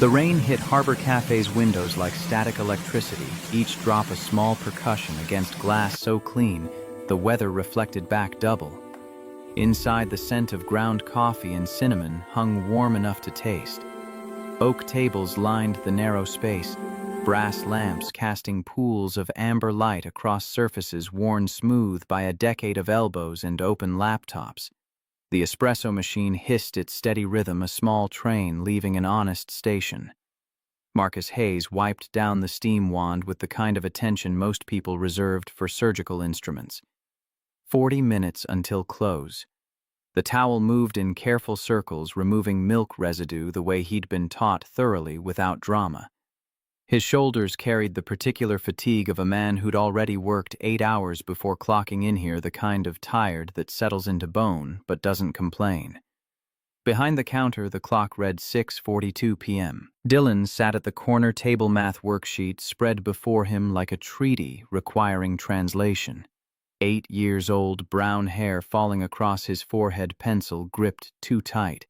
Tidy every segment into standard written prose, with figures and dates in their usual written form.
The rain hit Harbor Cafe's windows like static electricity, each drop a small percussion against glass so clean, the weather reflected back double. Inside, the scent of ground coffee and cinnamon hung warm enough to taste. Oak tables lined the narrow space, brass lamps casting pools of amber light across surfaces worn smooth by a decade of elbows and open laptops. The espresso machine hissed its steady rhythm, a small train leaving an honest station. Marcus Hayes wiped down the steam wand with the kind of attention most people reserved for surgical instruments. 40 minutes until close. The towel moved in careful circles, removing milk residue the way he'd been taught thoroughly without drama. His shoulders carried the particular fatigue of a man who'd already worked 8 hours before clocking in here, the kind of tired that settles into bone but doesn't complain. Behind the counter, the clock read 6:42 p.m. Dylan sat at the corner table, math worksheet spread before him like a treaty requiring translation. 8 years old, brown hair falling across his forehead, pencil gripped too tight.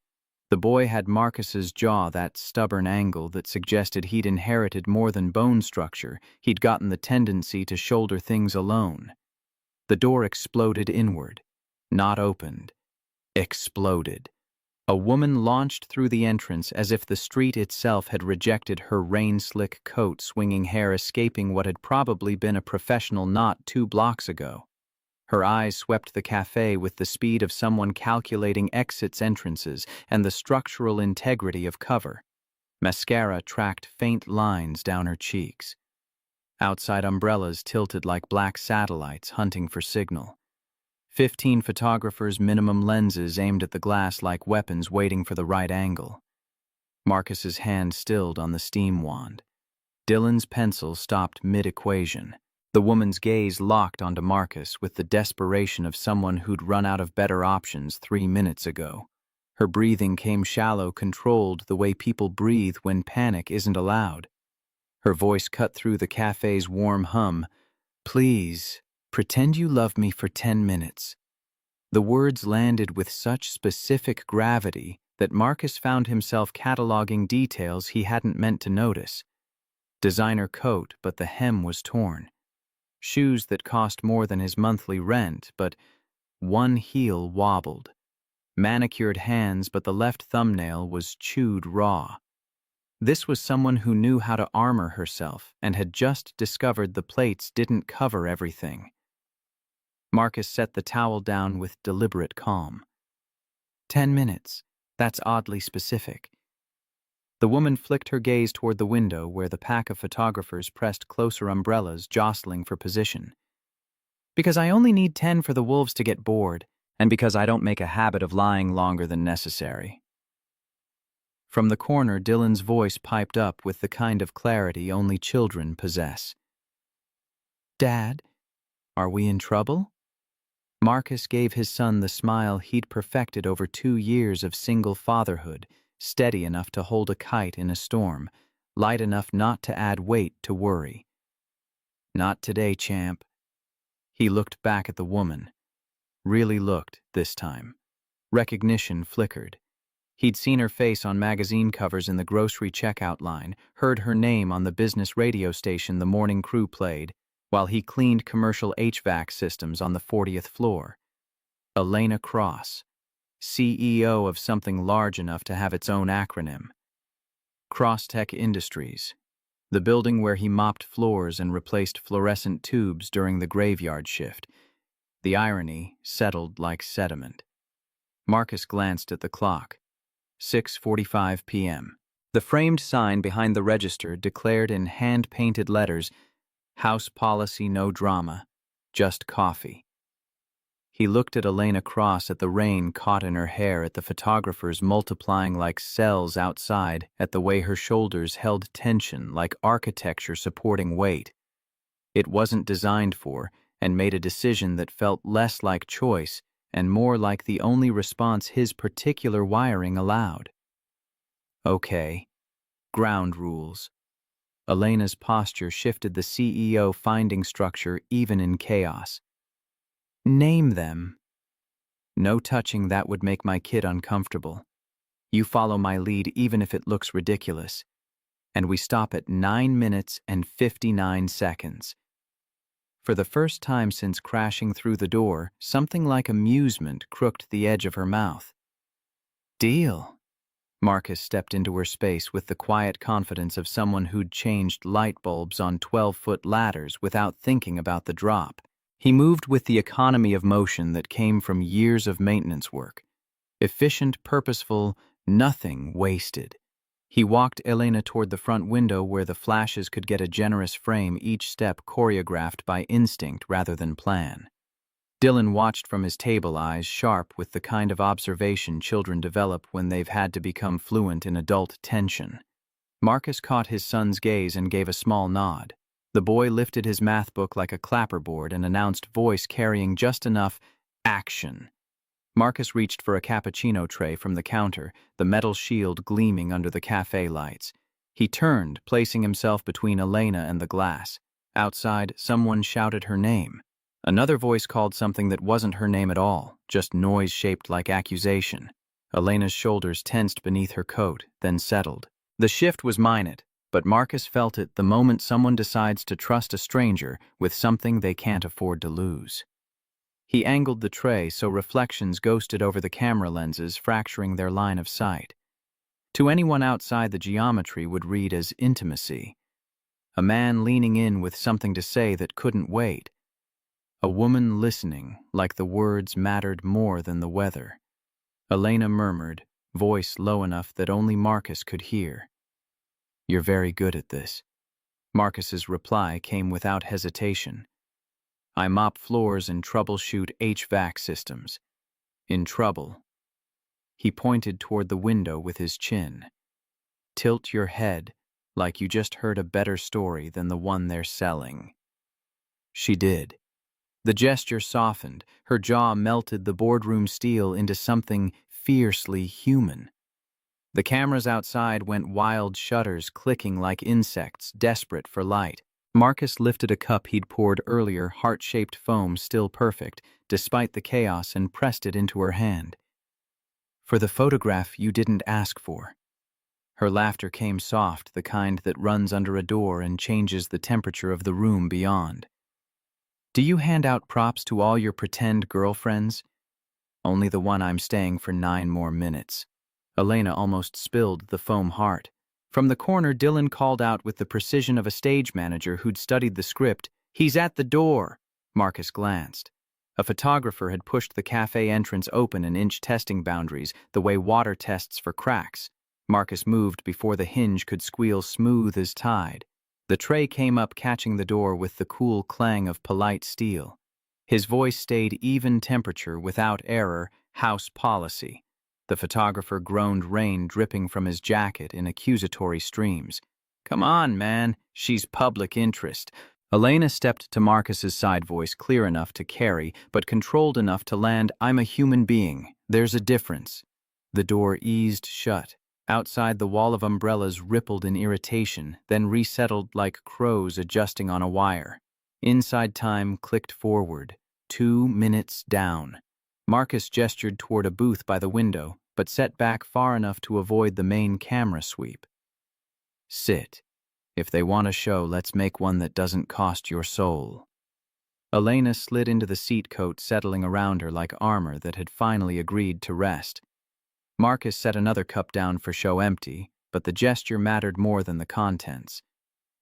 The boy had Marcus's jaw, that stubborn angle that suggested he'd inherited more than bone structure. He'd gotten the tendency to shoulder things alone. The door exploded inward. Not opened. Exploded. A woman launched through the entrance as if the street itself had rejected her rain-slick coat, swinging hair escaping what had probably been a professional knot 2 blocks ago. Her eyes swept the cafe with the speed of someone calculating exits, entrances, and the structural integrity of cover. Mascara tracked faint lines down her cheeks. Outside, umbrellas tilted like black satellites hunting for signal. 15 photographers, minimum lenses aimed at the glass like weapons waiting for the right angle. Marcus's hand stilled on the steam wand. Dylan's pencil stopped mid-equation. The woman's gaze locked onto Marcus with the desperation of someone who'd run out of better options 3 minutes ago. Her breathing came shallow, controlled, the way people breathe when panic isn't allowed. Her voice cut through the cafe's warm hum. "Please, pretend you love me for 10 minutes. The words landed with such specific gravity that Marcus found himself cataloging details he hadn't meant to notice. Designer coat, but the hem was torn. Shoes that cost more than his monthly rent, but one heel wobbled. Manicured hands, but the left thumbnail was chewed raw. This was someone who knew how to armor herself and had just discovered the plates didn't cover everything. Marcus set the towel down with deliberate calm. 10 minutes. That's oddly specific. The woman flicked her gaze toward the window where the pack of photographers pressed closer, umbrellas jostling for position. "Because I only need 10 for the wolves to get bored, and because I don't make a habit of lying longer than necessary." From the corner, Dylan's voice piped up with the kind of clarity only children possess. "Dad, are we in trouble?" Marcus gave his son the smile he'd perfected over 2 years of single fatherhood, steady enough to hold a kite in a storm, light enough not to add weight to worry. "Not today, champ." He looked back at the woman. Really looked, this time. Recognition flickered. He'd seen her face on magazine covers in the grocery checkout line, heard her name on the business radio station the morning crew played, while he cleaned commercial HVAC systems on the 40th floor. Elena Cross. CEO of something large enough to have its own acronym. Crosstech Industries, the building where he mopped floors and replaced fluorescent tubes during the graveyard shift. The irony settled like sediment. Marcus glanced at the clock. 6:45 p.m. The framed sign behind the register declared in hand-painted letters, "House policy, no drama, just coffee." He looked at Elena Cross, at the rain caught in her hair, at the photographers multiplying like cells outside, at the way her shoulders held tension like architecture supporting weight. It wasn't designed for, and made a decision that felt less like choice and more like the only response his particular wiring allowed. Okay. Ground rules. Elena's posture shifted, the CEO finding structure even in chaos. "Name them." "No touching, that would make my kid uncomfortable. You follow my lead even if it looks ridiculous. and we stop at 9 minutes and 59 seconds. For the first time since crashing through the door, something like amusement crooked the edge of her mouth. Deal. Marcus stepped into her space with the quiet confidence of someone who'd changed light bulbs on 12-foot ladders without thinking about the drop. He moved with the economy of motion that came from years of maintenance work. Efficient, purposeful, nothing wasted. He walked Elena toward the front window where the flashes could get a generous frame, each step choreographed by instinct rather than plan. Dylan watched from his table, eyes sharp with the kind of observation children develop when they've had to become fluent in adult tension. Marcus caught his son's gaze and gave a small nod. The boy lifted his math book like a clapperboard and announced, voice carrying just enough action. Marcus reached for a cappuccino tray from the counter, the metal shield gleaming under the cafe lights. He turned, placing himself between Elena and the glass. Outside, someone shouted her name. Another voice called something that wasn't her name at all, just noise shaped like accusation. Elena's shoulders tensed beneath her coat, then settled. The shift was minute, but Marcus felt it the moment someone decides to trust a stranger with something they can't afford to lose. He angled the tray so reflections ghosted over the camera lenses, fracturing their line of sight. To anyone outside, the geometry would read as intimacy. A man leaning in with something to say that couldn't wait. A woman listening, like the words mattered more than the weather. Elena murmured, voice low enough that only Marcus could hear. "You're very good at this." Marcus's reply came without hesitation. "I mop floors and troubleshoot HVAC systems." "In trouble." He pointed toward the window with his chin. "Tilt your head, like you just heard a better story than the one they're selling." She did. The gesture softened, her jaw melted the boardroom steel into something fiercely human. The cameras outside went wild, shutters clicking like insects, desperate for light. Marcus lifted a cup he'd poured earlier, heart-shaped foam still perfect, despite the chaos, and pressed it into her hand. "For the photograph you didn't ask for." Her laughter came soft, the kind that runs under a door and changes the temperature of the room beyond. "Do you hand out props to all your pretend girlfriends?" "Only the one I'm staying for 9 more minutes." Elena almost spilled the foam heart. From the corner, Dylan called out with the precision of a stage manager who'd studied the script, "He's at the door!" Marcus glanced. A photographer had pushed the cafe entrance open an inch, testing boundaries, the way water tests for cracks. Marcus moved before the hinge could squeal, smooth as tide. The tray came up, catching the door with the cool clang of polite steel. His voice stayed even temperature without error, house policy. The photographer groaned, rain dripping from his jacket in accusatory streams. "Come on, man, she's public interest." Elena stepped to Marcus's side, voice clear enough to carry, but controlled enough to land, "I'm a human being. There's a difference." The door eased shut. Outside, the wall of umbrellas rippled in irritation, then resettled like crows adjusting on a wire. Inside, time clicked forward. 2 minutes down. Marcus gestured toward a booth by the window, but set back far enough to avoid the main camera sweep. "Sit. If they want a show, let's make one that doesn't cost your soul." Elena slid into the seat coat, settling around her like armor that had finally agreed to rest. Marcus set another cup down for show empty, but the gesture mattered more than the contents.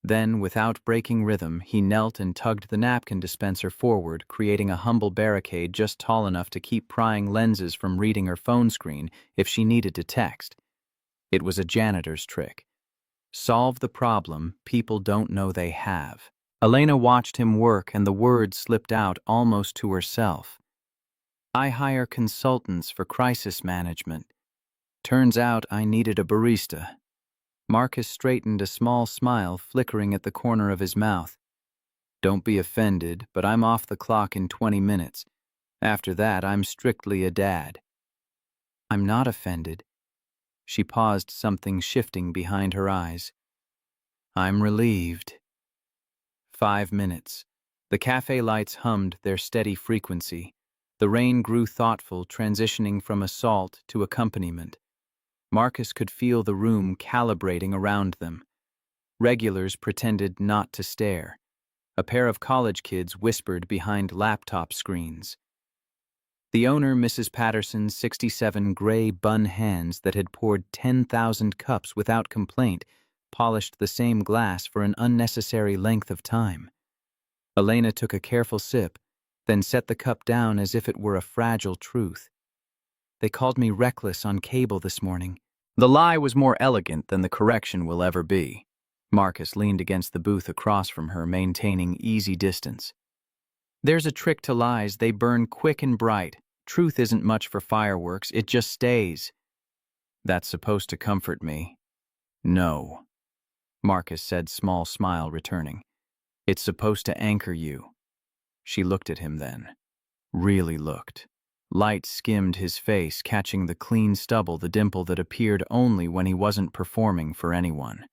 Then, without breaking rhythm, he knelt and tugged the napkin dispenser forward, creating a humble barricade just tall enough to keep prying lenses from reading her phone screen if she needed to text. It was a janitor's trick. Solve the problem people don't know they have. Elena watched him work, and the words slipped out almost to herself. "I hire consultants for crisis management. Turns out I needed a barista." Marcus straightened, a small smile flickering at the corner of his mouth. "Don't be offended, but I'm off the clock in 20 minutes. After that, I'm strictly a dad." "I'm not offended." She paused, something shifting behind her eyes. "I'm relieved." 5 minutes. The cafe lights hummed their steady frequency. The rain grew thoughtful, transitioning from assault to accompaniment. Marcus could feel the room calibrating around them. Regulars pretended not to stare. A pair of college kids whispered behind laptop screens. The owner, Mrs. Patterson's 67 gray bun hands that had poured 10,000 cups without complaint, polished the same glass for an unnecessary length of time. Elena took a careful sip, then set the cup down as if it were a fragile truth. They called me reckless on cable this morning. The lie was more elegant than the correction will ever be. Marcus leaned against the booth across from her, maintaining easy distance. There's a trick to lies. They burn quick and bright. Truth isn't much for fireworks. It just stays. That's supposed to comfort me. No, Marcus said, small smile returning. It's supposed to anchor you. She looked at him then. Really looked. Light skimmed his face, catching the clean stubble, the dimple that appeared only when he wasn't performing for anyone.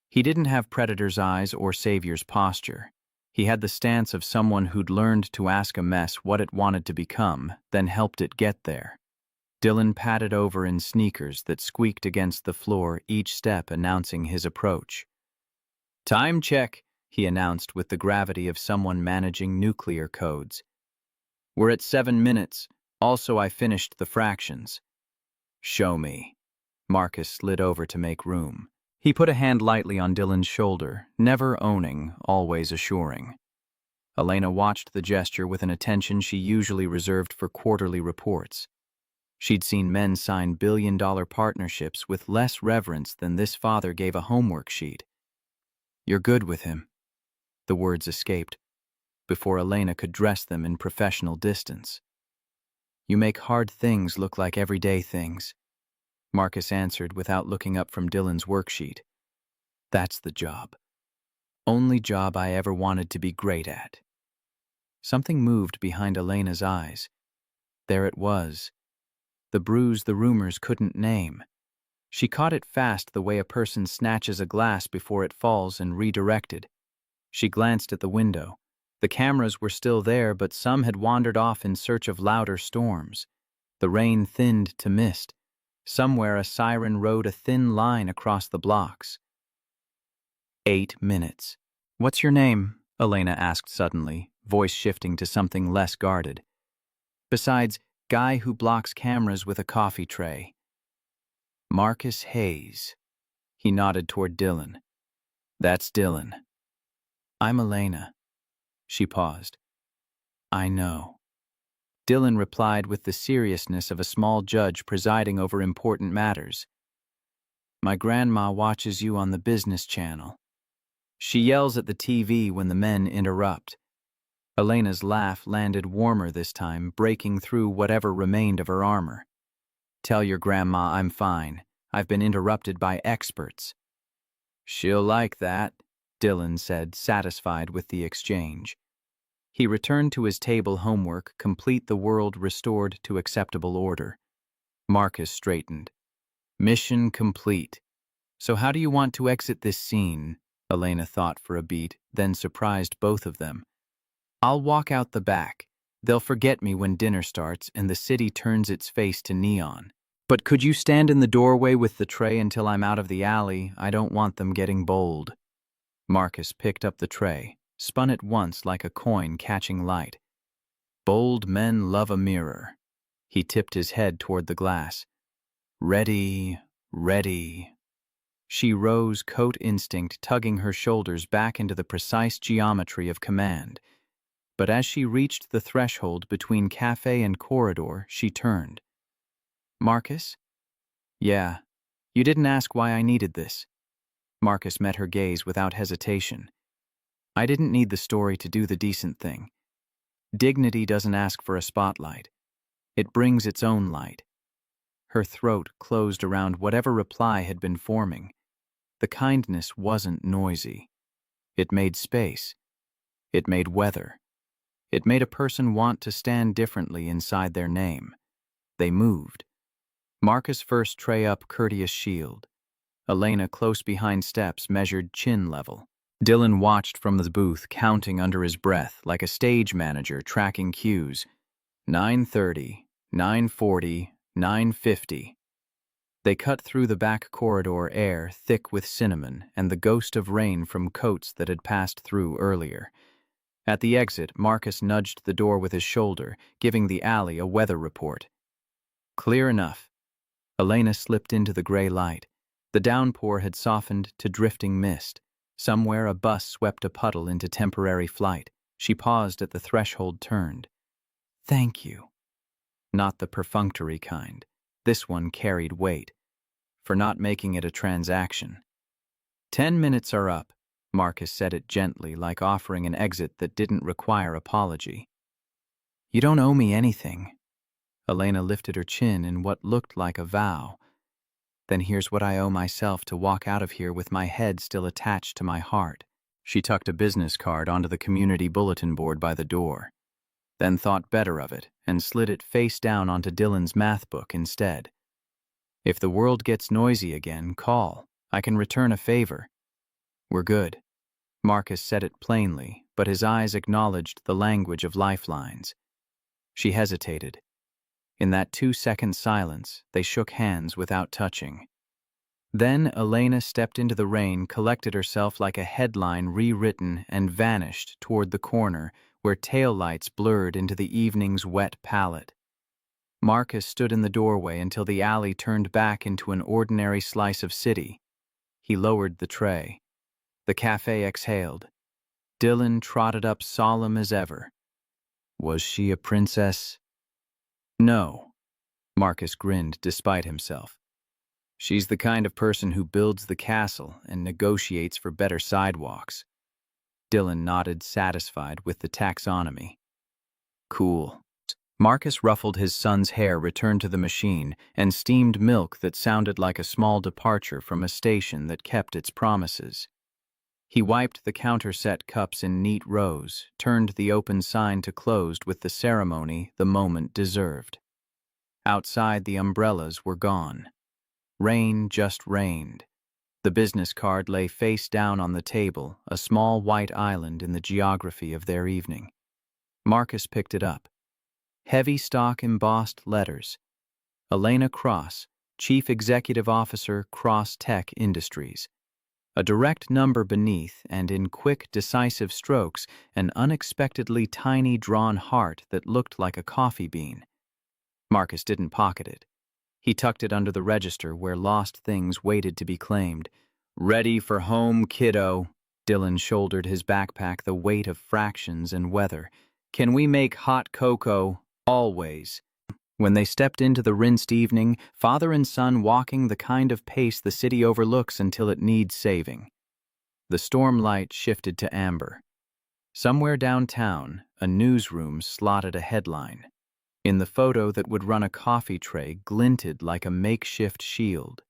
He didn't have predator's eyes or savior's posture. He had the stance of someone who'd learned to ask a mess what it wanted to become, then helped it get there. Dylan padded over in sneakers that squeaked against the floor, each step announcing his approach. Time check, he announced with the gravity of someone managing nuclear codes. We're at 7 minutes. Also, I finished the fractions. Show me. Marcus slid over to make room. He put a hand lightly on Dylan's shoulder, never owning, always assuring. Elena watched the gesture with an attention she usually reserved for quarterly reports. She'd seen men sign billion-dollar partnerships with less reverence than this father gave a homework sheet. You're good with him. The words escaped, before Elena could dress them in professional distance. You make hard things look like everyday things, Marcus answered without looking up from Dylan's worksheet. That's the job. Only job I ever wanted to be great at. Something moved behind Elena's eyes. There it was. The bruise the rumors couldn't name. She caught it fast, the way a person snatches a glass before it falls, and redirected. She glanced at the window. The cameras were still there, but some had wandered off in search of louder storms. The rain thinned to mist. Somewhere a siren rode a thin line across the blocks. 8 minutes. What's your name? Elena asked suddenly, voice shifting to something less guarded. Besides, guy who blocks cameras with a coffee tray. Marcus Hayes. He nodded toward Dylan. That's Dylan. I'm Elena. She paused. I know. Dylan replied with the seriousness of a small judge presiding over important matters. My grandma watches you on the business channel. She yells at the TV when the men interrupt. Elena's laugh landed warmer this time, breaking through whatever remained of her armor. Tell your grandma I'm fine. I've been interrupted by experts. She'll like that, Dylan said, satisfied with the exchange. He returned to his table homework, complete the world restored to acceptable order. Marcus straightened. Mission complete. So how do you want to exit this scene? Elena thought for a beat, then surprised both of them. I'll walk out the back. They'll forget me when dinner starts and the city turns its face to neon. But could you stand in the doorway with the tray until I'm out of the alley? I don't want them getting bold. Marcus picked up the tray, spun it once like a coin catching light. Bold men love a mirror. He tipped his head toward the glass. Ready, ready. She rose, coat instinct tugging her shoulders back into the precise geometry of command. But as she reached the threshold between cafe and corridor, she turned. Marcus? Yeah. You didn't ask why I needed this. Marcus met her gaze without hesitation. I didn't need the story to do the decent thing. Dignity doesn't ask for a spotlight. It brings its own light. Her throat closed around whatever reply had been forming. The kindness wasn't noisy. It made space. It made weather. It made a person want to stand differently inside their name. They moved. Marcus first tray up, courteous shield. Elena, close behind steps, measured chin level. Dylan watched from the booth, counting under his breath, like a stage manager tracking cues. 9:30, 9:40, 9:50. They cut through the back corridor, air thick with cinnamon and the ghost of rain from coats that had passed through earlier. At the exit, Marcus nudged the door with his shoulder, giving the alley a weather report. Clear enough. Elena slipped into the gray light. The downpour had softened to drifting mist. Somewhere a bus swept a puddle into temporary flight. She paused at the threshold, turned. Thank you. Not the perfunctory kind. This one carried weight. For not making it a transaction. 10 minutes are up. Marcus said it gently, like offering an exit that didn't require apology. You don't owe me anything. Elena lifted her chin in what looked like a vow. Then here's what I owe myself to walk out of here with my head still attached to my heart. She tucked a business card onto the community bulletin board by the door, then thought better of it and slid it face down onto Dylan's math book instead. If the world gets noisy again, call. I can return a favor. We're good. Marcus said it plainly, but his eyes acknowledged the language of lifelines. She hesitated. In that 2-second silence, they shook hands without touching. Then Elena stepped into the rain, collected herself like a headline rewritten, and vanished toward the corner where taillights blurred into the evening's wet palette. Marcus stood in the doorway until the alley turned back into an ordinary slice of city. He lowered the tray. The cafe exhaled. Dylan trotted up solemn as ever. Was she a princess? No. Marcus grinned despite himself. She's the kind of person who builds the castle and negotiates for better sidewalks. Dylan nodded, satisfied with the taxonomy. Cool. Marcus ruffled his son's hair, returned to the machine, and steamed milk that sounded like a small departure from a station that kept its promises. He wiped the counter-set cups in neat rows, turned the open sign to closed with the ceremony the moment deserved. Outside, the umbrellas were gone. Rain just rained. The business card lay face down on the table, a small white island in the geography of their evening. Marcus picked it up. Heavy stock embossed letters. Elena Cross, Chief Executive Officer, Cross Tech Industries. A direct number beneath, and in quick, decisive strokes, an unexpectedly tiny drawn heart that looked like a coffee bean. Marcus didn't pocket it. He tucked it under the register where lost things waited to be claimed. Ready for home, kiddo. Dylan shouldered his backpack, the weight of fractions and weather. Can we make hot cocoa? Always. When they stepped into the rinsed evening, father and son walking the kind of pace the city overlooks until it needs saving. The storm light shifted to amber. Somewhere downtown, a newsroom slotted a headline. In the photo that would run a coffee tray glinted like a makeshift shield.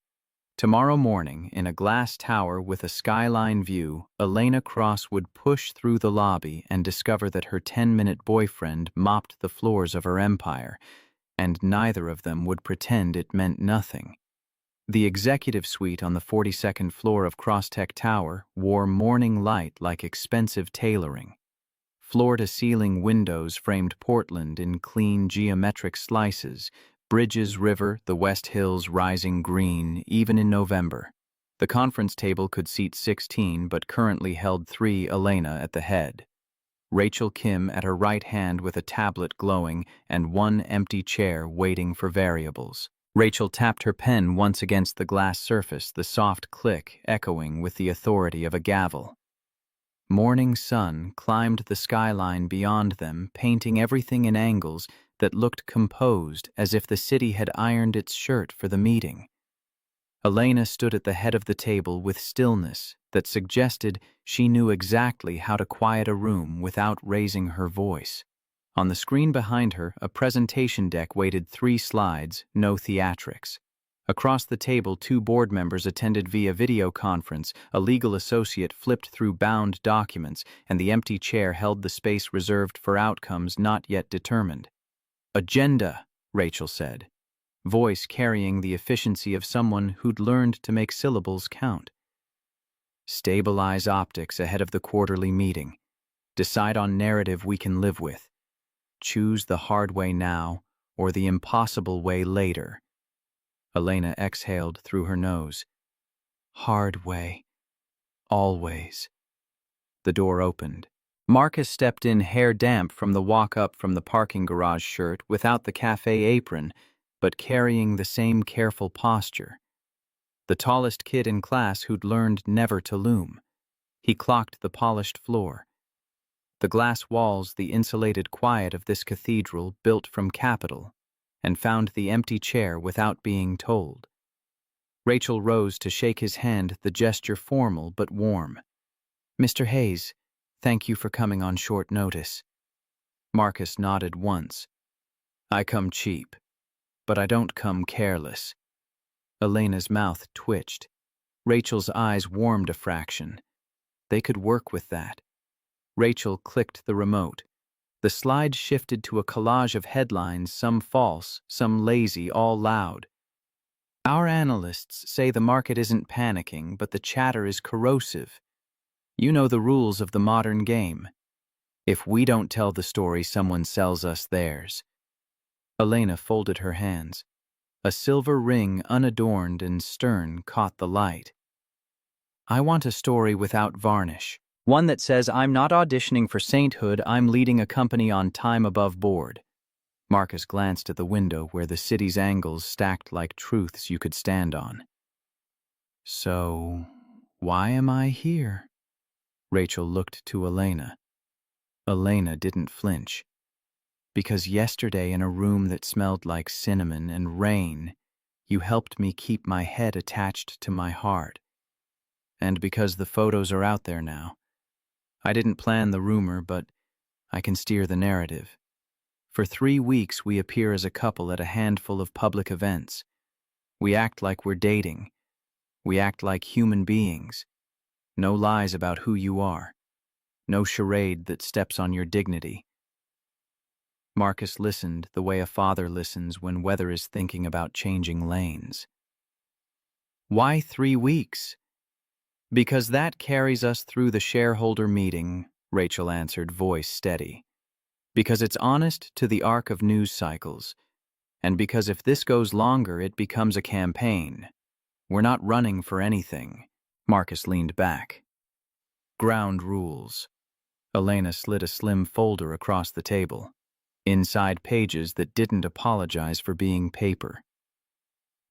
Tomorrow morning, in a glass tower with a skyline view, Elena Cross would push through the lobby and discover that her 10-minute boyfriend mopped the floors of her empire, and neither of them would pretend it meant nothing. The executive suite on the 42nd floor of Crosstech Tower wore morning light like expensive tailoring. Floor-to-ceiling windows framed Portland in clean geometric slices, Bridges River, the West Hills rising green, even in November. The conference table could seat 16 but currently held 3, Elena at the head. Rachel Kim at her right hand with a tablet glowing and 1 empty chair waiting for variables. Rachel tapped her pen once against the glass surface, the soft click echoing with the authority of a gavel. Morning sun climbed the skyline beyond them, painting everything in angles that looked composed, as if the city had ironed its shirt for the meeting. Elena stood at the head of the table with stillness that suggested she knew exactly how to quiet a room without raising her voice. On the screen behind her, a presentation deck waited 3 slides, no theatrics. Across the table, 2 board members attended via video conference, a legal associate flipped through bound documents, and the empty chair held the space reserved for outcomes not yet determined. Agenda, Rachel said, voice carrying the efficiency of someone who'd learned to make syllables count. Stabilize optics ahead of the quarterly meeting. Decide on narrative we can live with. Choose the hard way now or the impossible way later. Elena exhaled through her nose. Hard way. Always. The door opened. Marcus stepped in hair damp from the walk up from the parking garage shirt without the cafe apron, but carrying the same careful posture. The tallest kid in class who'd learned never to loom. He clocked the polished floor. The glass walls, the insulated quiet of this cathedral built from capital, and found the empty chair without being told. Rachel rose to shake his hand, the gesture formal but warm. Mr. Hayes, thank you for coming on short notice. Marcus nodded once. I come cheap, but I don't come careless. Elena's mouth twitched. Rachel's eyes warmed a fraction. They could work with that. Rachel clicked the remote. The slide shifted to a collage of headlines, some false, some lazy, all loud. Our analysts say the market isn't panicking, but the chatter is corrosive. You know the rules of the modern game. If we don't tell the story, someone sells us theirs. Elena folded her hands. A silver ring, unadorned and stern, caught the light. I want a story without varnish. One that says I'm not auditioning for sainthood, I'm leading a company on time above board. Marcus glanced at the window where the city's angles stacked like truths you could stand on. So, why am I here? Rachel looked to Elena. Elena didn't flinch. Because yesterday in a room that smelled like cinnamon and rain, you helped me keep my head attached to my heart. And because the photos are out there now. I didn't plan the rumor, but I can steer the narrative. For 3 weeks we appear as a couple at a handful of public events. We act like we're dating. We act like human beings. No lies about who you are. No charade that steps on your dignity. Marcus listened the way a father listens when weather is thinking about changing lanes. Why 3 weeks? Because that carries us through the shareholder meeting, Rachel answered, voice steady. Because it's honest to the arc of news cycles. And because if this goes longer, it becomes a campaign. We're not running for anything. Marcus leaned back. Ground rules. Elena slid a slim folder across the table. Inside pages that didn't apologize for being paper.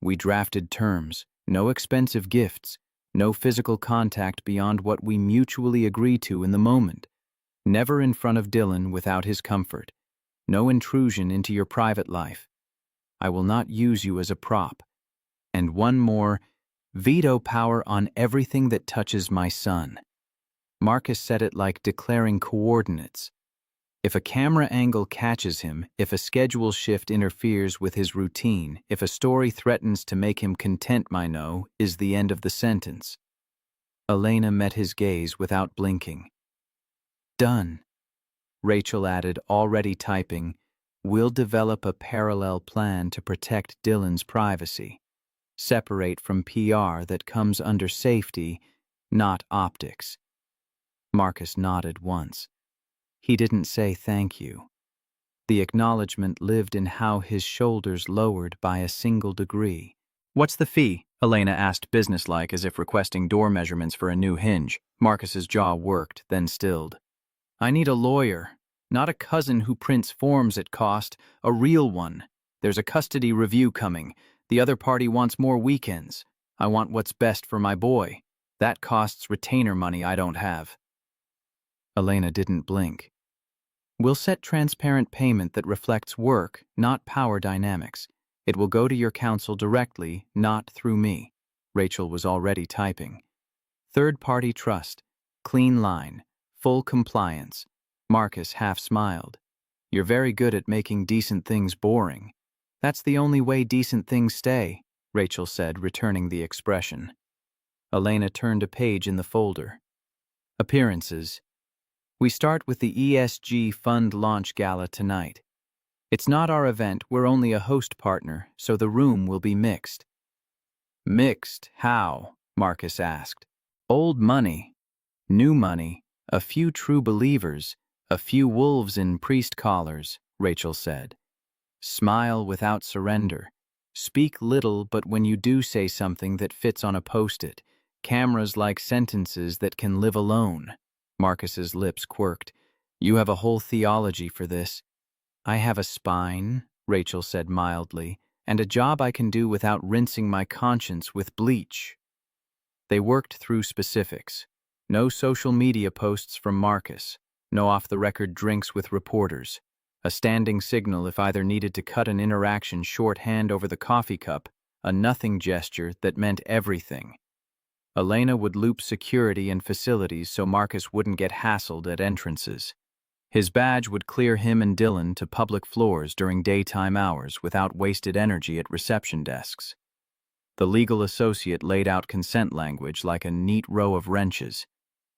We drafted terms, no expensive gifts, no physical contact beyond what we mutually agree to in the moment. Never in front of Dylan without his comfort. No intrusion into your private life. I will not use you as a prop. And one more, veto power on everything that touches my son. Marcus said it like declaring coordinates. If a camera angle catches him, if a schedule shift interferes with his routine, if a story threatens to make him content, my no is the end of the sentence. Elena met his gaze without blinking. Done. Rachel added, already typing, we'll develop a parallel plan to protect Dylan's privacy. Separate from PR that comes under safety, not optics. Marcus nodded once. He didn't say thank you. The acknowledgement lived in how his shoulders lowered by a single degree. What's the fee? Elena asked businesslike as if requesting door measurements for a new hinge. Marcus's jaw worked, then stilled. I need a lawyer, not a cousin who prints forms at cost, a real one. There's a custody review coming. The other party wants more weekends. I want what's best for my boy. That costs retainer money I don't have. Elena didn't blink. We'll set transparent payment that reflects work, not power dynamics. It will go to your counsel directly, not through me. Rachel was already typing. Third-party trust. Clean line. Full compliance. Marcus half smiled. You're very good at making decent things boring. That's the only way decent things stay, Rachel said, returning the expression. Elena turned a page in the folder. Appearances. We start with the ESG Fund Launch Gala tonight. It's not our event, we're only a host partner, so the room will be mixed. Mixed? How? Marcus asked. Old money. New money. A few true believers. A few wolves in priest collars, Rachel said. Smile without surrender. Speak little, but when you do say something that fits on a post-it, cameras like sentences that can live alone. Marcus's lips quirked. You have a whole theology for this. I have a spine, Rachel said mildly, and a job I can do without rinsing my conscience with bleach. They worked through specifics. No social media posts from Marcus, no off-the-record drinks with reporters, a standing signal if either needed to cut an interaction shorthand over the coffee cup, a nothing gesture that meant everything. Elena would loop security and facilities so Marcus wouldn't get hassled at entrances. His badge would clear him and Dylan to public floors during daytime hours without wasted energy at reception desks. The legal associate laid out consent language like a neat row of wrenches.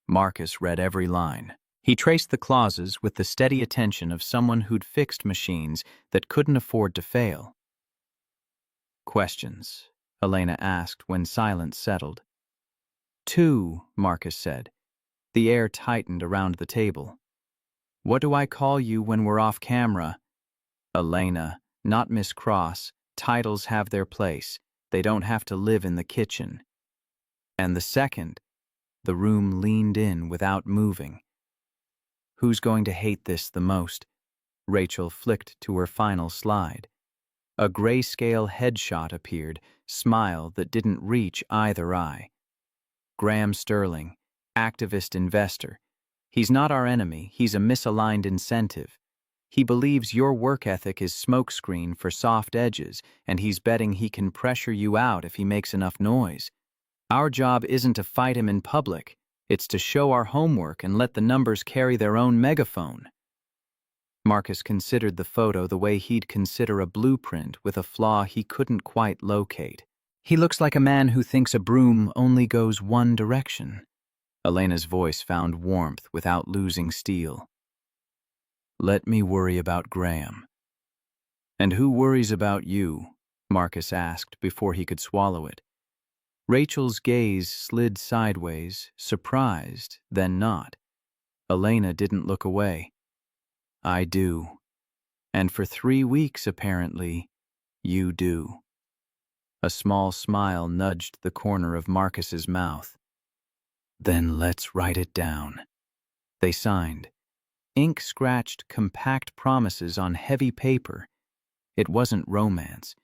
Marcus read every line. He traced the clauses with the steady attention of someone who'd fixed machines that couldn't afford to fail. Questions, Elena asked when silence settled. 2, Marcus said. The air tightened around the table. What do I call you when we're off camera? Elena, not Miss Cross. Titles have their place. They don't have to live in the kitchen. And the second, the room leaned in without moving. Who's going to hate this the most? Rachel flicked to her final slide. A grayscale headshot appeared, smile that didn't reach either eye. Graham Sterling, activist investor. He's not our enemy, he's a misaligned incentive. He believes your work ethic is smokescreen for soft edges, and he's betting he can pressure you out if he makes enough noise. Our job isn't to fight him in public, it's to show our homework and let the numbers carry their own megaphone. Marcus considered the photo the way he'd consider a blueprint with a flaw he couldn't quite locate. He looks like a man who thinks a broom only goes one direction. Elena's voice found warmth without losing steel. Let me worry about Graham. And who worries about you? Marcus asked before he could swallow it. Rachel's gaze slid sideways, surprised, then not. Elena didn't look away. I do. And for 3 weeks, apparently, you do. A small smile nudged the corner of Marcus's mouth. Then let's write it down. They signed. Ink-scratched compact promises on heavy paper. It wasn't romance.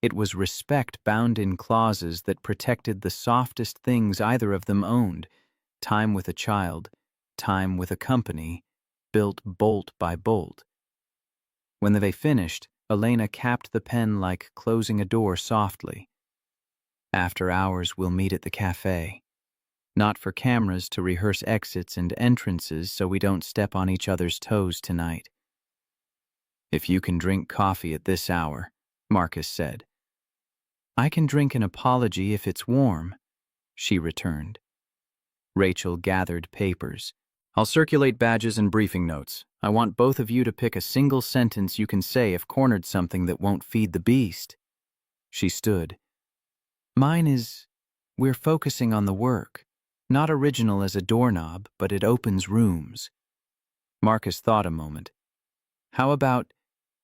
It was respect bound in clauses that protected the softest things either of them owned. Time with a child, time with a company, built bolt by bolt. When they finished, Elena capped the pen like closing a door softly. After hours, we'll meet at the cafe. Not for cameras to rehearse exits and entrances so we don't step on each other's toes tonight. If you can drink coffee at this hour, Marcus said. I can drink an apology if it's warm, she returned. Rachel gathered papers. I'll circulate badges and briefing notes. I want both of you to pick a single sentence you can say if cornered something that won't feed the beast. She stood. Mine is, we're focusing on the work. Not original as a doorknob, but it opens rooms. Marcus thought a moment. How about,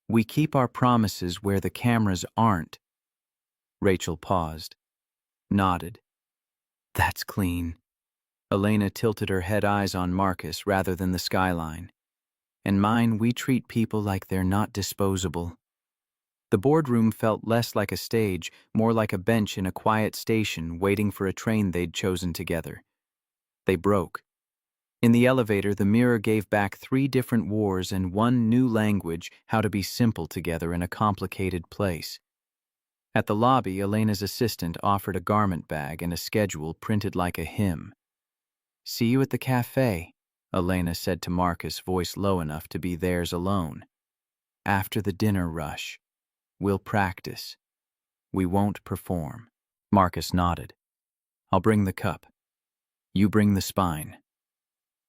we keep our promises where the cameras aren't? Rachel paused, nodded. That's clean. Elena tilted her head eyes on Marcus rather than the skyline. And mine, we treat people like they're not disposable. The boardroom felt less like a stage, more like a bench in a quiet station waiting for a train they'd chosen together. They broke. In the elevator, the mirror gave back 3 different wars and 1 new language, how to be simple together in a complicated place. At the lobby, Elena's assistant offered a garment bag and a schedule printed like a hymn. See you at the cafe, Elena said to Marcus, voice low enough to be theirs alone. After the dinner rush. We'll practice. We won't perform. Marcus nodded. I'll bring the cup. You bring the spine.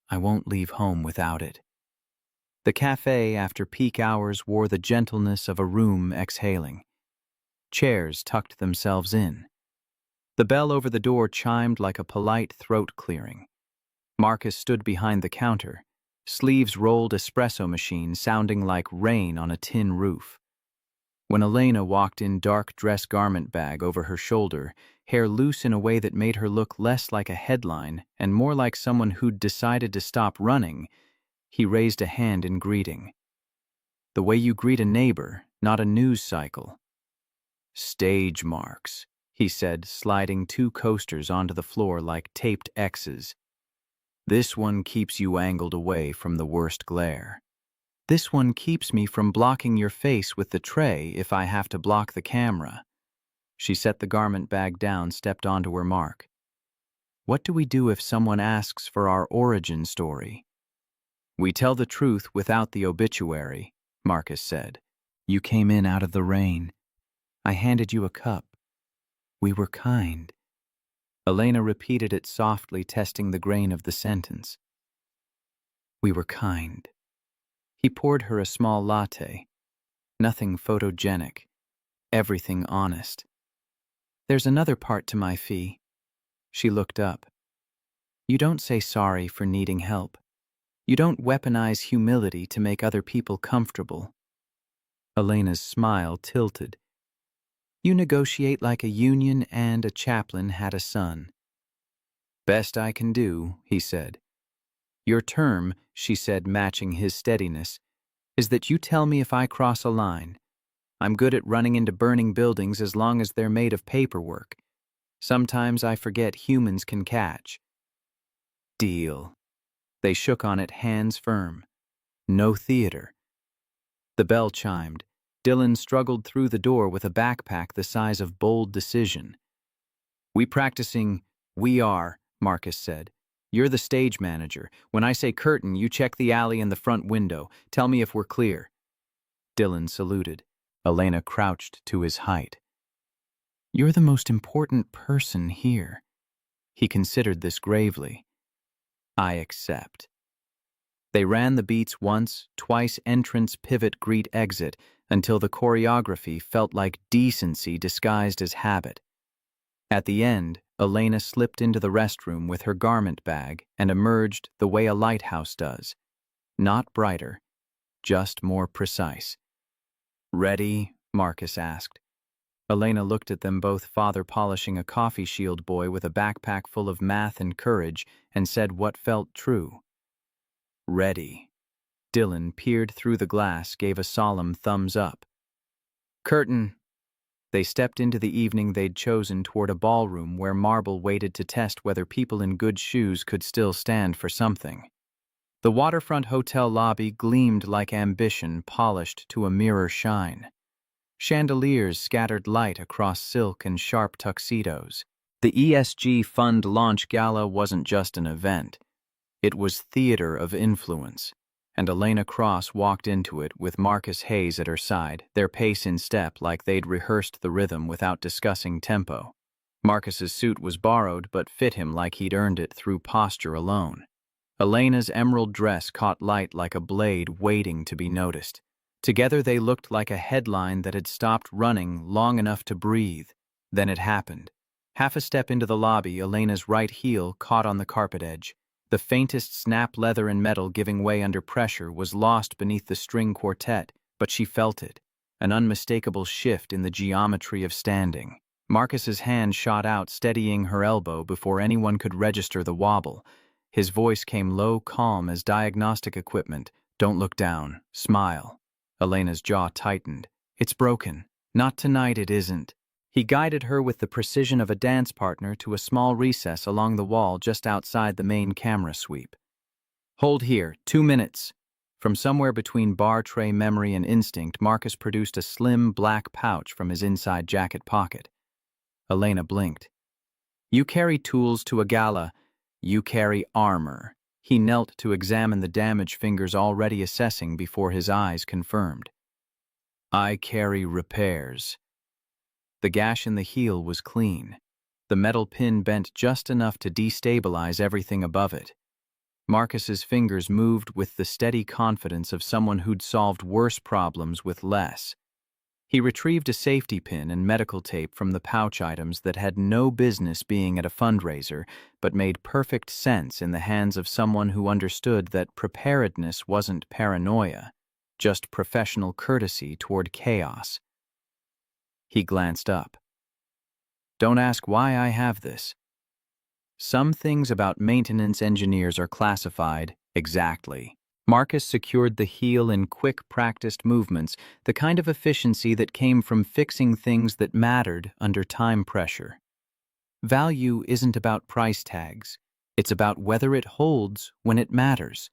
I won't leave home without it. The cafe after peak hours wore the gentleness of a room exhaling. Chairs tucked themselves in. The bell over the door chimed like a polite throat clearing. Marcus stood behind the counter, sleeves rolled espresso machine sounding like rain on a tin roof. When Elena walked in dark dress garment bag over her shoulder, hair loose in a way that made her look less like a headline and more like someone who'd decided to stop running, he raised a hand in greeting. The way you greet a neighbor, not a news cycle. Stage marks, he said, sliding 2 coasters onto the floor like taped X's. This one keeps you angled away from the worst glare. This one keeps me from blocking your face with the tray if I have to block the camera. She set the garment bag down, stepped onto her mark. What do we do if someone asks for our origin story? We tell the truth without the obituary, Marcus said. You came in out of the rain. I handed you a cup. We were kind. Elena repeated it softly, testing the grain of the sentence. We were kind. He poured her a small latte. Nothing photogenic. Everything honest. There's another part to my fee. She looked up. You don't say sorry for needing help. You don't weaponize humility to make other people comfortable. Elena's smile tilted. You negotiate like a union and a chaplain had a son. Best I can do, he said. Your term, she said, matching his steadiness, is that you tell me if I cross a line. I'm good at running into burning buildings as long as they're made of paperwork. Sometimes I forget humans can catch. Deal. They shook on it, hands firm. No theater. The bell chimed. Dylan struggled through the door with a backpack the size of bold decision. We are, Marcus said. You're the stage manager. When I say curtain, you check the alley and the front window. Tell me if we're clear. Dylan saluted. Elena crouched to his height. You're the most important person here. He considered this gravely. I accept. They ran the beats once, twice, entrance, pivot, greet, exit, until the choreography felt like decency disguised as habit. At the end, Elena slipped into the restroom with her garment bag and emerged the way a lighthouse does. Not brighter, just more precise. Ready? Marcus asked. Elena looked at them both, father polishing a coffee shield boy with a backpack full of math and courage, and said what felt true. Ready. Dylan peered through the glass, gave a solemn thumbs up. Curtain. They stepped into the evening they'd chosen toward a ballroom where marble waited to test whether people in good shoes could still stand for something. The waterfront hotel lobby gleamed like ambition polished to a mirror shine. Chandeliers scattered light across silk and sharp tuxedos. The ESG Fund launch gala wasn't just an event. It was theater of influence, and Elena Cross walked into it with Marcus Hayes at her side, their pace in step like they'd rehearsed the rhythm without discussing tempo. Marcus's suit was borrowed but fit him like he'd earned it through posture alone. Elena's emerald dress caught light like a blade waiting to be noticed. Together they looked like a headline that had stopped running long enough to breathe. Then it happened. Half a step into the lobby, Elena's right heel caught on the carpet edge. The faintest snap, leather and metal giving way under pressure, was lost beneath the string quartet, but she felt it, an unmistakable shift in the geometry of standing. Marcus's hand shot out, steadying her elbow before anyone could register the wobble. His voice came low, calm as diagnostic equipment. Don't look down. Smile. Elena's jaw tightened. It's broken. Not tonight, it isn't. He guided her with the precision of a dance partner to a small recess along the wall just outside the main camera sweep. Hold here, 2 minutes. From somewhere between bar tray memory and instinct, Marcus produced a slim black pouch from his inside jacket pocket. Elena blinked. You carry tools to a gala. You carry armor. He knelt to examine the damaged fingers already assessing before his eyes confirmed. I carry repairs. The gash in the heel was clean. The metal pin bent just enough to destabilize everything above it. Marcus's fingers moved with the steady confidence of someone who'd solved worse problems with less. He retrieved a safety pin and medical tape from the pouch items that had no business being at a fundraiser, but made perfect sense in the hands of someone who understood that preparedness wasn't paranoia, just professional courtesy toward chaos. He glanced up. Don't ask why I have this. Some things about maintenance engineers are classified exactly. Marcus secured the heel in quick, practiced movements, the kind of efficiency that came from fixing things that mattered under time pressure. Value isn't about price tags. It's about whether it holds when it matters.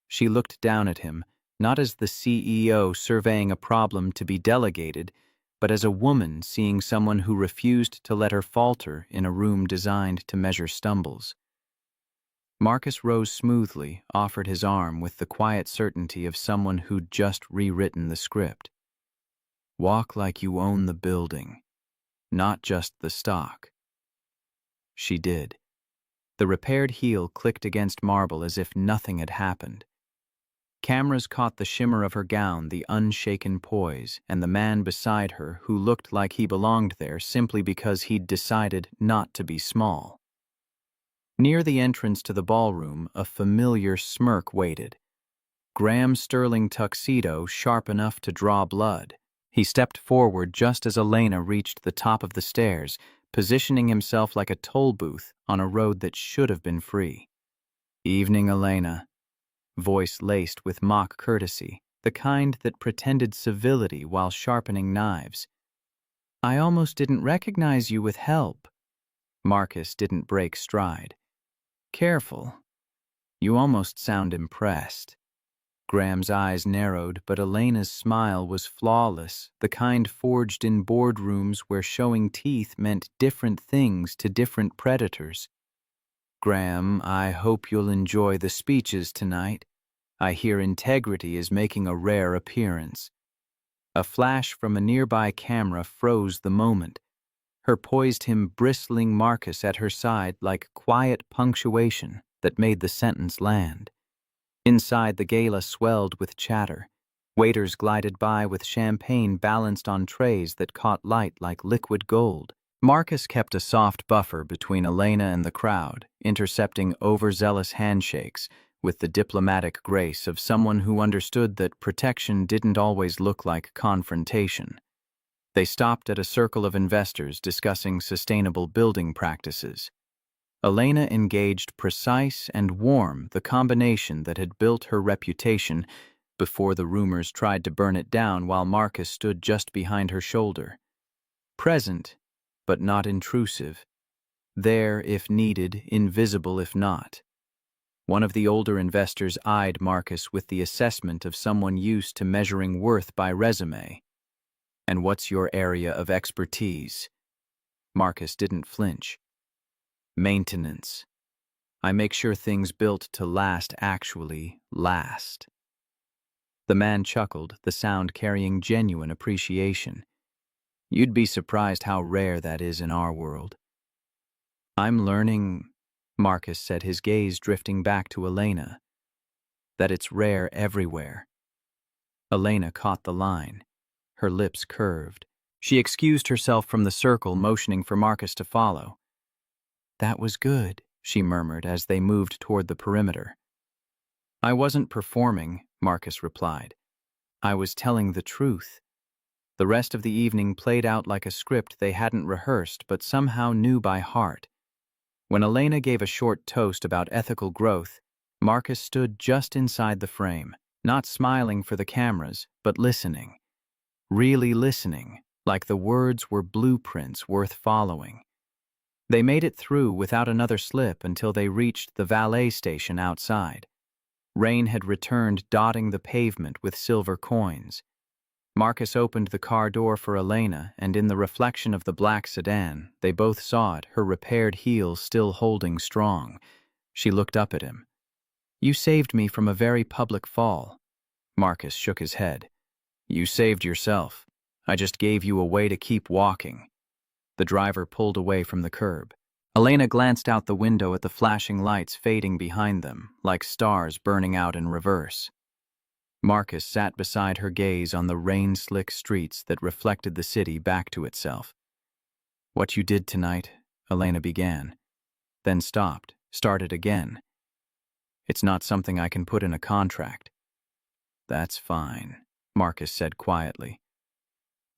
She looked down at him, not as the CEO surveying a problem to be delegated, but as a woman seeing someone who refused to let her falter in a room designed to measure stumbles. Marcus rose smoothly, offered his arm with the quiet certainty of someone who'd just rewritten the script. Walk like you own the building, not just the stock. She did. The repaired heel clicked against marble as if nothing had happened. Cameras caught the shimmer of her gown, the unshaken poise, and the man beside her who looked like he belonged there simply because he'd decided not to be small. Near the entrance to the ballroom, a familiar smirk waited. Graham's sterling tuxedo sharp enough to draw blood. He stepped forward just as Elena reached the top of the stairs, positioning himself like a toll booth on a road that should have been free. Evening, Elena. Voice laced with mock courtesy, the kind that pretended civility while sharpening knives. I almost didn't recognize you with help. Marcus didn't break stride. Careful. You almost sound impressed. Graham's eyes narrowed, but Elena's smile was flawless, the kind forged in boardrooms where showing teeth meant different things to different predators. Graham, I hope you'll enjoy the speeches tonight. I hear integrity is making a rare appearance. A flash from a nearby camera froze the moment. Her poised him bristling Marcus at her side like quiet punctuation that made the sentence land. Inside, the gala swelled with chatter. Waiters glided by with champagne balanced on trays that caught light like liquid gold. Marcus kept a soft buffer between Elena and the crowd, intercepting overzealous handshakes with the diplomatic grace of someone who understood that protection didn't always look like confrontation. They stopped at a circle of investors discussing sustainable building practices. Elena engaged precise and warm, the combination that had built her reputation before the rumors tried to burn it down while Marcus stood just behind her shoulder. Present, but not intrusive. There if needed, invisible if not. One of the older investors eyed Marcus with the assessment of someone used to measuring worth by resume. And what's your area of expertise? Marcus didn't flinch. Maintenance. I make sure things built to last actually last. The man chuckled, the sound carrying genuine appreciation. You'd be surprised how rare that is in our world. I'm learning, Marcus said, his gaze drifting back to Elena, that it's rare everywhere. Elena caught the line. Her lips curved. She excused herself from the circle, motioning for Marcus to follow. That was good, she murmured as they moved toward the perimeter. I wasn't performing, Marcus replied. I was telling the truth. The rest of the evening played out like a script they hadn't rehearsed but somehow knew by heart. When Elena gave a short toast about ethical growth, Marcus stood just inside the frame, not smiling for the cameras, but listening. Really listening, like the words were blueprints worth following. They made it through without another slip until they reached the valet station outside. Rain had returned, dotting the pavement with silver coins. Marcus opened the car door for Elena, and in the reflection of the black sedan, they both saw it, her repaired heel still holding strong. She looked up at him. You saved me from a very public fall. Marcus shook his head. You saved yourself. I just gave you a way to keep walking. The driver pulled away from the curb. Elena glanced out the window at the flashing lights fading behind them, like stars burning out in reverse. Marcus sat beside her, gaze on the rain-slick streets that reflected the city back to itself. What you did tonight, Elena began, then stopped, started again. It's not something I can put in a contract. That's fine, Marcus said quietly.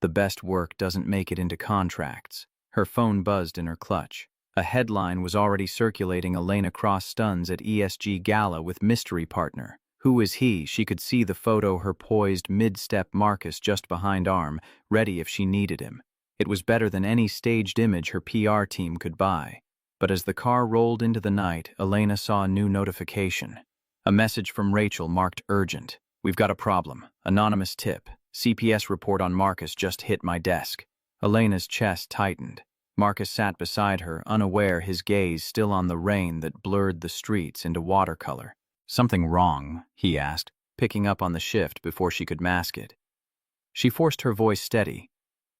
The best work doesn't make it into contracts. Her phone buzzed in her clutch. A headline was already circulating: Elena Cross stuns at ESG gala with mystery partner. Who is he? She could see the photo, her poised mid-step Marcus just behind arm, ready if she needed him. It was better than any staged image her PR team could buy. But as the car rolled into the night, Elena saw a new notification. A message from Rachel marked urgent. "We've got a problem. Anonymous tip. CPS report on Marcus just hit my desk." Elena's chest tightened. Marcus sat beside her, unaware, his gaze still on the rain that blurred the streets into watercolor. "Something wrong?" he asked, picking up on the shift before she could mask it. She forced her voice steady,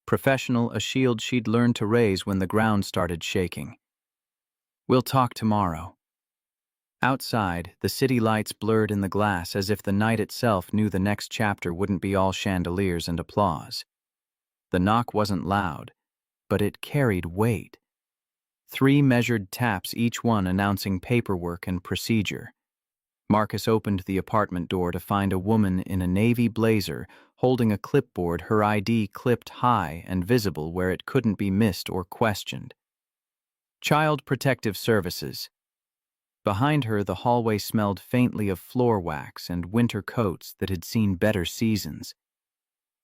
professional, a shield she'd learned to raise when the ground started shaking. "We'll talk tomorrow." Outside, the city lights blurred in the glass as if the night itself knew the next chapter wouldn't be all chandeliers and applause. The knock wasn't loud, but it carried weight. 3 measured taps, each one announcing paperwork and procedure. Marcus opened the apartment door to find a woman in a navy blazer holding a clipboard, her ID clipped high and visible where it couldn't be missed or questioned. Child Protective Services. Behind her, the hallway smelled faintly of floor wax and winter coats that had seen better seasons.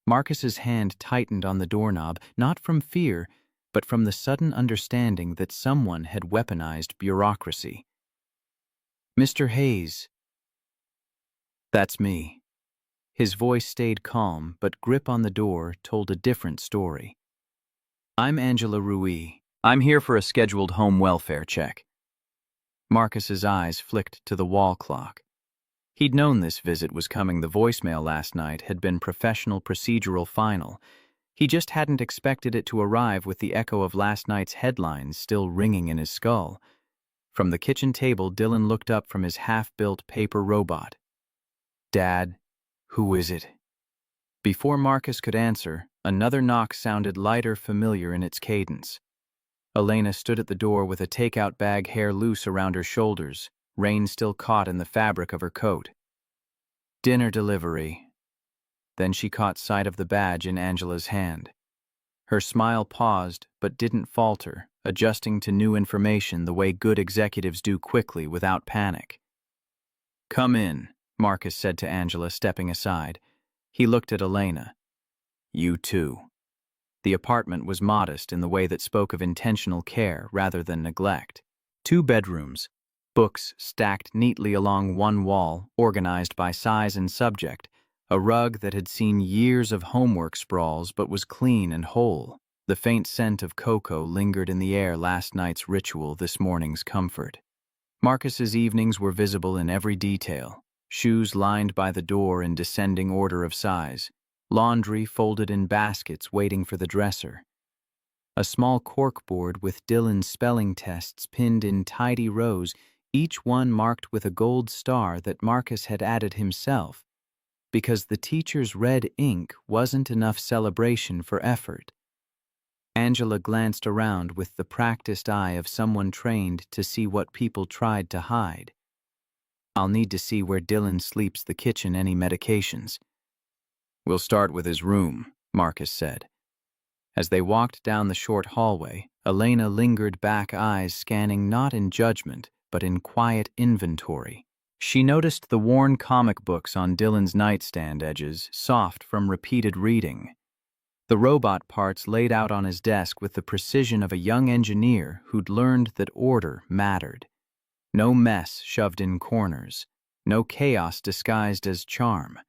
Marcus's hand tightened on the doorknob, not from fear, but from the sudden understanding that someone had weaponized bureaucracy. "Mr. Hayes." "That's me." His voice stayed calm, but grip on the door told a different story. "I'm Angela Rui. I'm here for a scheduled home welfare check." Marcus's eyes flicked to the wall clock. He'd known this visit was coming. The voicemail last night had been professional, procedural, final. He just hadn't expected it to arrive with the echo of last night's headlines still ringing in his skull. From the kitchen table, Dylan looked up from his half-built paper robot. "Dad, who is it?" Before Marcus could answer, another knock sounded lighter, familiar in its cadence. Elena stood at the door with a takeout bag, hair loose around her shoulders, rain still caught in the fabric of her coat. "Dinner delivery." Then she caught sight of the badge in Angela's hand. Her smile paused, but didn't falter, adjusting to new information the way good executives do, quickly, without panic. "Come in," Marcus said to Angela, stepping aside. He looked at Elena. "You too." The apartment was modest in the way that spoke of intentional care rather than neglect. 2 bedrooms, books stacked neatly along one wall, organized by size and subject, a rug that had seen years of homework sprawls but was clean and whole. The faint scent of cocoa lingered in the air, last night's ritual, this morning's comfort. Marcus's evenings were visible in every detail. Shoes lined by the door in descending order of size. Laundry folded in baskets waiting for the dresser. A small corkboard with Dylan's spelling tests pinned in tidy rows, each one marked with a gold star that Marcus had added himself, because the teacher's red ink wasn't enough celebration for effort. Angela glanced around with the practiced eye of someone trained to see what people tried to hide. "I'll need to see where Dylan sleeps, the kitchen, any medications." "We'll start with his room," Marcus said. As they walked down the short hallway, Elena lingered back, eyes scanning not in judgment, but in quiet inventory. She noticed the worn comic books on Dylan's nightstand edges, soft from repeated reading. The robot parts laid out on his desk with the precision of a young engineer who'd learned that order mattered. No mess shoved in corners, no chaos disguised as charm.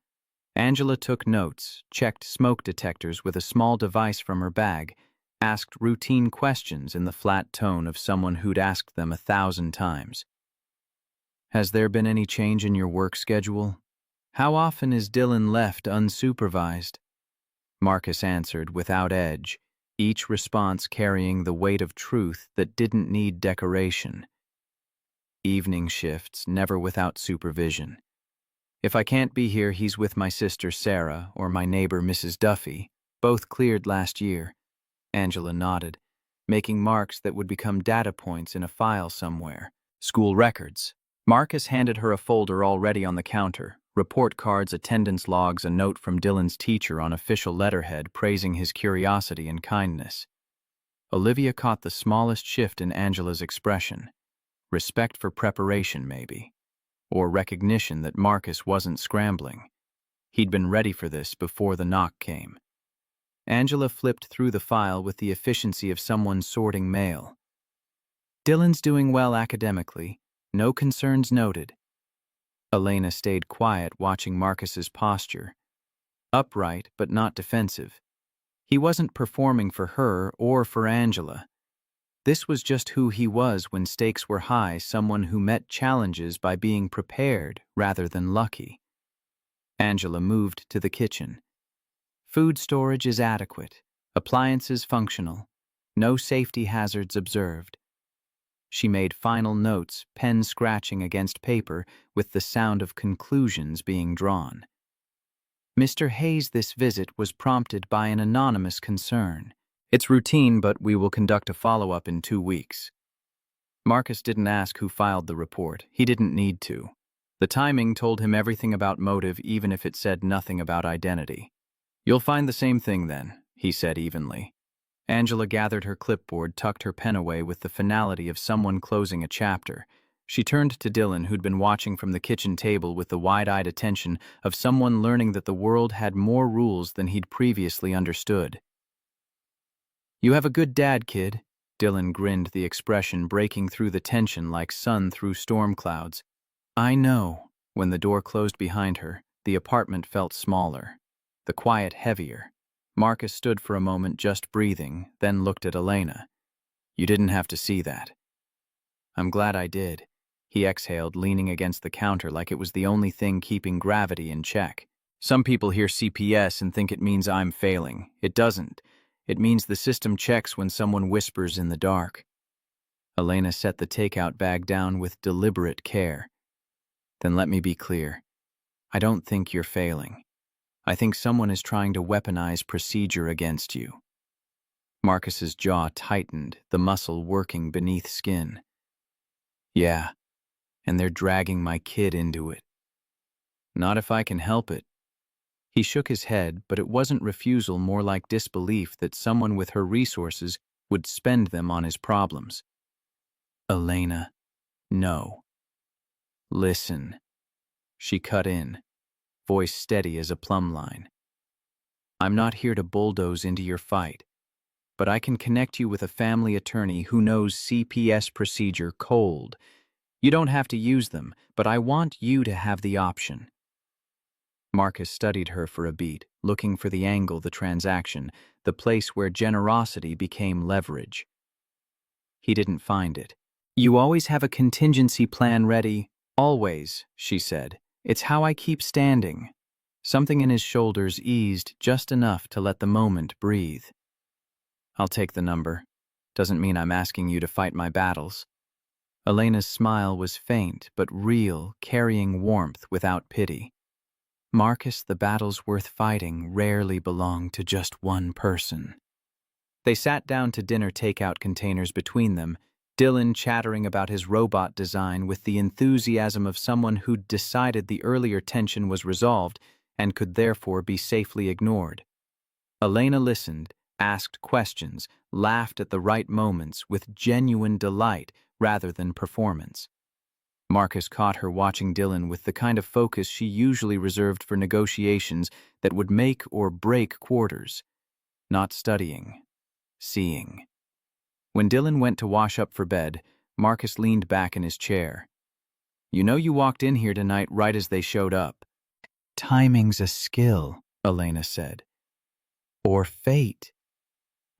Angela took notes, checked smoke detectors with a small device from her bag, asked routine questions in the flat tone of someone who'd asked them 1,000 times. "Has there been any change in your work schedule? How often is Dylan left unsupervised?" Marcus answered without edge, each response carrying the weight of truth that didn't need decoration. "Evening shifts, never without supervision. If I can't be here, he's with my sister Sarah or my neighbor Mrs. Duffy, both cleared last year." Angela nodded, making marks that would become data points in a file somewhere. "School records." Marcus handed her a folder already on the counter, Report cards, attendance logs, a note from Dylan's teacher on official letterhead praising his curiosity and kindness. Olivia caught the smallest shift in Angela's expression. Respect for preparation, maybe. Or recognition that Marcus wasn't scrambling. He'd been ready for this before the knock came. Angela flipped through the file with the efficiency of someone sorting mail. Dylan's doing well academically. No concerns noted. Elena stayed quiet, watching Marcus's posture. Upright, but not defensive. He wasn't performing for her or for Angela. This was just who he was when stakes were high, someone who met challenges by being prepared rather than lucky. Angela moved to the kitchen. Food storage is adequate. Appliances functional. No safety hazards observed. She made final notes, pen scratching against paper, with the sound of conclusions being drawn. Mr. Hayes' this visit was prompted by an anonymous concern. It's routine, but we will conduct a follow-up in 2 weeks. Marcus didn't ask who filed the report. He didn't need to. The timing told him everything about motive, even if it said nothing about identity. You'll find the same thing then, he said evenly. Angela gathered her clipboard, tucked her pen away with the finality of someone closing a chapter. She turned to Dylan, who'd been watching from the kitchen table with the wide-eyed attention of someone learning that the world had more rules than he'd previously understood. You have a good dad, kid. Dylan grinned, the expression breaking through the tension like sun through storm clouds. I know. When the door closed behind her, the apartment felt smaller, the quiet heavier. Marcus stood for a moment just breathing, then looked at Elena. You didn't have to see that. I'm glad I did. He exhaled, leaning against the counter like it was the only thing keeping gravity in check. Some people hear CPS and think it means I'm failing. It doesn't. It means the system checks when someone whispers in the dark. Elena set the takeout bag down with deliberate care. Then let me be clear. I don't think you're failing. I think someone is trying to weaponize procedure against you. Marcus's jaw tightened, the muscle working beneath skin. Yeah, and they're dragging my kid into it. Not if I can help it. He shook his head, but it wasn't refusal, more like disbelief that someone with her resources would spend them on his problems. Elena, no. Listen. She cut in, voice steady as a plumb line. I'm not here to bulldoze into your fight, but I can connect you with a family attorney who knows CPS procedure cold. You don't have to use them, but I want you to have the option. Marcus studied her for a beat, looking for the angle, the transaction, the place where generosity became leverage. He didn't find it. You always have a contingency plan ready. Always, she said. It's how I keep standing. Something in his shoulders eased just enough to let the moment breathe. I'll take the number. Doesn't mean I'm asking you to fight my battles. Elena's smile was faint but real, carrying warmth without pity. Marcus, the battles worth fighting rarely belong to just one person. They sat down to dinner, takeout containers between them, Dylan chattering about his robot design with the enthusiasm of someone who'd decided the earlier tension was resolved and could therefore be safely ignored. Elena listened, asked questions, laughed at the right moments with genuine delight rather than performance. Marcus caught her watching Dylan with the kind of focus she usually reserved for negotiations that would make or break quarters. Not studying, seeing. When Dylan went to wash up for bed, Marcus leaned back in his chair. You know you walked in here tonight right as they showed up. Timing's a skill, Elena said. Or fate.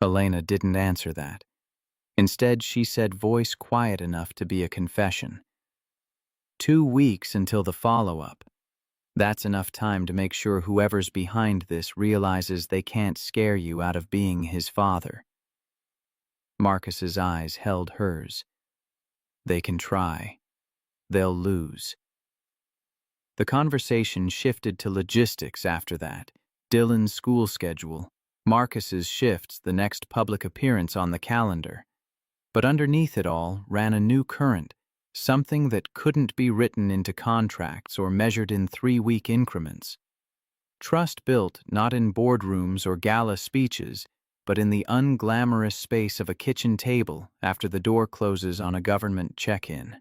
Elena didn't answer that. Instead, she said, voice quiet enough to be a confession. 2 weeks until the follow-up. That's enough time to make sure whoever's behind this realizes they can't scare you out of being his father. Marcus's eyes held hers. They can try. They'll lose. The conversation shifted to logistics after that. Dylan's school schedule, Marcus's shifts, the next public appearance on the calendar. But underneath it all ran a new current, something that couldn't be written into contracts or measured in 3-week increments. Trust built not in boardrooms or gala speeches, but in the unglamorous space of a kitchen table after the door closes on a government check-in.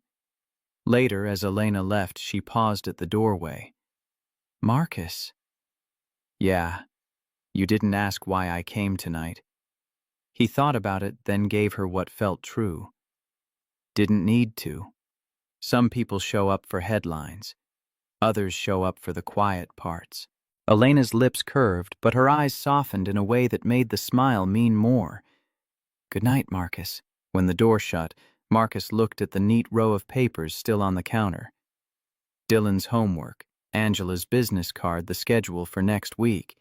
Later, as Elena left, she paused at the doorway. "Marcus." "Yeah, you didn't ask why I came tonight." He thought about it, then gave her what felt true. Didn't need to. Some people show up for headlines. Others show up for the quiet parts. Elena's lips curved, but her eyes softened in a way that made the smile mean more. "Good night, Marcus." When the door shut, Marcus looked at the neat row of papers still on the counter. Dylan's homework, Angela's business card, the schedule for next week.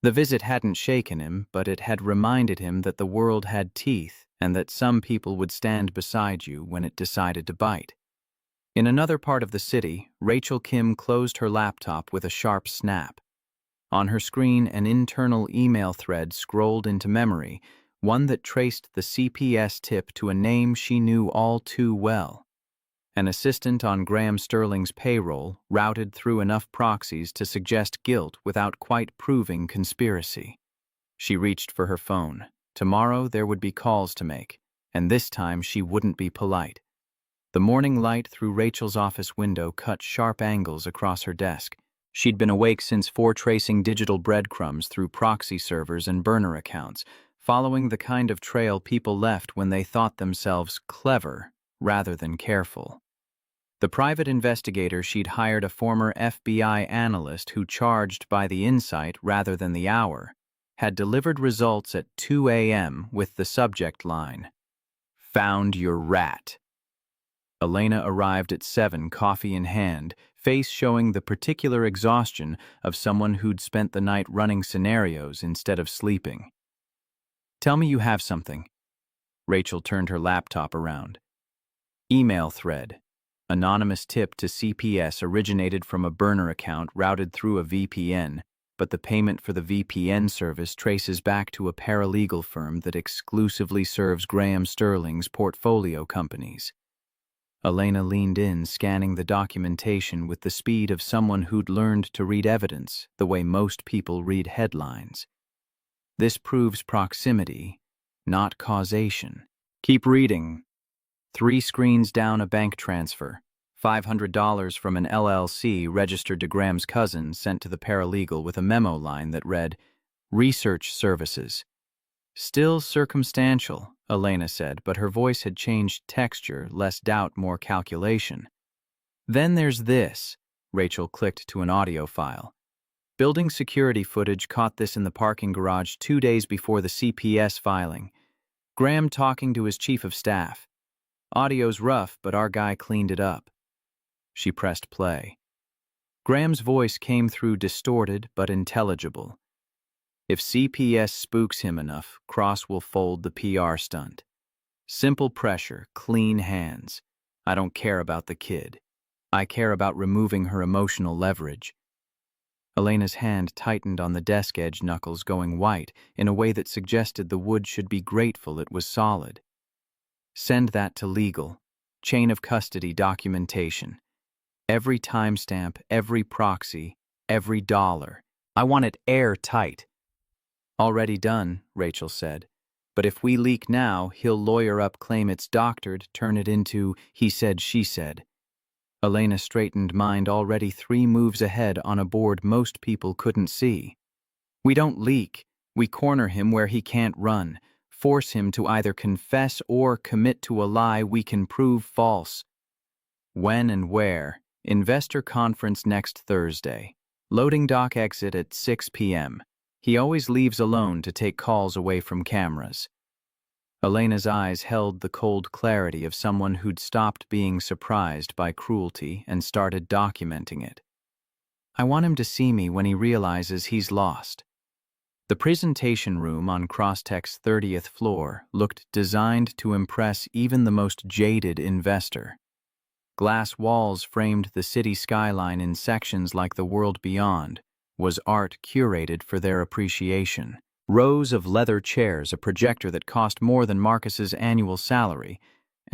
The visit hadn't shaken him, but it had reminded him that the world had teeth and that some people would stand beside you when it decided to bite. In another part of the city, Rachel Kim closed her laptop with a sharp snap. On her screen, an internal email thread scrolled into memory, one that traced the CPS tip to a name she knew all too well. An assistant on Graham Sterling's payroll routed through enough proxies to suggest guilt without quite proving conspiracy. She reached for her phone. Tomorrow there would be calls to make, and this time she wouldn't be polite. The morning light through Rachel's office window cut sharp angles across her desk. She'd been awake since 4, tracing digital breadcrumbs through proxy servers and burner accounts, following the kind of trail people left when they thought themselves clever rather than careful. The private investigator she'd hired, a former FBI analyst who charged by the insight rather than the hour, had delivered results at 2 a.m. with the subject line, "Found your rat." Elena arrived at 7, coffee in hand, face showing the particular exhaustion of someone who'd spent the night running scenarios instead of sleeping. "Tell me you have something." Rachel turned her laptop around. Email thread. Anonymous tip to CPS originated from a burner account routed through a VPN, but the payment for the VPN service traces back to a paralegal firm that exclusively serves Graham Sterling's portfolio companies. Elena leaned in, scanning the documentation with the speed of someone who'd learned to read evidence the way most people read headlines. This proves proximity, not causation. Keep reading. 3 screens down, a bank transfer. $500 from an LLC registered to Graham's cousin sent to the paralegal with a memo line that read, "Research Services." "Still circumstantial," Elena said, but her voice had changed texture, less doubt, more calculation. "Then there's this." Rachel clicked to an audio file. Building security footage caught this in the parking garage 2 days before the CPS filing. Graham talking to his chief of staff. "Audio's rough, but our guy cleaned it up." She pressed play. Graham's voice came through distorted but intelligible. "If CPS spooks him enough, Cross will fold the PR stunt. Simple pressure, clean hands. I don't care about the kid. I care about removing her emotional leverage." Elena's hand tightened on the desk edge, knuckles going white in a way that suggested the wood should be grateful it was solid. "Send that to legal. Chain of custody documentation. Every timestamp, every proxy, every dollar. I want it airtight." "Already done," Rachel said. "But if we leak now, he'll lawyer up, claim it's doctored, turn it into he said, she said." Elena straightened, mind already 3 moves ahead on a board most people couldn't see. "We don't leak. We corner him where he can't run. Force him to either confess or commit to a lie we can prove false." "When and where?" "Investor conference next Thursday. Loading dock exit at 6 p.m. He always leaves alone to take calls away from cameras." Elena's eyes held the cold clarity of someone who'd stopped being surprised by cruelty and started documenting it. "I want him to see me when he realizes he's lost." The presentation room on Crosstech's 30th floor looked designed to impress even the most jaded investor. Glass walls framed the city skyline in sections like the world beyond, was art curated for their appreciation. Rows of leather chairs, a projector that cost more than Marcus's annual salary,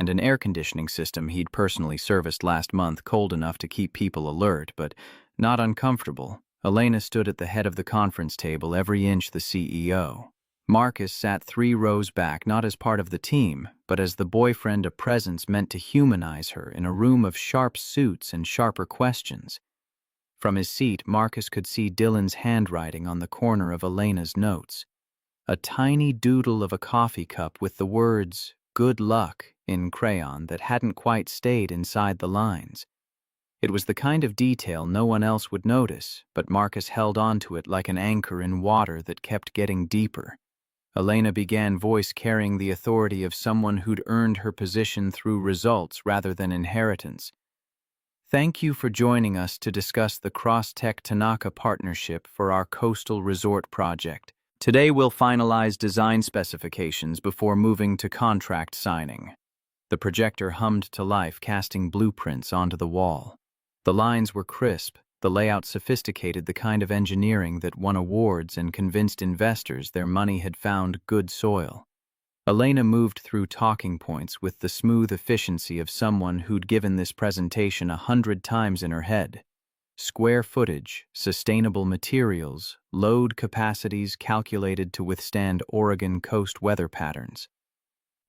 and an air conditioning system he'd personally serviced last month cold enough to keep people alert, but not uncomfortable. Elena stood at the head of the conference table, every inch the CEO. Marcus sat 3 rows back, not as part of the team, but as the boyfriend, a presence meant to humanize her in a room of sharp suits and sharper questions. From his seat, Marcus could see Dylan's handwriting on the corner of Elena's notes. A tiny doodle of a coffee cup with the words, "Good luck," in crayon that hadn't quite stayed inside the lines. It was the kind of detail no one else would notice, but Marcus held on to it like an anchor in water that kept getting deeper. Elena began, voice carrying the authority of someone who'd earned her position through results rather than inheritance. Thank you for joining us to discuss the Cross-Tech Tanaka partnership for our coastal resort project. Today we'll finalize design specifications before moving to contract signing. The projector hummed to life, casting blueprints onto the wall. The lines were crisp, the layout sophisticated, the kind of engineering that won awards and convinced investors their money had found good soil. Elena moved through talking points with the smooth efficiency of someone who'd given this presentation 100 times in her head. Square footage, sustainable materials, load capacities calculated to withstand Oregon coast weather patterns.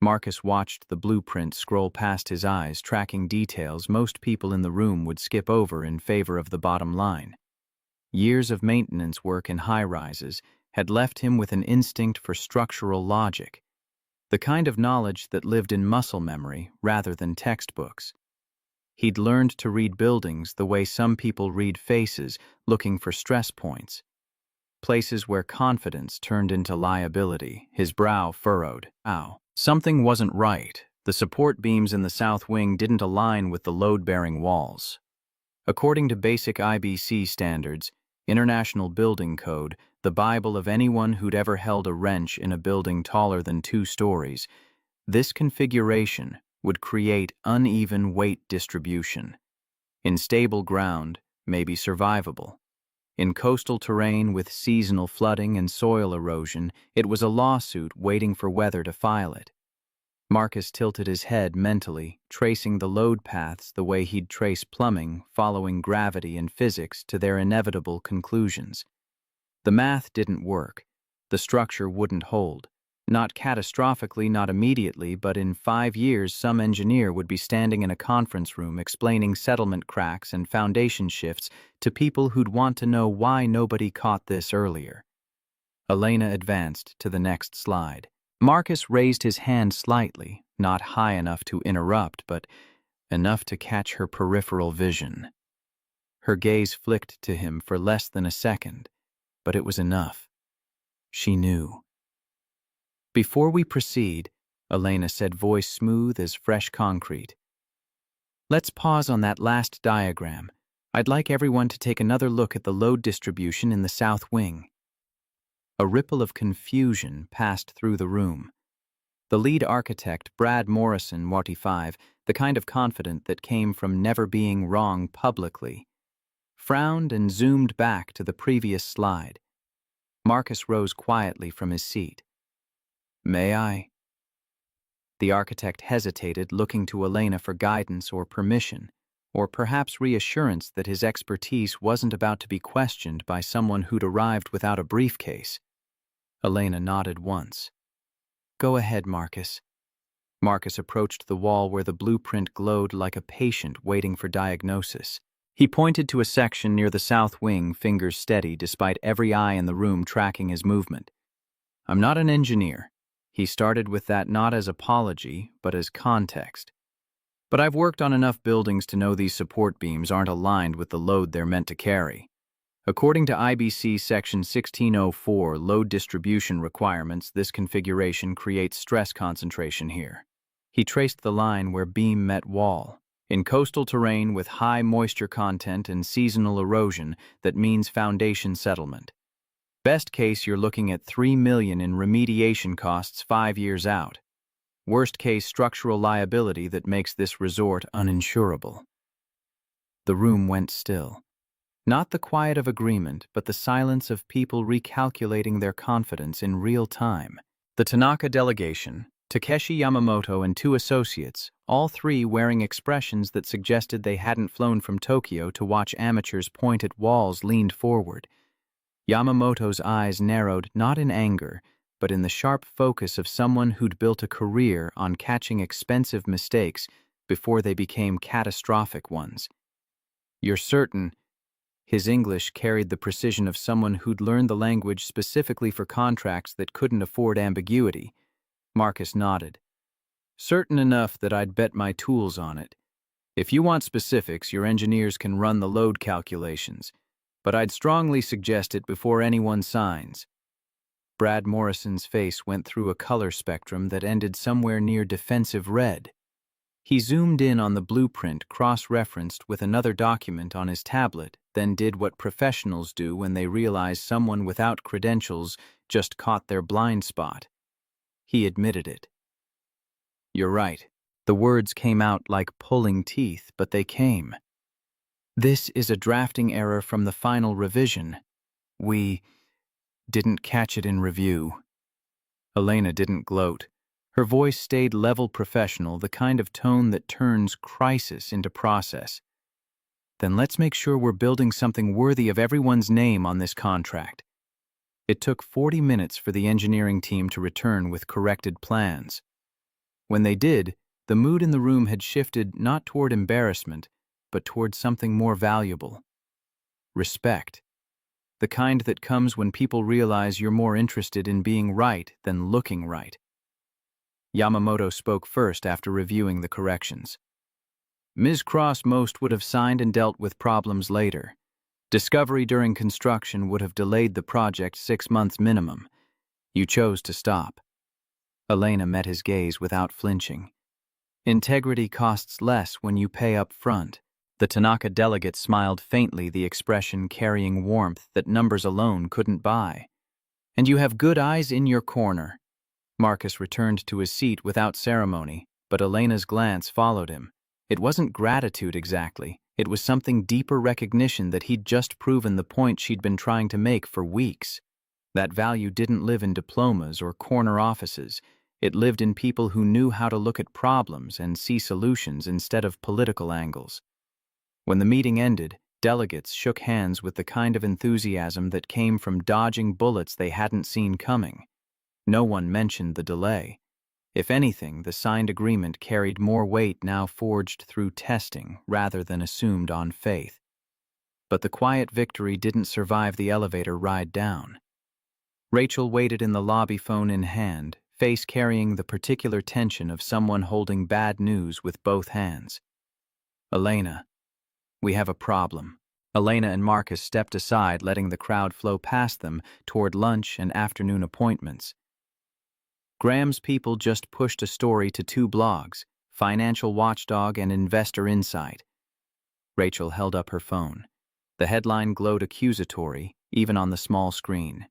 Marcus watched the blueprint scroll past his eyes, tracking details most people in the room would skip over in favor of the bottom line. Years of maintenance work in high-rises had left him with an instinct for structural logic, the kind of knowledge that lived in muscle memory rather than textbooks. He'd learned to read buildings the way some people read faces, looking for stress points. Places where confidence turned into liability. His brow furrowed. Ow. Something wasn't right. The support beams in the south wing didn't align with the load-bearing walls. According to basic IBC standards, International Building Code, the Bible of anyone who'd ever held a wrench in a building taller than 2 stories, this configuration would create uneven weight distribution. In stable ground, maybe survivable. In coastal terrain with seasonal flooding and soil erosion, it was a lawsuit waiting for weather to file it. Marcus tilted his head mentally, tracing the load paths the way he'd trace plumbing, following gravity and physics to their inevitable conclusions. The math didn't work. The structure wouldn't hold. Not catastrophically, not immediately, but in 5 years some engineer would be standing in a conference room explaining settlement cracks and foundation shifts to people who'd want to know why nobody caught this earlier. Elena advanced to the next slide. Marcus raised his hand slightly, not high enough to interrupt, but enough to catch her peripheral vision. Her gaze flicked to him for less than a second, but it was enough. She knew. Before we proceed, Elena said, voice smooth as fresh concrete, let's pause on that last diagram. I'd like everyone to take another look at the load distribution in the south wing. A ripple of confusion passed through the room. The lead architect, Brad Morrison, 45, the kind of confident that came from never being wrong publicly, frowned and zoomed back to the previous slide. Marcus rose quietly from his seat. May I? The architect hesitated, looking to Elena for guidance or permission, or perhaps reassurance that his expertise wasn't about to be questioned by someone who'd arrived without a briefcase. Elena nodded once. Go ahead, Marcus. Marcus approached the wall where the blueprint glowed like a patient waiting for diagnosis. He pointed to a section near the south wing, fingers steady despite every eye in the room tracking his movement. I'm not an engineer. He started with that not as apology, but as context. But I've worked on enough buildings to know these support beams aren't aligned with the load they're meant to carry. According to IBC Section 1604 load distribution requirements, this configuration creates stress concentration here. He traced the line where beam met wall. In coastal terrain with high moisture content and seasonal erosion, that means foundation settlement. Best case, you're looking at $3 million in remediation costs 5 years out. Worst case, structural liability that makes this resort uninsurable. The room went still. Not the quiet of agreement, but the silence of people recalculating their confidence in real time. The Tanaka delegation, Takeshi Yamamoto and two associates, all three wearing expressions that suggested they hadn't flown from Tokyo to watch amateurs point at walls, leaned forward. Yamamoto's eyes narrowed not in anger, but in the sharp focus of someone who'd built a career on catching expensive mistakes before they became catastrophic ones. "You're certain?" His English carried the precision of someone who'd learned the language specifically for contracts that couldn't afford ambiguity. Marcus nodded. "Certain enough that I'd bet my tools on it. If you want specifics, your engineers can run the load calculations, but I'd strongly suggest it before anyone signs." Brad Morrison's face went through a color spectrum that ended somewhere near defensive red. He zoomed in on the blueprint cross-referenced with another document on his tablet, then did what professionals do when they realize someone without credentials just caught their blind spot. He admitted it. "You're right." The words came out like pulling teeth, but they came. "This is a drafting error from the final revision. We didn't catch it in review." Elena didn't gloat. Her voice stayed level professional, the kind of tone that turns crisis into process. "Then let's make sure we're building something worthy of everyone's name on this contract." It took 40 minutes for the engineering team to return with corrected plans. When they did, the mood in the room had shifted not toward embarrassment, but toward something more valuable. Respect. The kind that comes when people realize you're more interested in being right than looking right. Yamamoto spoke first after reviewing the corrections. "Ms. Cross most would have signed and dealt with problems later. Discovery during construction would have delayed the project 6 months minimum. You chose to stop." Elena met his gaze without flinching. "Integrity costs less when you pay up front." The Tanaka delegate smiled faintly, the expression carrying warmth that numbers alone couldn't buy. "And you have good eyes in your corner." Marcus returned to his seat without ceremony, but Elena's glance followed him. It wasn't gratitude exactly. It was something deeper recognition that he'd just proven the point she'd been trying to make for weeks. That value didn't live in diplomas or corner offices. It lived in people who knew how to look at problems and see solutions instead of political angles. When the meeting ended, delegates shook hands with the kind of enthusiasm that came from dodging bullets they hadn't seen coming. No one mentioned the delay. If anything, the signed agreement carried more weight now forged through testing rather than assumed on faith. But the quiet victory didn't survive the elevator ride down. Rachel waited in the lobby, phone in hand, face carrying the particular tension of someone holding bad news with both hands. "Elena, we have a problem." Elena and Marcus stepped aside, letting the crowd flow past them toward lunch and afternoon appointments. "Graham's people just pushed a story to 2 blogs, Financial Watchdog and Investor Insight." Rachel held up her phone. The headline glowed accusatory, even on the small screen.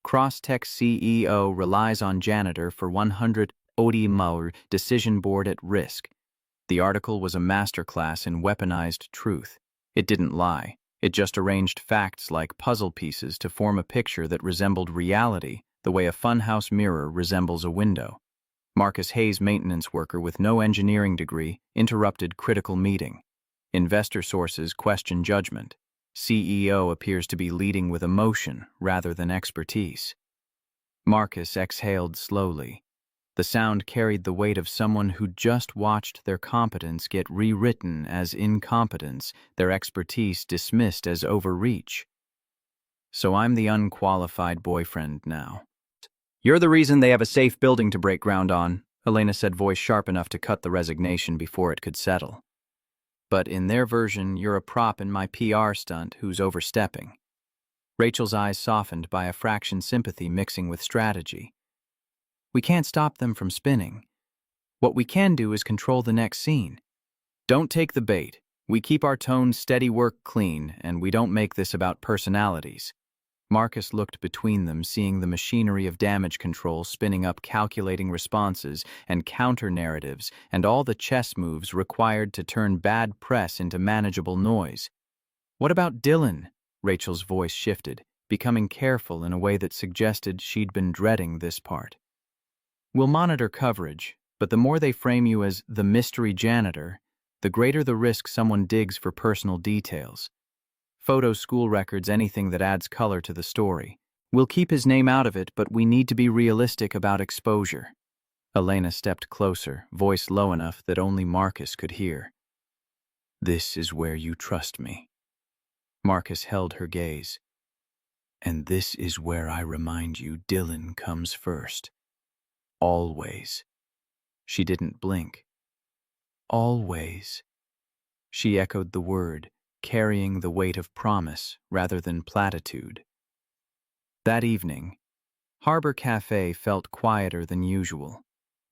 "Crosstech CEO relies on Janitor for 100 OD decision board at risk." The article was a masterclass in weaponized truth. It didn't lie. It just arranged facts like puzzle pieces to form a picture that resembled reality, the way a funhouse mirror resembles a window. Marcus Hayes, maintenance worker with no engineering degree, interrupted critical meeting. Investor sources question judgment. CEO appears to be leading with emotion rather than expertise. Marcus exhaled slowly. The sound carried the weight of someone who just watched their competence get rewritten as incompetence, their expertise dismissed as overreach. "So I'm the unqualified boyfriend now." "You're the reason they have a safe building to break ground on," Elena said, voice sharp enough to cut the resignation before it could settle. "But in their version, you're a prop in my PR stunt who's overstepping." Rachel's eyes softened by a fraction sympathy mixing with strategy. "We can't stop them from spinning. What we can do is control the next scene. Don't take the bait. We keep our tone steady, work clean, and we don't make this about personalities." Marcus looked between them, seeing the machinery of damage control spinning up calculating responses and counter-narratives and all the chess moves required to turn bad press into manageable noise. "What about Dylan?" Rachel's voice shifted, becoming careful in a way that suggested she'd been dreading this part. We'll monitor coverage, but the more they frame you as the mystery janitor, the greater the risk someone digs for personal details. Photos, school records, anything that adds color to the story. We'll keep his name out of it, but we need to be realistic about exposure. Elena stepped closer, voice low enough that only Marcus could hear. This is where you trust me. Marcus held her gaze. And this is where I remind you Dylan comes first. Always. She didn't blink. Always. She echoed the word, carrying the weight of promise rather than platitude. That evening, Harbor Cafe felt quieter than usual.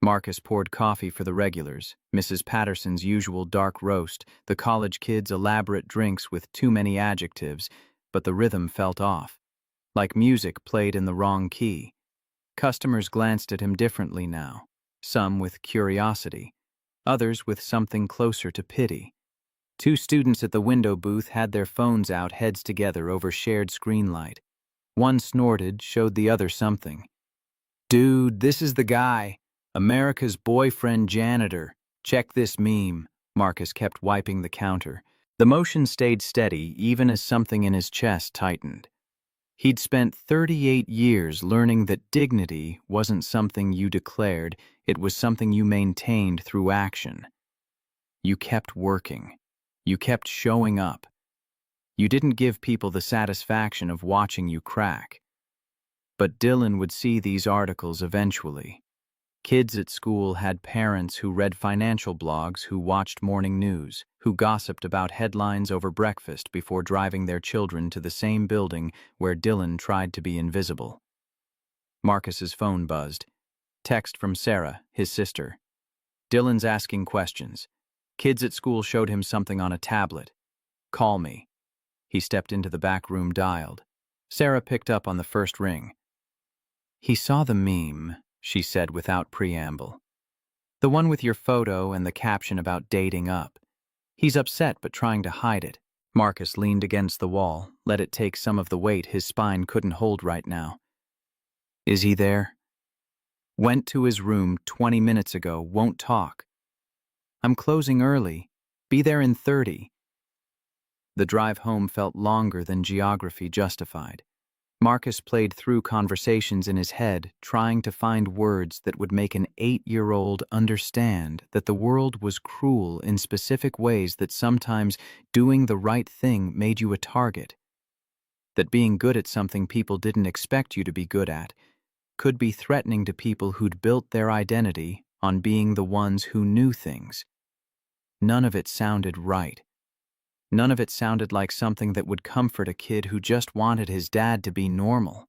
Marcus poured coffee for the regulars, Mrs. Patterson's usual dark roast, the college kids' elaborate drinks with too many adjectives, but the rhythm felt off, like music played in the wrong key. Customers glanced at him differently now, some with curiosity, others with something closer to pity. Two students at the window booth had their phones out, heads together over shared screen light. One snorted, showed the other something. Dude, this is the guy. America's boyfriend janitor. Check this meme. Marcus kept wiping the counter. The motion stayed steady, even as something in his chest tightened. He'd spent 38 years learning that dignity wasn't something you declared, it was something you maintained through action. You kept working. You kept showing up. You didn't give people the satisfaction of watching you crack. But Dylan would see these articles eventually. Kids at school had parents who read financial blogs, who watched morning news, who gossiped about headlines over breakfast before driving their children to the same building where Dylan tried to be invisible. Marcus's phone buzzed. Text from Sarah, his sister. Dylan's asking questions. Kids at school showed him something on a tablet. Call me. He stepped into the back room, dialed. Sarah picked up on the first ring. He saw the meme, she said without preamble. The one with your photo and the caption about dating up. He's upset but trying to hide it. Marcus leaned against the wall, let it take some of the weight his spine couldn't hold right now. Is he there? Went to his room 20 minutes ago, won't talk. I'm closing early. Be there in 30. The drive home felt longer than geography justified. Marcus played through conversations in his head, trying to find words that would make an 8-year-old understand that the world was cruel in specific ways, that sometimes doing the right thing made you a target, that being good at something people didn't expect you to be good at could be threatening to people who'd built their identity on being the ones who knew things. None of it sounded right. None of it sounded like something that would comfort a kid who just wanted his dad to be normal.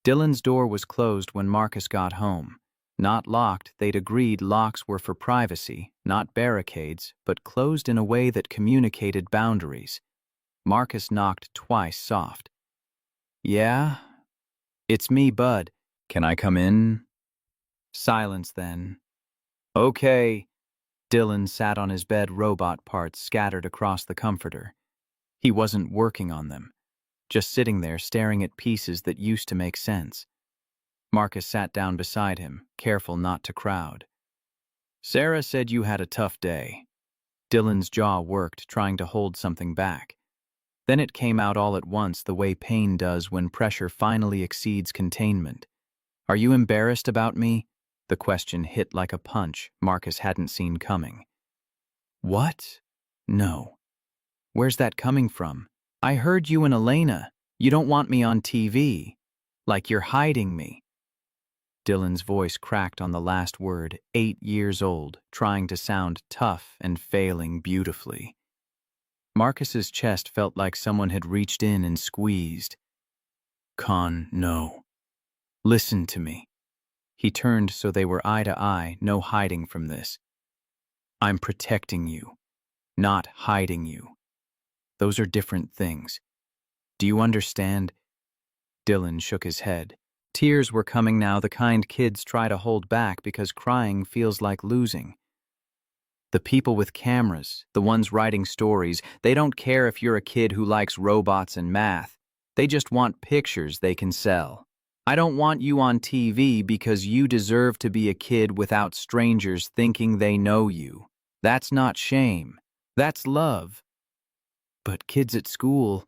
Dylan's door was closed when Marcus got home. Not locked, they'd agreed locks were for privacy, not barricades, but closed in a way that communicated boundaries. Marcus knocked twice, soft. Yeah? It's me, Bud. Can I come in? Silence then. Okay. Dylan sat on his bed, robot parts scattered across the comforter. He wasn't working on them, just sitting there staring at pieces that used to make sense. Marcus sat down beside him, careful not to crowd. Sarah said you had a tough day. Dylan's jaw worked, trying to hold something back. Then it came out all at once, the way pain does when pressure finally exceeds containment. Are you embarrassed about me? The question hit like a punch Marcus hadn't seen coming. What? No. Where's that coming from? I heard you and Elena. You don't want me on TV. Like you're hiding me. Dylan's voice cracked on the last word, 8 years old, trying to sound tough and failing beautifully. Marcus's chest felt like someone had reached in and squeezed. Con, no. Listen to me. He turned so they were eye to eye, no hiding from this. I'm protecting you, not hiding you. Those are different things. Do you understand? Dylan shook his head. Tears were coming now, the kind kids try to hold back because crying feels like losing. The people with cameras, the ones writing stories, they don't care if you're a kid who likes robots and math. They just want pictures they can sell. I don't want you on TV because you deserve to be a kid without strangers thinking they know you. That's not shame. That's love. But kids at school,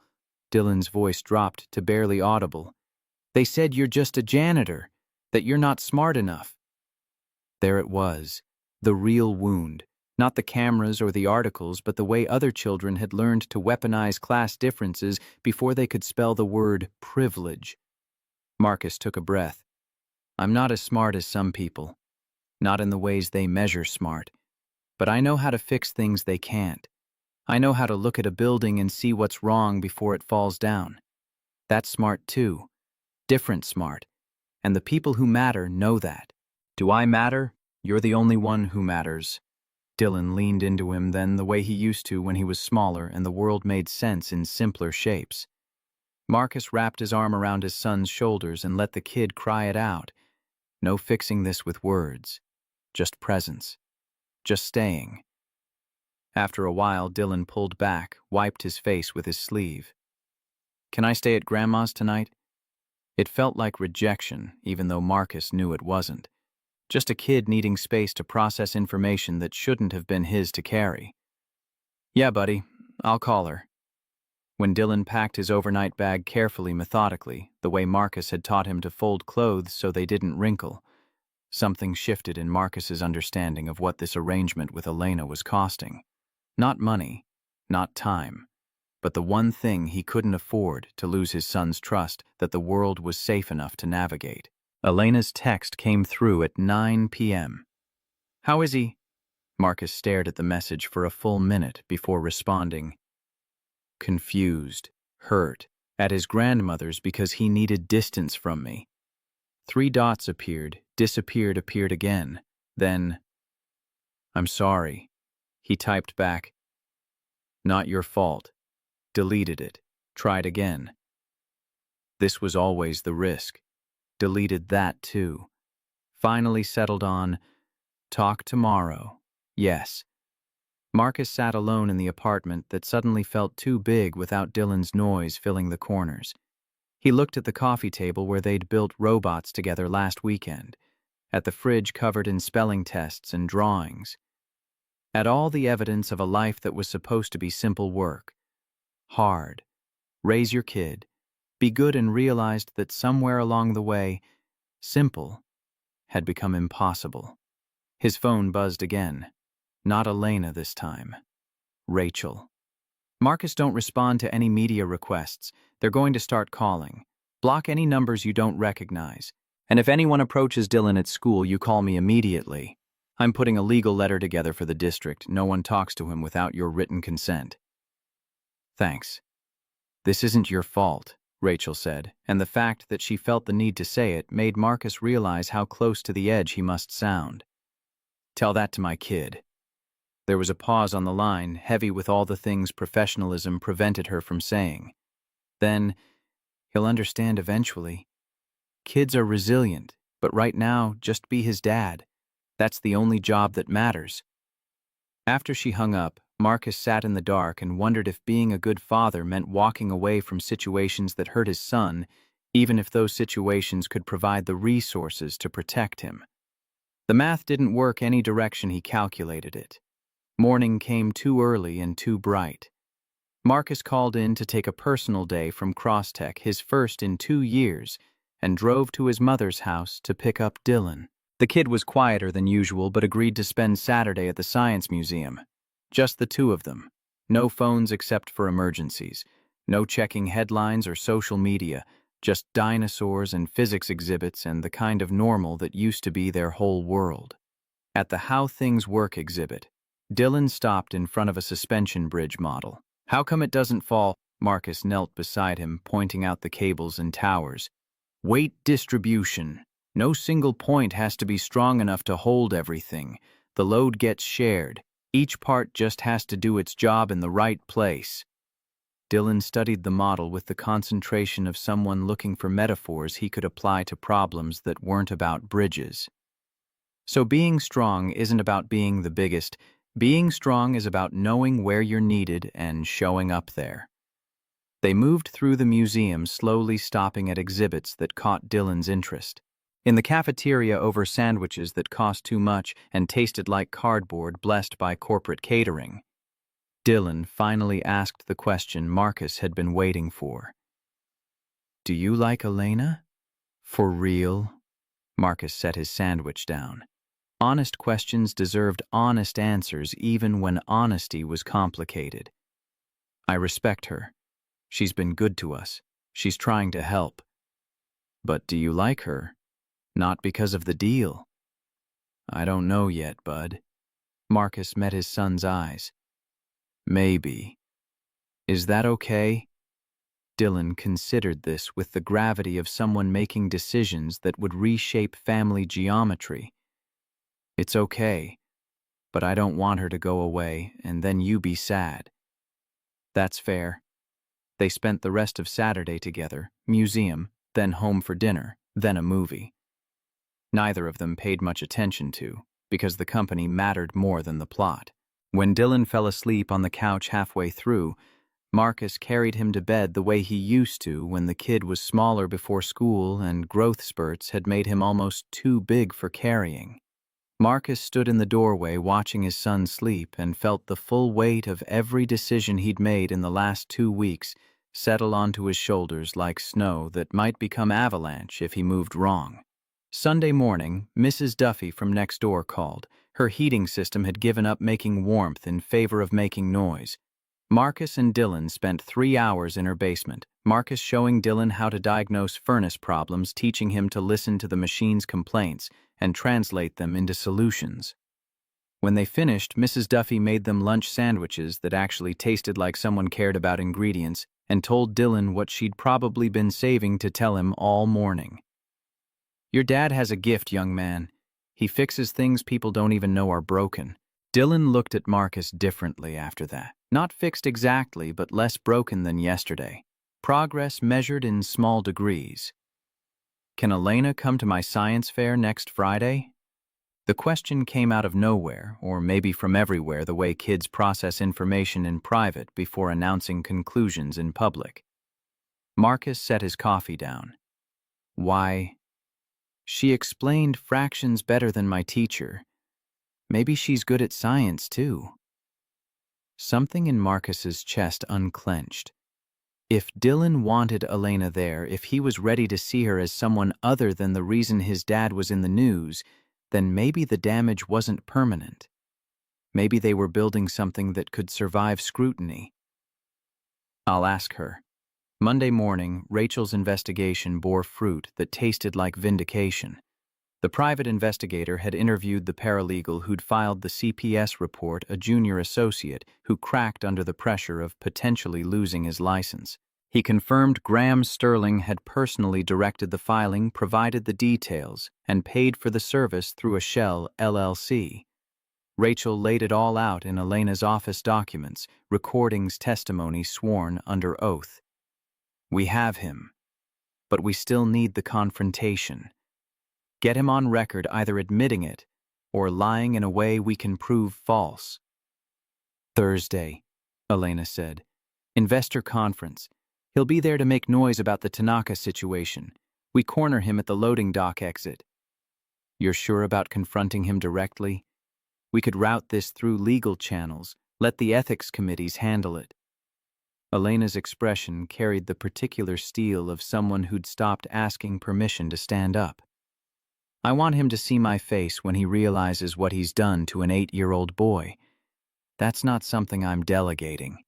Dylan's voice dropped to barely audible. They said you're just a janitor, that you're not smart enough. There it was, the real wound. Not the cameras or the articles, but the way other children had learned to weaponize class differences before they could spell the word privilege. Marcus took a breath. I'm not as smart as some people, not in the ways they measure smart, but I know how to fix things they can't. I know how to look at a building and see what's wrong before it falls down. That's smart too, different smart, and the people who matter know that. Do I matter? You're the only one who matters. Dylan leaned into him then the way he used to when he was smaller and the world made sense in simpler shapes. Marcus wrapped his arm around his son's shoulders and let the kid cry it out. No fixing this with words. Just presence. Just staying. After a while, Dylan pulled back, wiped his face with his sleeve. Can I stay at Grandma's tonight? It felt like rejection, even though Marcus knew it wasn't. Just a kid needing space to process information that shouldn't have been his to carry. Yeah, buddy, I'll call her. When Dylan packed his overnight bag carefully, methodically, the way Marcus had taught him to fold clothes so they didn't wrinkle, something shifted in Marcus's understanding of what this arrangement with Elena was costing. Not money, not time, but the one thing he couldn't afford to lose his son's trust that the world was safe enough to navigate. Elena's text came through at 9 p.m. How is he? Marcus stared at the message for a full minute before responding. Confused, hurt, at his grandmother's because he needed distance from me. 3 dots appeared, disappeared, appeared again. Then, I'm sorry. He typed back, not your fault. Deleted it. Tried again. This was always the risk. Deleted that too. Finally settled on, talk tomorrow. Yes. Marcus sat alone in the apartment that suddenly felt too big without Dylan's noise filling the corners. He looked at the coffee table where they'd built robots together last weekend, at the fridge covered in spelling tests and drawings, at all the evidence of a life that was supposed to be simple work. Hard. Raise your kid. Be good, and realized that somewhere along the way, simple had become impossible. His phone buzzed again. Not Elena this time. Rachel. Marcus, don't respond to any media requests. They're going to start calling. Block any numbers you don't recognize. And if anyone approaches Dylan at school, you call me immediately. I'm putting a legal letter together for the district. No one talks to him without your written consent. Thanks. This isn't your fault, Rachel said, and the fact that she felt the need to say it made Marcus realize how close to the edge he must sound. Tell that to my kid. There was a pause on the line, heavy with all the things professionalism prevented her from saying. Then, he'll understand eventually. Kids are resilient, but right now, just be his dad. That's the only job that matters. After she hung up, Marcus sat in the dark and wondered if being a good father meant walking away from situations that hurt his son, even if those situations could provide the resources to protect him. The math didn't work any direction he calculated it. Morning came too early and too bright. Marcus called in to take a personal day from Crosstech, his first in 2 years, and drove to his mother's house to pick up Dylan. The kid was quieter than usual but agreed to spend Saturday at the Science Museum. Just the two of them. No phones except for emergencies. No checking headlines or social media. Just dinosaurs and physics exhibits and the kind of normal that used to be their whole world. At the How Things Work exhibit, Dylan stopped in front of a suspension bridge model. How come it doesn't fall? Marcus knelt beside him, pointing out the cables and towers. Weight distribution. No single point has to be strong enough to hold everything. The load gets shared. Each part just has to do its job in the right place. Dylan studied the model with the concentration of someone looking for metaphors he could apply to problems that weren't about bridges. So being strong isn't about being the biggest. Being strong is about knowing where you're needed and showing up there. They moved through the museum, slowly stopping at exhibits that caught Dylan's interest. In the cafeteria over sandwiches that cost too much and tasted like cardboard blessed by corporate catering, Dylan finally asked the question Marcus had been waiting for. "Do you like Elena? For real?" Marcus set his sandwich down. Honest questions deserved honest answers even when honesty was complicated. "I respect her. She's been good to us. She's trying to help. But do you like her? Not because of the deal." "I don't know yet, bud." Marcus met his son's eyes. "Maybe. Is that okay?" Dylan considered this with the gravity of someone making decisions that would reshape family geometry. "It's okay, but I don't want her to go away and then you be sad." "That's fair." They spent the rest of Saturday together, museum, then home for dinner, then a movie. Neither of them paid much attention to, because the company mattered more than the plot. When Dylan fell asleep on the couch halfway through, Marcus carried him to bed the way he used to when the kid was smaller before school and growth spurts had made him almost too big for carrying. Marcus stood in the doorway watching his son sleep and felt the full weight of every decision he'd made in the last 2 weeks settle onto his shoulders like snow that might become avalanche if he moved wrong. Sunday morning, Mrs. Duffy from next door called. Her heating system had given up making warmth in favor of making noise. Marcus and Dylan spent 3 hours in her basement, Marcus showing Dylan how to diagnose furnace problems, teaching him to listen to the machine's complaints and translate them into solutions. When they finished, Mrs. Duffy made them lunch sandwiches that actually tasted like someone cared about ingredients and told Dylan what she'd probably been saving to tell him all morning. "Your dad has a gift, young man. He fixes things people don't even know are broken." Dylan looked at Marcus differently after that. Not fixed exactly, but less broken than yesterday. Progress measured in small degrees. "Can Elena come to my science fair next Friday?" The question came out of nowhere, or maybe from everywhere, the way kids process information in private before announcing conclusions in public. Marcus set his coffee down. "Why?" "She explained fractions better than my teacher. Maybe she's good at science, too." Something in Marcus's chest unclenched. If Dylan wanted Elena there, if he was ready to see her as someone other than the reason his dad was in the news, then maybe the damage wasn't permanent. Maybe they were building something that could survive scrutiny. "I'll ask her." Monday morning, Rachel's investigation bore fruit that tasted like vindication. The private investigator had interviewed the paralegal who'd filed the CPS report, a junior associate who cracked under the pressure of potentially losing his license. He confirmed Graham Sterling had personally directed the filing, provided the details, and paid for the service through a shell LLC. Rachel laid it all out in Elena's office documents, recordings, testimony sworn under oath. "We have him, but we still need the confrontation. Get him on record either admitting it or lying in a way we can prove false." "Thursday," Elena said. "Investor conference. He'll be there to make noise about the Tanaka situation. We corner him at the loading dock exit." "You're sure about confronting him directly? We could route this through legal channels, let the ethics committees handle it." Elena's expression carried the particular steel of someone who'd stopped asking permission to stand up. "I want him to see my face when he realizes what he's done to an 8-year-old boy. That's not something I'm delegating."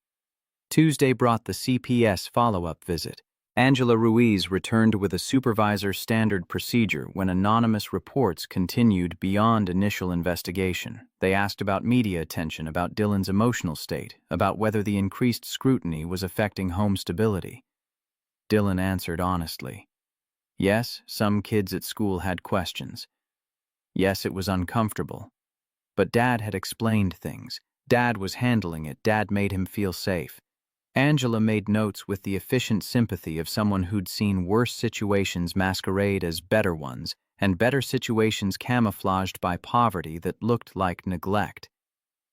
Tuesday brought the CPS follow-up visit. Angela Ruiz returned with a supervisor's standard procedure when anonymous reports continued beyond initial investigation. They asked about media attention, about Dylan's emotional state, about whether the increased scrutiny was affecting home stability. Dylan answered honestly. Yes, some kids at school had questions. Yes, it was uncomfortable. But Dad had explained things. Dad was handling it. Dad made him feel safe. Angela made notes with the efficient sympathy of someone who'd seen worse situations masquerade as better ones, and better situations camouflaged by poverty that looked like neglect.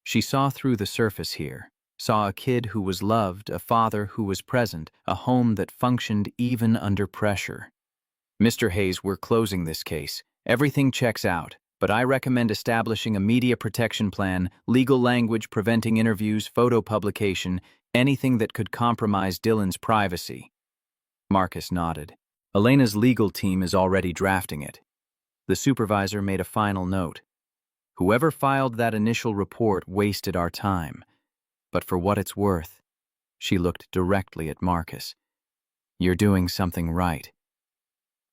She saw through the surface here. saw a kid who was loved, a father who was present, a home that functioned even under pressure. Mr. Hayes, we're closing this case. Everything checks out, but I recommend establishing a media protection plan, legal language preventing interviews, photo publication, anything that could compromise Dylan's privacy. Marcus nodded. Elena's legal team is already drafting it. The supervisor made a final note. Whoever filed that initial report wasted our time. But for what it's worth, she looked directly at Marcus. You're doing something right.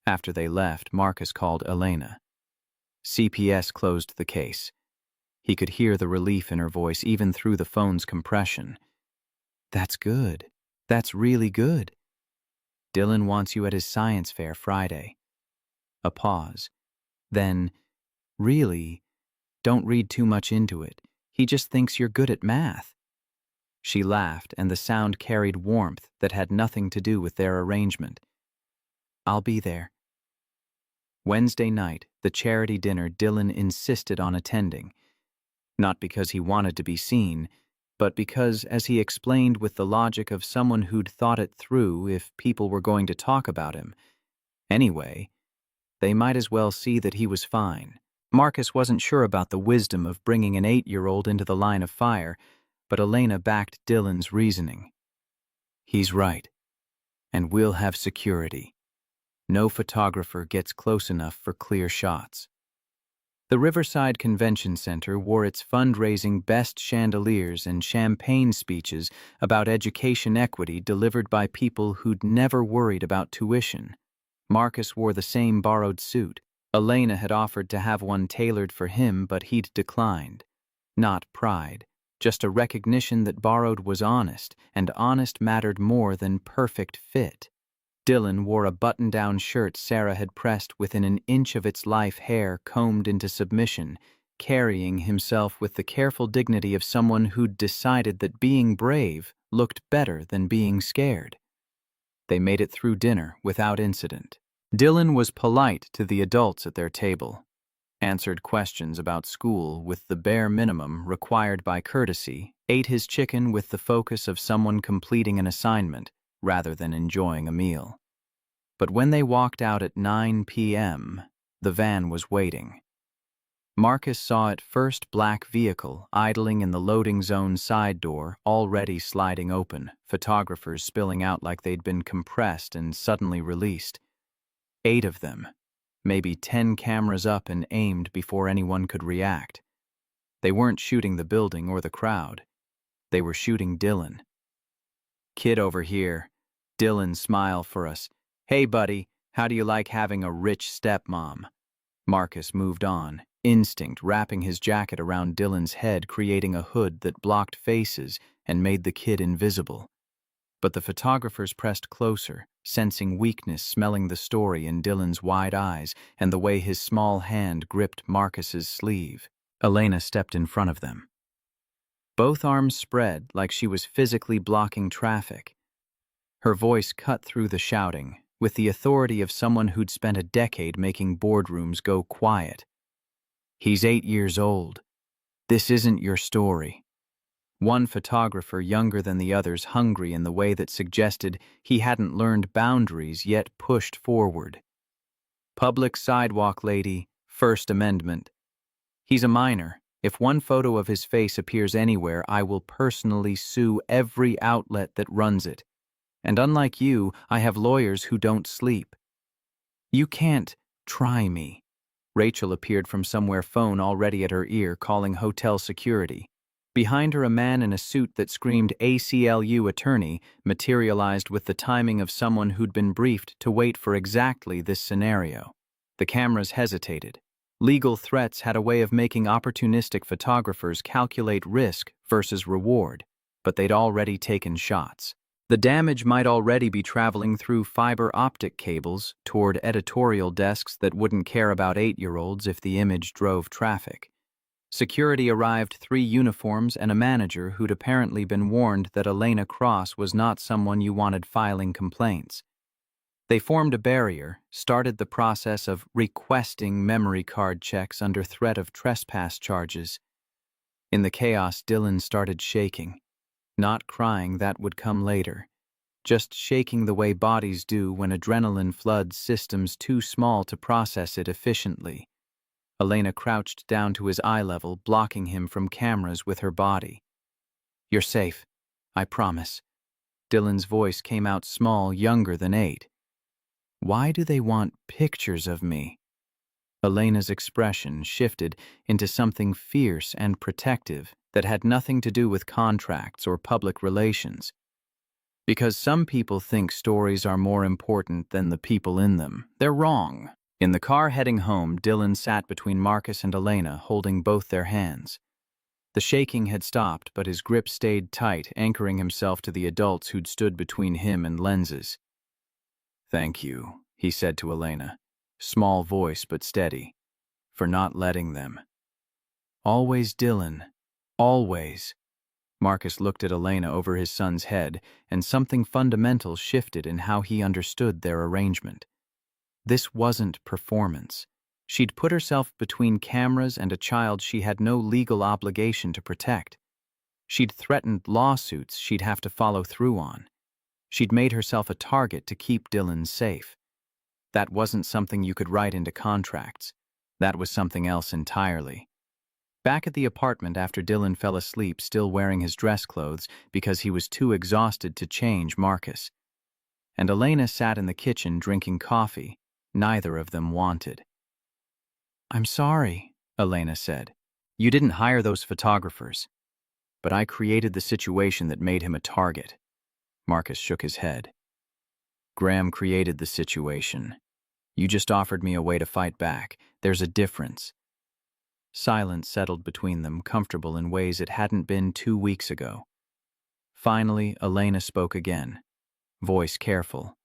After they left, Marcus called Elena. CPS closed the case. He could hear the relief in her voice even through the phone's compression. That's good. That's really good. Dylan wants you at his science fair Friday. A pause. Then, really, don't read too much into it. He just thinks you're good at math. She laughed, and the sound carried warmth that had nothing to do with their arrangement. I'll be there. Wednesday night, the charity dinner Dylan insisted on attending. Not because he wanted to be seen, but because, as he explained with the logic of someone who'd thought it through if people were going to talk about him. Anyway, they might as well see that he was fine. Marcus wasn't sure about the wisdom of bringing an 8-year-old into the line of fire, but Elena backed Dylan's reasoning. He's right. And we'll have security. No photographer gets close enough for clear shots. The Riverside Convention Center wore its fundraising best chandeliers and champagne speeches about education equity delivered by people who'd never worried about tuition. Marcus wore the same borrowed suit. Elena had offered to have one tailored for him, but he'd declined. Not pride, just a recognition that borrowed was honest, and honest mattered more than perfect fit. Dylan wore a button-down shirt Sarah had pressed within an inch of its life hair combed into submission, carrying himself with the careful dignity of someone who'd decided that being brave looked better than being scared. They made it through dinner without incident. Dylan was polite to the adults at their table, answered questions about school with the bare minimum required by courtesy, ate his chicken with the focus of someone completing an assignment rather than enjoying a meal. But when they walked out at 9 p.m., the van was waiting. Marcus saw its first black vehicle idling in the loading zone side door, already sliding open, photographers spilling out like they'd been compressed and suddenly released. 8 of them, maybe 10 cameras up and aimed before anyone could react. They weren't shooting the building or the crowd. They were shooting Dylan. Kid over here. Dylan, smile for us. Hey, buddy, how do you like having a rich stepmom? Marcus moved on, instinct wrapping his jacket around Dylan's head, creating a hood that blocked faces and made the kid invisible. But the photographers pressed closer, sensing weakness, smelling the story in Dylan's wide eyes and the way his small hand gripped Marcus's sleeve. Elena stepped in front of them. Both arms spread like she was physically blocking traffic. Her voice cut through the shouting, with the authority of someone who'd spent a decade making boardrooms go quiet. He's 8 years old. This isn't your story. One photographer, younger than the others, hungry in the way that suggested he hadn't learned boundaries yet pushed forward. Public sidewalk lady, First Amendment. He's a minor. If one photo of his face appears anywhere, I will personally sue every outlet that runs it. And unlike you, I have lawyers who don't sleep. You can't try me. Rachel appeared from somewhere, phone already at her ear, calling hotel security. Behind her, a man in a suit that screamed ACLU attorney materialized with the timing of someone who'd been briefed to wait for exactly this scenario. The cameras hesitated. Legal threats had a way of making opportunistic photographers calculate risk versus reward, but they'd already taken shots. The damage might already be traveling through fiber optic cables toward editorial desks that wouldn't care about 8-year-olds if the image drove traffic. Security arrived, 3 uniforms and a manager who'd apparently been warned that Elena Cross was not someone you wanted filing complaints. They formed a barrier, started the process of requesting memory card checks under threat of trespass charges. In the chaos, Dylan started shaking. Not crying, that would come later. Just shaking the way bodies do when adrenaline floods systems too small to process it efficiently. Elena crouched down to his eye level, blocking him from cameras with her body. "You're safe. I promise." Dylan's voice came out small, younger than 8. "Why do they want pictures of me?" Elena's expression shifted into something fierce and protective that had nothing to do with contracts or public relations. "Because some people think stories are more important than the people in them. They're wrong." In the car heading home, Dylan sat between Marcus and Elena, holding both their hands. The shaking had stopped, but his grip stayed tight, anchoring himself to the adults who'd stood between him and lenses. "Thank you," he said to Elena, small voice but steady, "for not letting them." "Always, Dylan. Always." Marcus looked at Elena over his son's head, and something fundamental shifted in how he understood their arrangement. This wasn't performance. She'd put herself between cameras and a child she had no legal obligation to protect. She'd threatened lawsuits she'd have to follow through on. She'd made herself a target to keep Dylan safe. That wasn't something you could write into contracts. That was something else entirely. Back at the apartment after Dylan fell asleep, still wearing his dress clothes because he was too exhausted to change Marcus. And Elena sat in the kitchen drinking coffee. Neither of them wanted. "I'm sorry," Elena said. "You didn't hire those photographers. But I created the situation that made him a target." Marcus shook his head. "Graham created the situation. You just offered me a way to fight back. There's a difference." Silence settled between them, comfortable in ways it hadn't been 2 weeks ago. Finally, Elena spoke again, voice careful.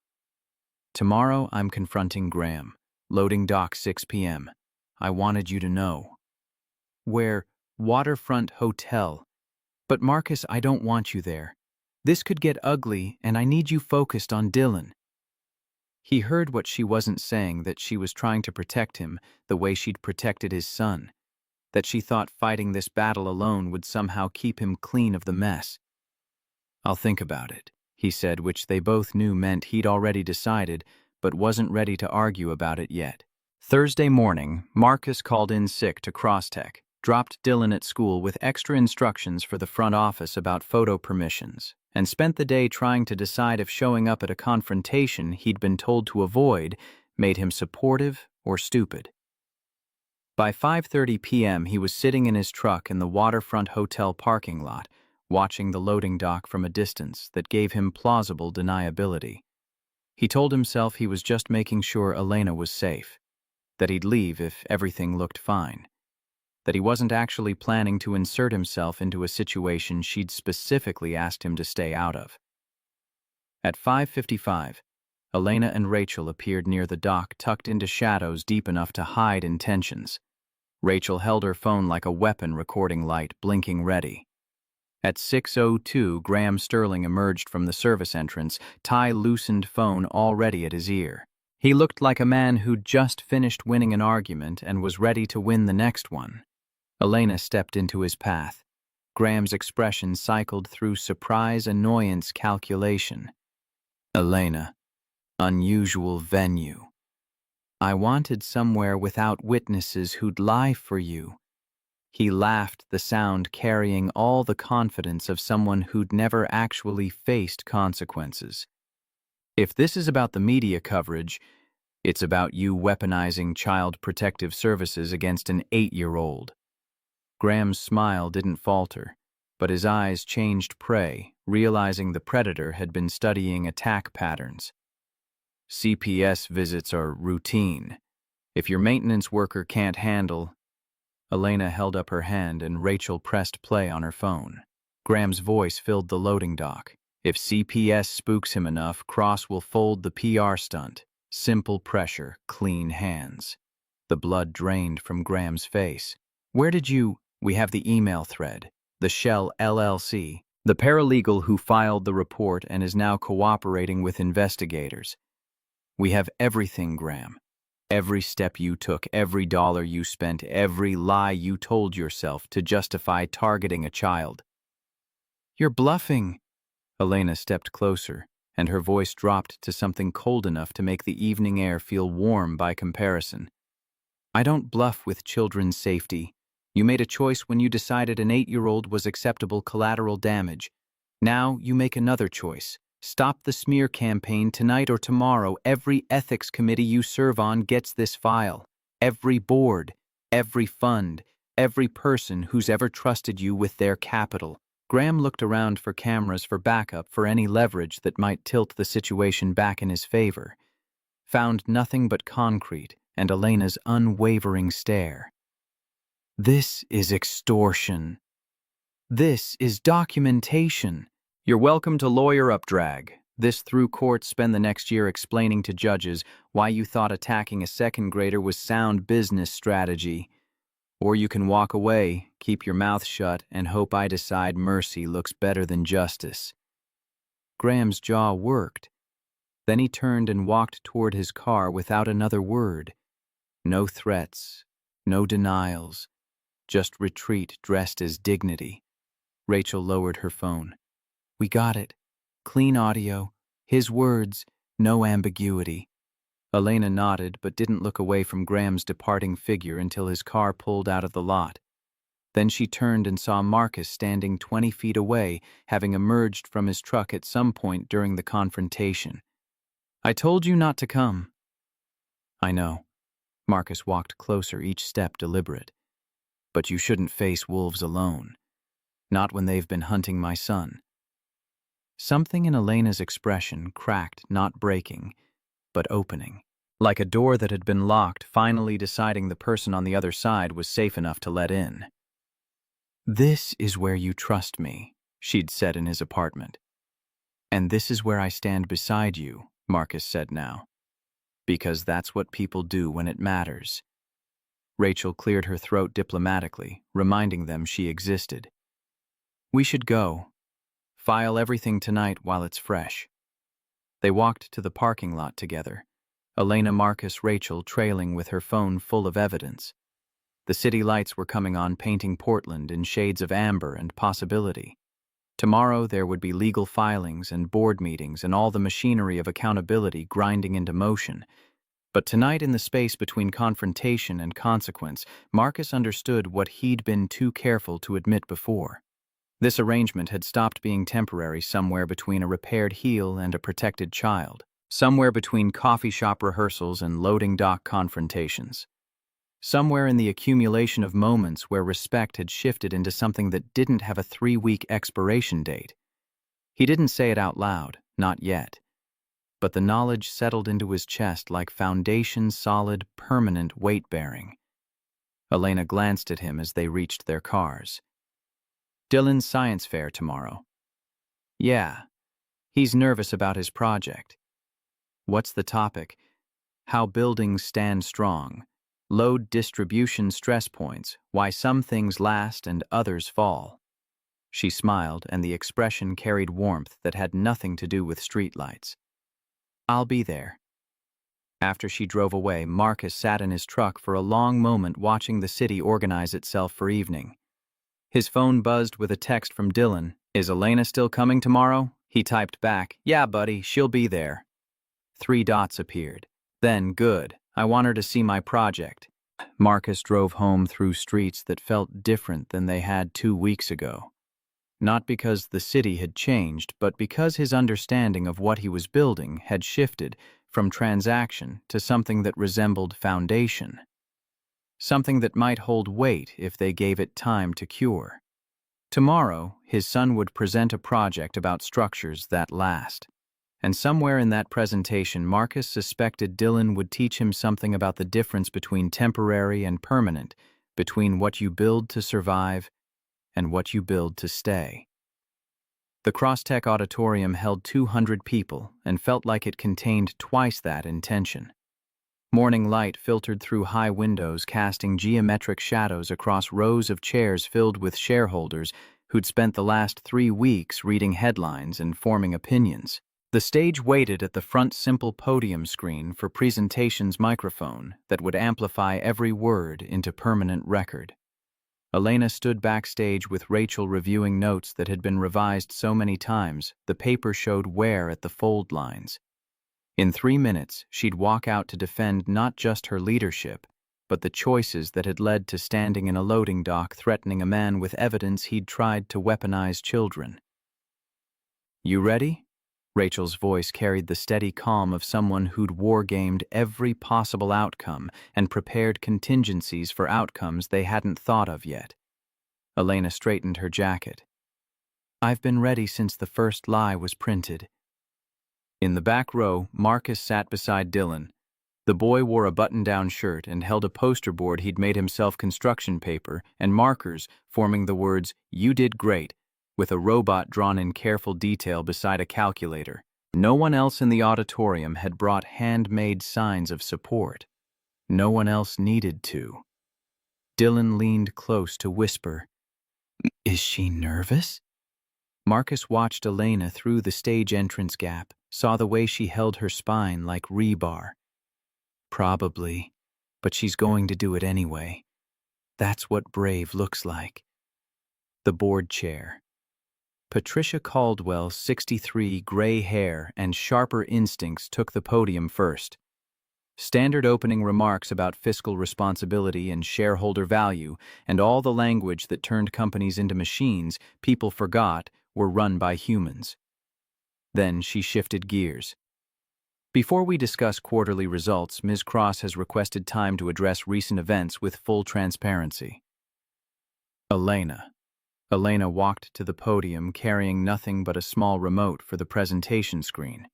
"Tomorrow I'm confronting Graham. Loading dock 6 p.m. I wanted you to know." "Where?" "Waterfront Hotel." "But Marcus, I don't want you there. This could get ugly, and I need you focused on Dylan." He heard what she wasn't saying, that she was trying to protect him the way she'd protected his son, that she thought fighting this battle alone would somehow keep him clean of the mess. "I'll think about it," he said, which they both knew meant he'd already decided, but wasn't ready to argue about it yet. Thursday morning, Marcus called in sick to Crosstech, dropped Dylan at school with extra instructions for the front office about photo permissions, and spent the day trying to decide if showing up at a confrontation he'd been told to avoid made him supportive or stupid. By 5:30 p.m., he was sitting in his truck in the Waterfront Hotel parking lot, watching the loading dock from a distance that gave him plausible deniability. He told himself he was just making sure Elena was safe, that he'd leave if everything looked fine, that he wasn't actually planning to insert himself into a situation she'd specifically asked him to stay out of. At 5:55, Elena and Rachel appeared near the dock, tucked into shadows deep enough to hide intentions. Rachel held her phone like a weapon recording light, blinking ready. At 6:02, Graham Sterling emerged from the service entrance, tie loosened phone already at his ear. He looked like a man who'd just finished winning an argument and was ready to win the next one. Elena stepped into his path. Graham's expression cycled through surprise, annoyance, calculation. "Elena, unusual venue. I wanted somewhere without witnesses who'd lie for you." He laughed, the sound carrying all the confidence of someone who'd never actually faced consequences. "If this is about the media coverage, it's about you weaponizing Child Protective Services against an 8-year-old. Graham's smile didn't falter, but his eyes changed prey, realizing the predator had been studying attack patterns. "CPS visits are routine. If your maintenance worker can't handle..." Elena held up her hand and Rachel pressed play on her phone. Graham's voice filled the loading dock. "If CPS spooks him enough, Cross will fold the PR stunt. Simple pressure, clean hands." The blood drained from Graham's face. "Where did you..." "We have the email thread. The Shell LLC. The paralegal who filed the report and is now cooperating with investigators. We have everything, Graham. Every step you took, every dollar you spent, every lie you told yourself to justify targeting a child." You're bluffing. Elena stepped closer, and her voice dropped to something cold enough to make the evening air feel warm by comparison. I don't bluff with children's safety. You made a choice when you decided an 8-year-old was acceptable collateral damage. Now you make another choice. Stop the smear campaign tonight or tomorrow. Every ethics committee you serve on gets this file. Every board, every fund, every person who's ever trusted you with their capital. Graham looked around for cameras for backup for any leverage that might tilt the situation back in his favor. Found nothing but concrete and Elena's unwavering stare. This is extortion. This is documentation. You're welcome to lawyer up drag. This through court spend the next year explaining to judges why you thought attacking a second grader was sound business strategy. Or you can walk away, keep your mouth shut, and hope I decide mercy looks better than justice. Graham's jaw worked. Then he turned and walked toward his car without another word. No threats, no denials, just retreat dressed as dignity. Rachel lowered her phone. We got it. Clean audio. His words, no ambiguity. Elena nodded but didn't look away from Graham's departing figure until his car pulled out of the lot. Then she turned and saw Marcus standing 20 feet away, having emerged from his truck at some point during the confrontation. I told you not to come. I know. Marcus walked closer, each step deliberate. But you shouldn't face wolves alone. Not when they've been hunting my son. Something in Elena's expression cracked, not breaking, but opening. Like a door that had been locked, finally deciding the person on the other side was safe enough to let in. This is where you trust me, she'd said in his apartment. And this is where I stand beside you, Marcus said now. Because that's what people do when it matters. Rachel cleared her throat diplomatically, reminding them she existed. We should go. File everything tonight while it's fresh. They walked to the parking lot together, Elena, Marcus, Rachel trailing with her phone full of evidence. The city lights were coming on, painting Portland in shades of amber and possibility. Tomorrow there would be legal filings and board meetings and all the machinery of accountability grinding into motion. But tonight, in the space between confrontation and consequence, Marcus understood what he'd been too careful to admit before. This arrangement had stopped being temporary somewhere between a repaired heel and a protected child, somewhere between coffee shop rehearsals and loading dock confrontations, somewhere in the accumulation of moments where respect had shifted into something that didn't have a 3-week expiration date. He didn't say it out loud, not yet, but the knowledge settled into his chest like foundation, solid, permanent weight-bearing. Elena glanced at him as they reached their cars. Dylan's science fair tomorrow. Yeah, he's nervous about his project. What's the topic? How buildings stand strong. Load distribution stress points, why some things last and others fall. She smiled, and the expression carried warmth that had nothing to do with streetlights. I'll be there. After she drove away, Marcus sat in his truck for a long moment watching the city organize itself for evening. His phone buzzed with a text from Dylan. Is Elena still coming tomorrow? He typed back, yeah, buddy, she'll be there. 3 dots appeared. Then, good, I want her to see my project. Marcus drove home through streets that felt different than they had 2 weeks ago. Not because the city had changed, but because his understanding of what he was building had shifted from transaction to something that resembled foundation. Something that might hold weight if they gave it time to cure. Tomorrow, his son would present a project about structures that last. And somewhere in that presentation, Marcus suspected Dylan would teach him something about the difference between temporary and permanent, between what you build to survive and what you build to stay. The Crosstech Auditorium held 200 people and felt like it contained twice that in tension. Morning light filtered through high windows, casting geometric shadows across rows of chairs filled with shareholders who'd spent the last 3 weeks reading headlines and forming opinions. The stage waited at the front simple podium screen for presentation's microphone that would amplify every word into permanent record. Elena stood backstage with Rachel reviewing notes that had been revised so many times, the paper showed wear at the fold lines. In 3 minutes, she'd walk out to defend not just her leadership, but the choices that had led to standing in a loading dock threatening a man with evidence he'd tried to weaponize children. "You ready?" Rachel's voice carried the steady calm of someone who'd wargamed every possible outcome and prepared contingencies for outcomes they hadn't thought of yet. Elena straightened her jacket. "I've been ready since the first lie was printed." In the back row, Marcus sat beside Dylan. The boy wore a button-down shirt and held a poster board he'd made himself construction paper and markers forming the words, "You did great," with a robot drawn in careful detail beside a calculator. No one else in the auditorium had brought handmade signs of support. No one else needed to. Dylan leaned close to whisper, "Is she nervous?" Marcus watched Elena through the stage entrance gap, saw the way she held her spine like rebar. "Probably, but she's going to do it anyway. That's what brave looks like." The board chair. Patricia Caldwell, 63, gray hair and sharper instincts, took the podium first. Standard opening remarks about fiscal responsibility and shareholder value and all the language that turned companies into machines people forgot were run by humans. Then she shifted gears. "Before we discuss quarterly results, Ms. Cross has requested time to address recent events with full transparency." Elena. Elena walked to the podium carrying nothing but a small remote for the presentation screen.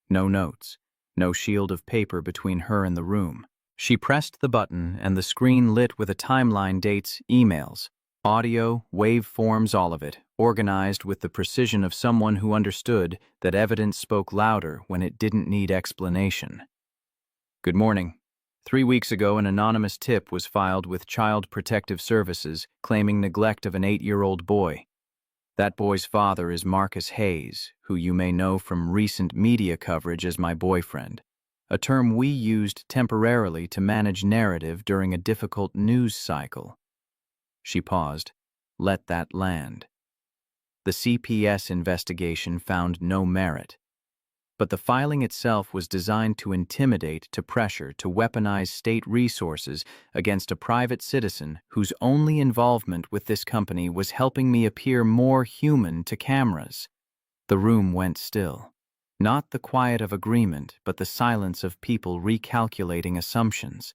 No notes, no shield of paper between her and the room. She pressed the button and the screen lit with a timeline, dates, emails, audio, waveforms, all of it, organized with the precision of someone who understood that evidence spoke louder when it didn't need explanation. "Good morning. 3 weeks ago, an anonymous tip was filed with Child Protective Services claiming neglect of an 8-year-old boy. That boy's father is Marcus Hayes, who you may know from recent media coverage as my boyfriend, a term we used temporarily to manage narrative during a difficult news cycle." She paused. Let that land. The CPS investigation found no merit. But the filing itself was designed to intimidate, to pressure, to weaponize state resources against a private citizen whose only involvement with this company was helping me appear more human to cameras. The room went still. Not the quiet of agreement, but the silence of people recalculating assumptions.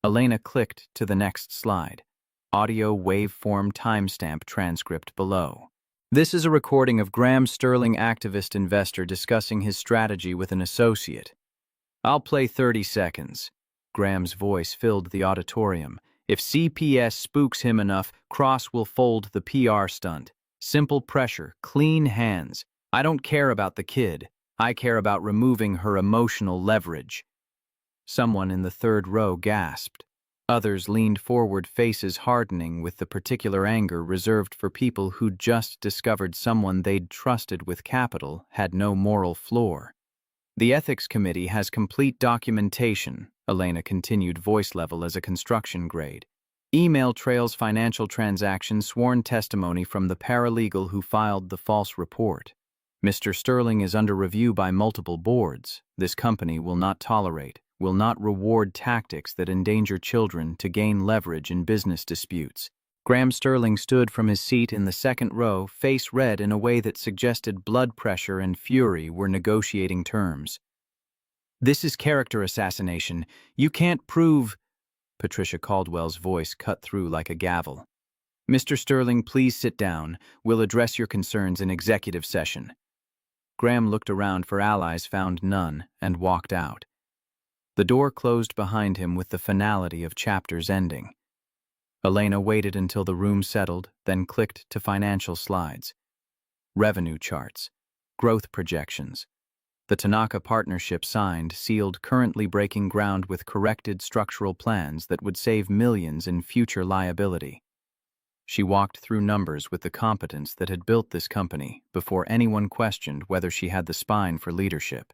Elena clicked to the next slide. Audio waveform timestamp transcript below. "This is a recording of Graham Sterling, activist investor, discussing his strategy with an associate. I'll play 30 seconds. Graham's voice filled the auditorium. "If CPS spooks him enough, Cross will fold the PR stunt. Simple pressure, clean hands. I don't care about the kid. I care about removing her emotional leverage." Someone in the third row gasped. Others leaned forward, faces hardening with the particular anger reserved for people who'd just discovered someone they'd trusted with capital had no moral floor. "The Ethics Committee has complete documentation," Elena continued, voice level as a construction grade. "Email trails, financial transactions, sworn testimony from the paralegal who filed the false report. Mr. Sterling is under review by multiple boards. This company will not tolerate, will not reward tactics that endanger children to gain leverage in business disputes." Graham Sterling stood from his seat in the second row, face red in a way that suggested blood pressure and fury were negotiating terms. "This is character assassination. You can't prove—" Patricia Caldwell's voice cut through like a gavel. "Mr. Sterling, please sit down. We'll address your concerns in executive session." Graham looked around for allies, found none, and walked out. The door closed behind him with the finality of chapters ending. Elena waited until the room settled, then clicked to financial slides. Revenue charts. Growth projections. The Tanaka partnership signed, sealed, currently breaking ground with corrected structural plans that would save millions in future liability. She walked through numbers with the competence that had built this company before anyone questioned whether she had the spine for leadership.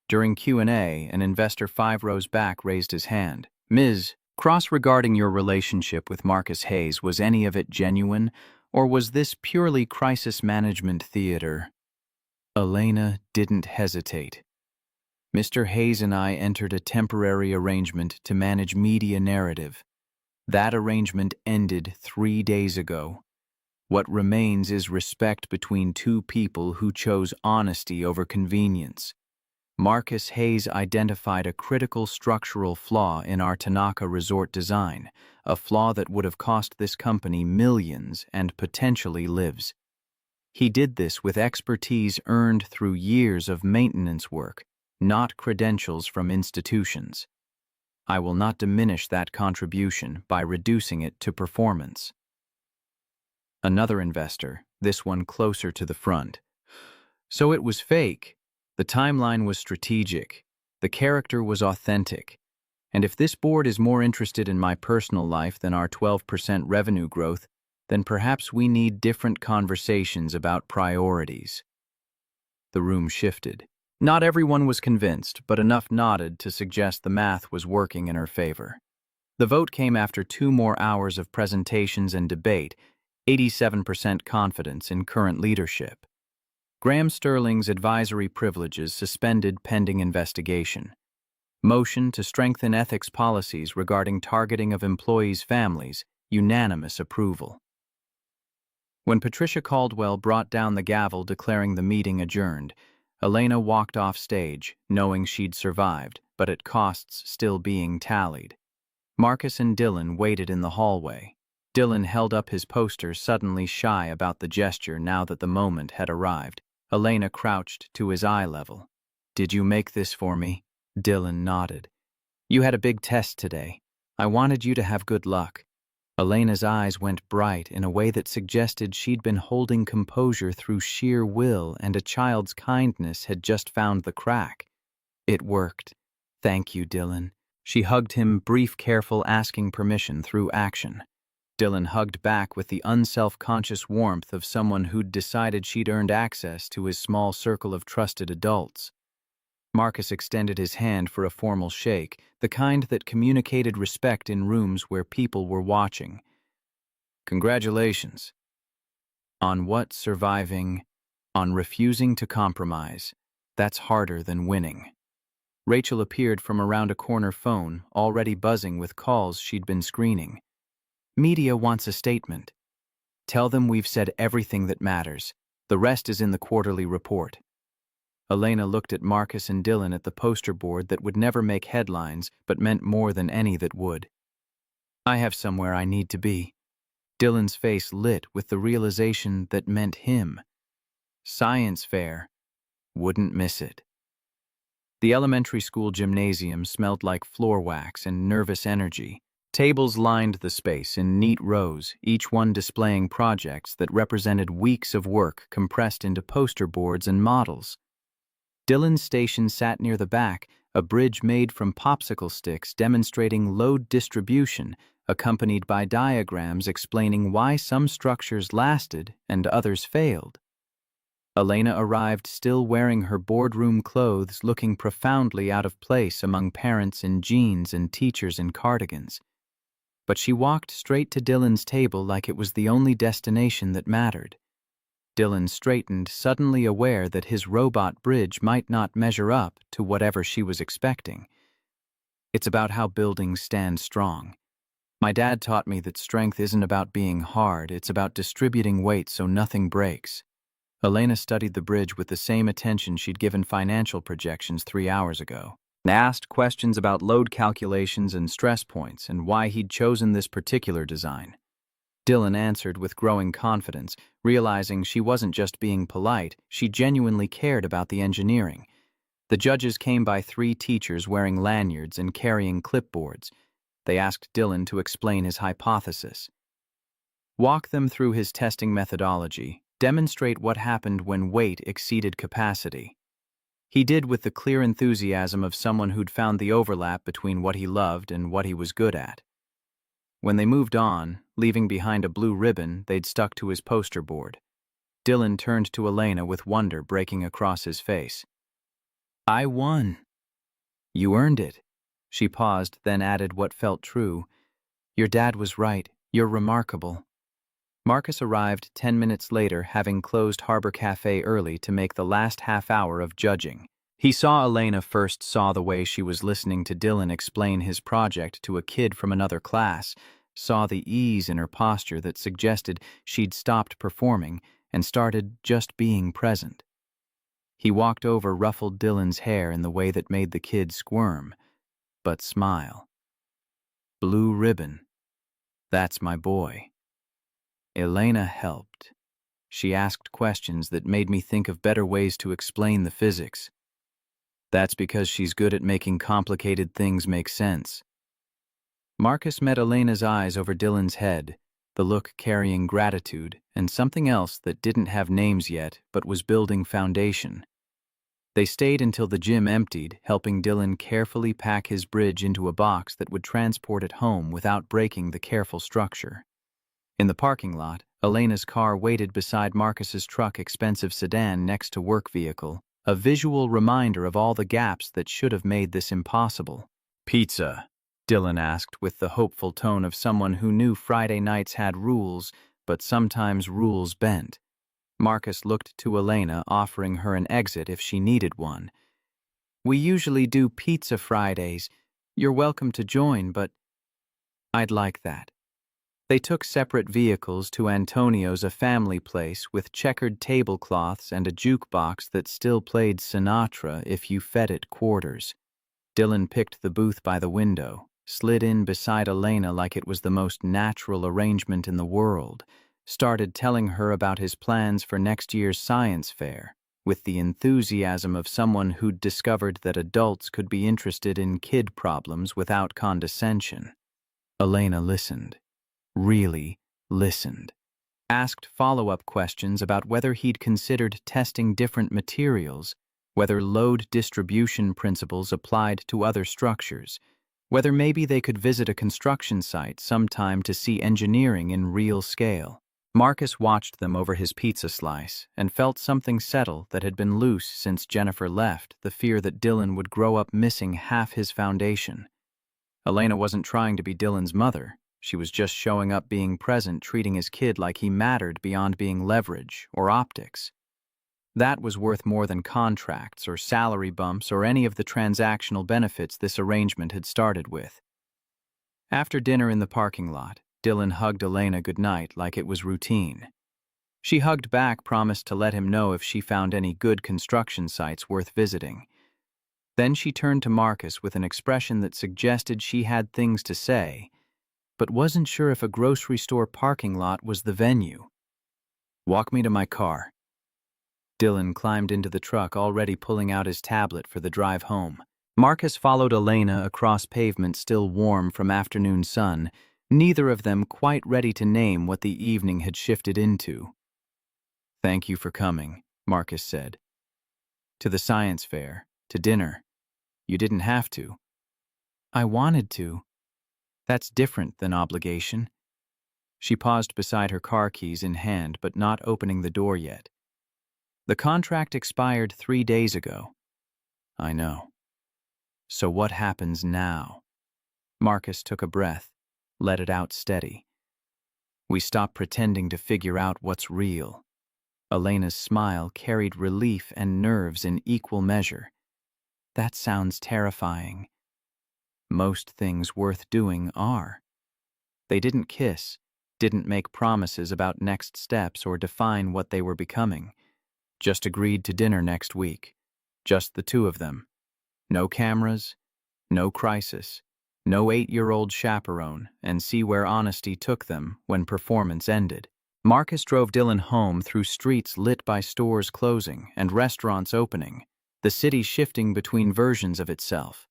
During Q&A, an investor 5 rows back raised his hand. "Ms. Cross-regarding your relationship with Marcus Hayes, was any of it genuine, or was this purely crisis management theater? Elena didn't hesitate. Mr. Hayes and I entered a temporary arrangement to manage media narrative. That arrangement ended 3 days ago. What remains is respect between two people who chose honesty over convenience. Marcus Hayes identified a critical structural flaw in our Tanaka resort design, a flaw that would have cost this company millions and potentially lives. He did this with expertise earned through years of maintenance work, not credentials from institutions. I will not diminish that contribution by reducing it to performance. Another investor, this one closer to the front. So it was fake. The timeline was strategic. The character was authentic. And if this board is more interested in my personal life than our 12% revenue growth, then perhaps we need different conversations about priorities. The room shifted. Not everyone was convinced, but enough nodded to suggest the math was working in her favor. The vote came after 2 more hours of presentations and debate, 87% confidence in current leadership. Graham Sterling's advisory privileges suspended pending investigation. Motion to strengthen ethics policies regarding targeting of employees' families, unanimous approval. When Patricia Caldwell brought down the gavel declaring the meeting adjourned, Elena walked off stage, knowing she'd survived, but at costs still being tallied. Marcus and Dylan waited in the hallway. Dylan held up his poster, suddenly shy about the gesture now that the moment had arrived. Elena crouched to his eye level. "Did you make this for me?" Dylan nodded. "You had a big test today. I wanted you to have good luck." Elena's eyes went bright in a way that suggested she'd been holding composure through sheer will and a child's kindness had just found the crack. "It worked. Thank you, Dylan." She hugged him, brief, careful, asking permission through action. Dylan hugged back with the unself-conscious warmth of someone who'd decided she'd earned access to his small circle of trusted adults. Marcus extended his hand for a formal shake, the kind that communicated respect in rooms where people were watching. "Congratulations." On what? Surviving? On refusing to compromise. That's harder than winning. Rachel appeared from around a corner phone, already buzzing with calls she'd been screening. "Media wants a statement. Tell them we've said everything that matters. The rest is in the quarterly report." Elena looked at Marcus and Dylan at the poster board that would never make headlines, but meant more than any that would. "I have somewhere I need to be." Dylan's face lit with the realization that meant him. Science fair. Wouldn't miss it. The elementary school gymnasium smelled like floor wax and nervous energy. Tables lined the space in neat rows, each one displaying projects that represented weeks of work compressed into poster boards and models. Dylan's station sat near the back, a bridge made from popsicle sticks demonstrating load distribution, accompanied by diagrams explaining why some structures lasted and others failed. Elena arrived still wearing her boardroom clothes, looking profoundly out of place among parents in jeans and teachers in cardigans. But she walked straight to Dylan's table like it was the only destination that mattered. Dylan straightened, suddenly aware that his robot bridge might not measure up to whatever she was expecting. "It's about how buildings stand strong. My dad taught me that strength isn't about being hard, it's about distributing weight so nothing breaks." Elena studied the bridge with the same attention she'd given financial projections 3 hours ago. Asked questions about load calculations and stress points and why he'd chosen this particular design. Dylan answered with growing confidence, realizing she wasn't just being polite, she genuinely cared about the engineering. The judges came by 3 teachers wearing lanyards and carrying clipboards. They asked Dylan to explain his hypothesis. Walk them through his testing methodology, demonstrate what happened when weight exceeded capacity. He did with the clear enthusiasm of someone who'd found the overlap between what he loved and what he was good at. When they moved on, leaving behind a blue ribbon they'd stuck to his poster board, Dylan turned to Elena with wonder breaking across his face. "I won." "You earned it." She paused, then added what felt true. Your dad was right. You're remarkable. Marcus arrived 10 minutes later, having closed Harbor Cafe early to make the last half hour of judging. He saw Elena first, saw the way she was listening to Dylan explain his project to a kid from another class, saw the ease in her posture that suggested she'd stopped performing and started just being present. He walked over, ruffled Dylan's hair in the way that made the kid squirm, but smile. Blue ribbon. That's my boy. Elena helped. She asked questions that made me think of better ways to explain the physics. That's because she's good at making complicated things make sense. Marcus met Elena's eyes over Dylan's head, the look carrying gratitude and something else that didn't have names yet but was building foundation. They stayed until the gym emptied, helping Dylan carefully pack his bridge into a box that would transport it home without breaking the careful structure. In the parking lot, Elena's car waited beside Marcus's truck, expensive sedan next to work vehicle, a visual reminder of all the gaps that should have made this impossible. Pizza, Dylan asked with the hopeful tone of someone who knew Friday nights had rules, but sometimes rules bent. Marcus looked to Elena, offering her an exit if she needed one. We usually do pizza Fridays. You're welcome to join, but I'd like that. They took separate vehicles to Antonio's, a family place with checkered tablecloths and a jukebox that still played Sinatra if you fed it quarters. Dylan picked the booth by the window, slid in beside Elena like it was the most natural arrangement in the world, started telling her about his plans for next year's science fair, with the enthusiasm of someone who'd discovered that adults could be interested in kid problems without condescension. Elena listened. Really listened. Asked follow-up questions about whether he'd considered testing different materials, whether load distribution principles applied to other structures, whether maybe they could visit a construction site sometime to see engineering in real scale. Marcus watched them over his pizza slice and felt something settle that had been loose since Jennifer left, the fear that Dylan would grow up missing half his foundation. Elena wasn't trying to be Dylan's mother. She was just showing up, being present, treating his kid like he mattered beyond being leverage or optics. That was worth more than contracts or salary bumps or any of the transactional benefits this arrangement had started with. After dinner in the parking lot, Dylan hugged Elena goodnight like it was routine. She hugged back, promised to let him know if she found any good construction sites worth visiting. Then she turned to Marcus with an expression that suggested she had things to say, but wasn't sure if a grocery store parking lot was the venue. Walk me to my car. Dylan climbed into the truck, already pulling out his tablet for the drive home. Marcus followed Elena across pavement still warm from afternoon sun, neither of them quite ready to name what the evening had shifted into. Thank you for coming, Marcus said. To the science fair, to dinner. You didn't have to. I wanted to. That's different than obligation. She paused beside her car keys in hand, but not opening the door yet. The contract expired 3 days ago. I know. So what happens now? Marcus took a breath, let it out steady. We stop pretending to figure out what's real. Elena's smile carried relief and nerves in equal measure. That sounds terrifying. Most things worth doing are. They didn't kiss, didn't make promises about next steps or define what they were becoming. Just agreed to dinner next week. Just the two of them. No cameras, no crisis, no 8-year-old chaperone, and see where honesty took them when performance ended. Marcus drove Dylan home through streets lit by stores closing and restaurants opening, the city shifting between versions of itself.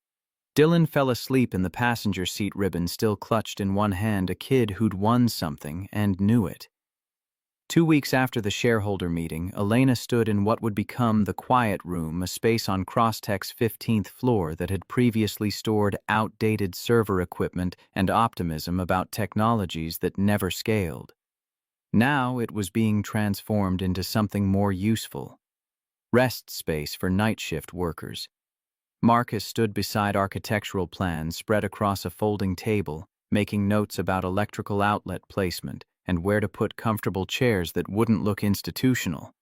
Dylan fell asleep in the passenger seat, ribbon still clutched in one hand, a kid who'd won something and knew it. 2 weeks after the shareholder meeting, Elena stood in what would become the quiet room, a space on Crosstech's 15th floor that had previously stored outdated server equipment and optimism about technologies that never scaled. Now it was being transformed into something more useful. Rest space for night shift workers. Marcus stood beside architectural plans spread across a folding table, making notes about electrical outlet placement and where to put comfortable chairs that wouldn't look institutional.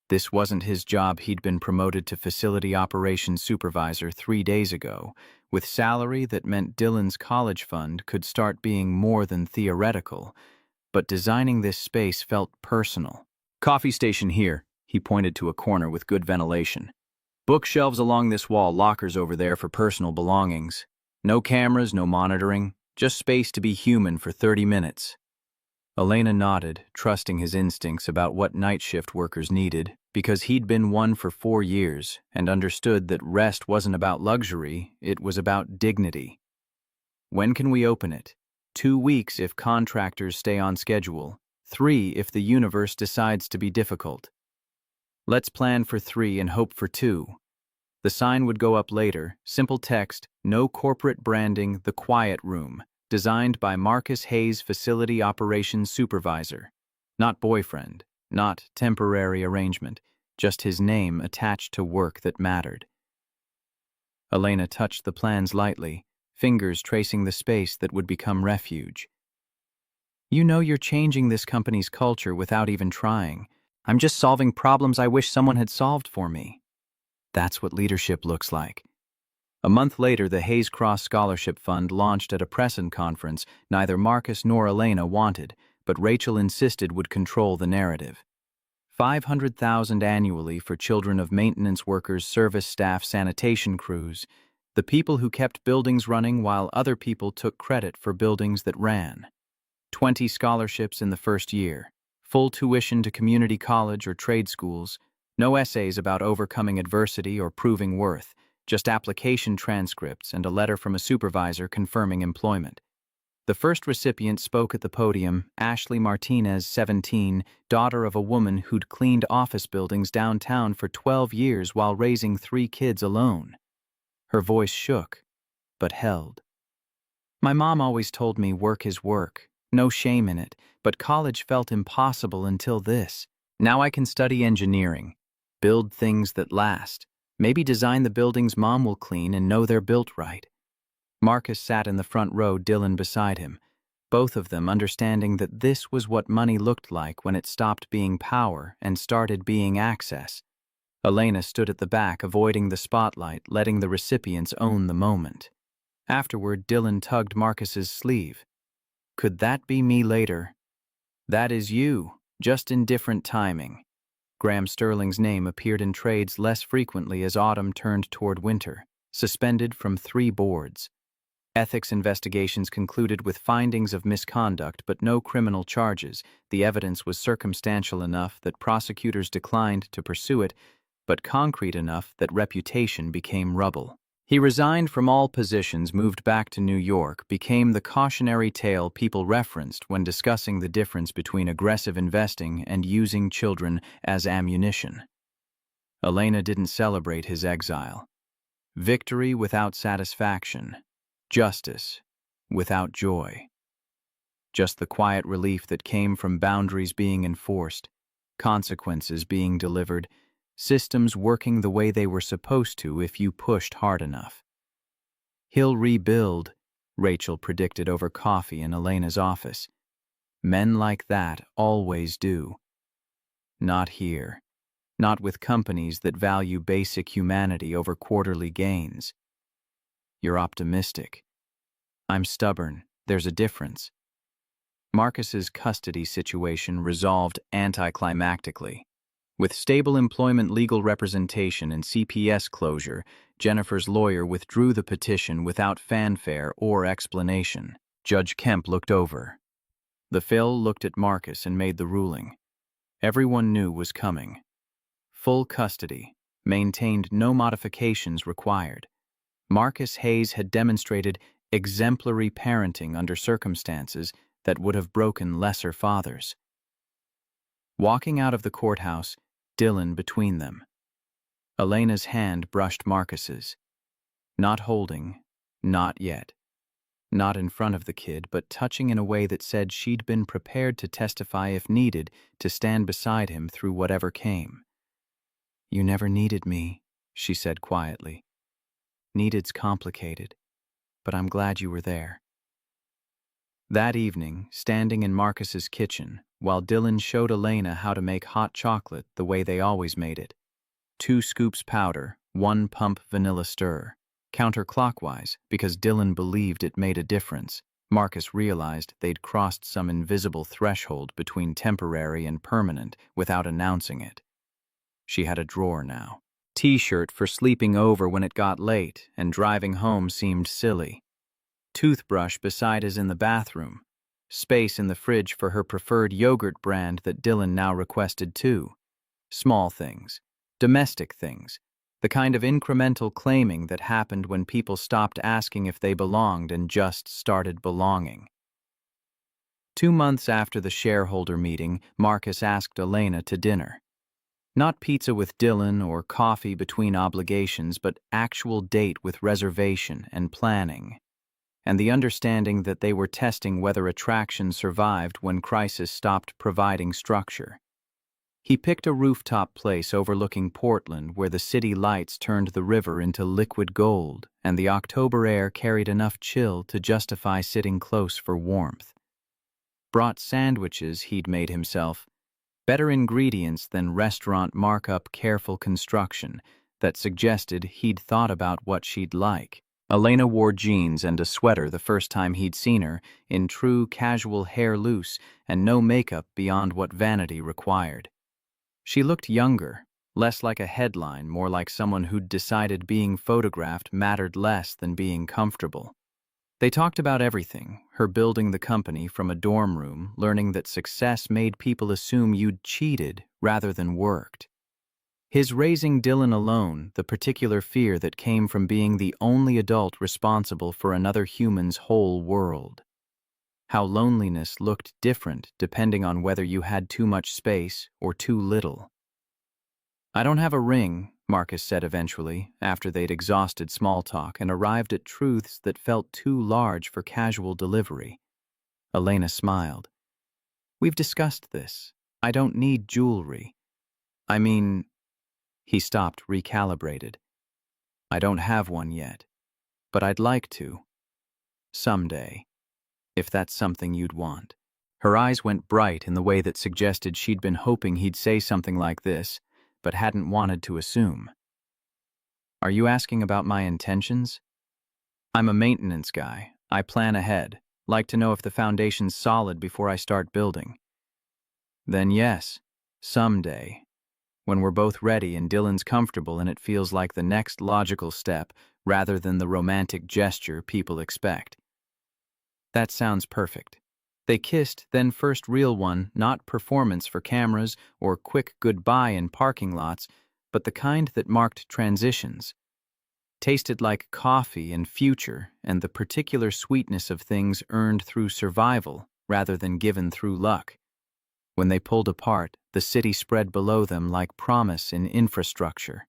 This wasn't his job. He'd been promoted to facility operations supervisor 3 days ago, with salary that meant Dylan's college fund could start being more than theoretical. But designing this space felt personal. Coffee station here, he pointed to a corner with good ventilation. Bookshelves along this wall, lockers over there for personal belongings. No cameras, no monitoring, just space to be human for 30 minutes. Elena nodded, trusting his instincts about what night shift workers needed, because he'd been one for 4 years and understood that rest wasn't about luxury, it was about dignity. When can we open it? 2 weeks if contractors stay on schedule, 3 if the universe decides to be difficult. Let's plan for 3 and hope for 2. The sign would go up later, simple text, no corporate branding, the quiet room, designed by Marcus Hayes, facility operations supervisor. Not boyfriend, not temporary arrangement, just his name attached to work that mattered. Elena touched the plans lightly, fingers tracing the space that would become refuge. You know you're changing this company's culture without even trying. I'm just solving problems I wish someone had solved for me. That's what leadership looks like. A month later, the Hayes Cross Scholarship Fund launched at a press conference neither Marcus nor Elena wanted, but Rachel insisted would control the narrative. $500,000 annually for children of maintenance workers, service staff, sanitation crews, the people who kept buildings running while other people took credit for buildings that ran. 20 scholarships in the first year, full tuition to community college or trade schools, no essays about overcoming adversity or proving worth, just application transcripts and a letter from a supervisor confirming employment. The first recipient spoke at the podium, Ashley Martinez, 17, daughter of a woman who'd cleaned office buildings downtown for 12 years while raising 3 kids alone. Her voice shook, but held. My mom always told me work is work, no shame in it, but college felt impossible until this. Now I can study engineering, build things that last, maybe design the buildings Mom will clean and know they're built right. Marcus sat in the front row, Dylan beside him, both of them understanding that this was what money looked like when it stopped being power and started being access. Elena stood at the back, avoiding the spotlight, letting the recipients own the moment. Afterward, Dylan tugged Marcus's sleeve. Could that be me later? That is you, just in different timing. Graham Sterling's name appeared in trades less frequently as autumn turned toward winter, suspended from 3 boards. Ethics investigations concluded with findings of misconduct but no criminal charges. The evidence was circumstantial enough that prosecutors declined to pursue it, but concrete enough that reputation became rubble. He resigned from all positions, moved back to New York, became the cautionary tale people referenced when discussing the difference between aggressive investing and using children as ammunition. Elena didn't celebrate his exile. Victory without satisfaction. Justice without joy. Just the quiet relief that came from boundaries being enforced, consequences being delivered, systems working the way they were supposed to if you pushed hard enough. He'll rebuild, Rachel predicted over coffee in Elena's office. Men like that always do. Not here. Not with companies that value basic humanity over quarterly gains. You're optimistic. I'm stubborn. There's a difference. Marcus's custody situation resolved anticlimactically. With stable employment, legal representation, and CPS closure, Jennifer's lawyer withdrew the petition without fanfare or explanation. Judge Kemp looked over. The Phil looked at Marcus and made the ruling. Everyone knew was coming. Full custody, maintained, no modifications required. Marcus Hayes had demonstrated exemplary parenting under circumstances that would have broken lesser fathers. Walking out of the courthouse, Dylan between them. Elena's hand brushed Marcus's. Not holding, not yet. Not in front of the kid, but touching in a way that said she'd been prepared to testify if needed, to stand beside him through whatever came. You never needed me, she said quietly. Needed's complicated, but I'm glad you were there. That evening, standing in Marcus's kitchen, while Dylan showed Elena how to make hot chocolate the way they always made it, 2 scoops powder, 1 pump vanilla stir, counterclockwise because Dylan believed it made a difference, Marcus realized they'd crossed some invisible threshold between temporary and permanent without announcing it. She had a drawer now. T-shirt for sleeping over when it got late and driving home seemed silly. Toothbrush beside us in the bathroom. Space in the fridge for her preferred yogurt brand that Dylan now requested too. Small things. Domestic things. The kind of incremental claiming that happened when people stopped asking if they belonged and just started belonging. 2 months after the shareholder meeting, Marcus asked Elena to dinner. Not pizza with Dylan or coffee between obligations, but actual date with reservation and planning. And the understanding that they were testing whether attraction survived when crisis stopped providing structure. He picked a rooftop place overlooking Portland where the city lights turned the river into liquid gold and the October air carried enough chill to justify sitting close for warmth. Brought sandwiches he'd made himself, better ingredients than restaurant markup careful construction that suggested he'd thought about what she'd like. Elena wore jeans and a sweater the first time he'd seen her, in true casual hair loose and no makeup beyond what vanity required. She looked younger, less like a headline, more like someone who'd decided being photographed mattered less than being comfortable. They talked about everything, her building the company from a dorm room, learning that success made people assume you'd cheated rather than worked. His raising Dylan alone, the particular fear that came from being the only adult responsible for another human's whole world. How loneliness looked different depending on whether you had too much space or too little. "I don't have a ring," Marcus said eventually, after they'd exhausted small talk and arrived at truths that felt too large for casual delivery. Elena smiled. "We've discussed this. I don't need jewelry. I mean..." He stopped, recalibrated. "I don't have one yet, but I'd like to. Someday, if that's something you'd want." Her eyes went bright in the way that suggested she'd been hoping he'd say something like this, but hadn't wanted to assume. "Are you asking about my intentions?" "I'm a maintenance guy. I plan ahead. Like to know if the foundation's solid before I start building." "Then yes, someday. When we're both ready and Dylan's comfortable and it feels like the next logical step rather than the romantic gesture people expect." That sounds perfect. They kissed, then first real one, not performance for cameras or quick goodbye in parking lots, but the kind that marked transitions. Tasted like coffee and future and the particular sweetness of things earned through survival rather than given through luck. When they pulled apart, the city spread below them like promise in infrastructure.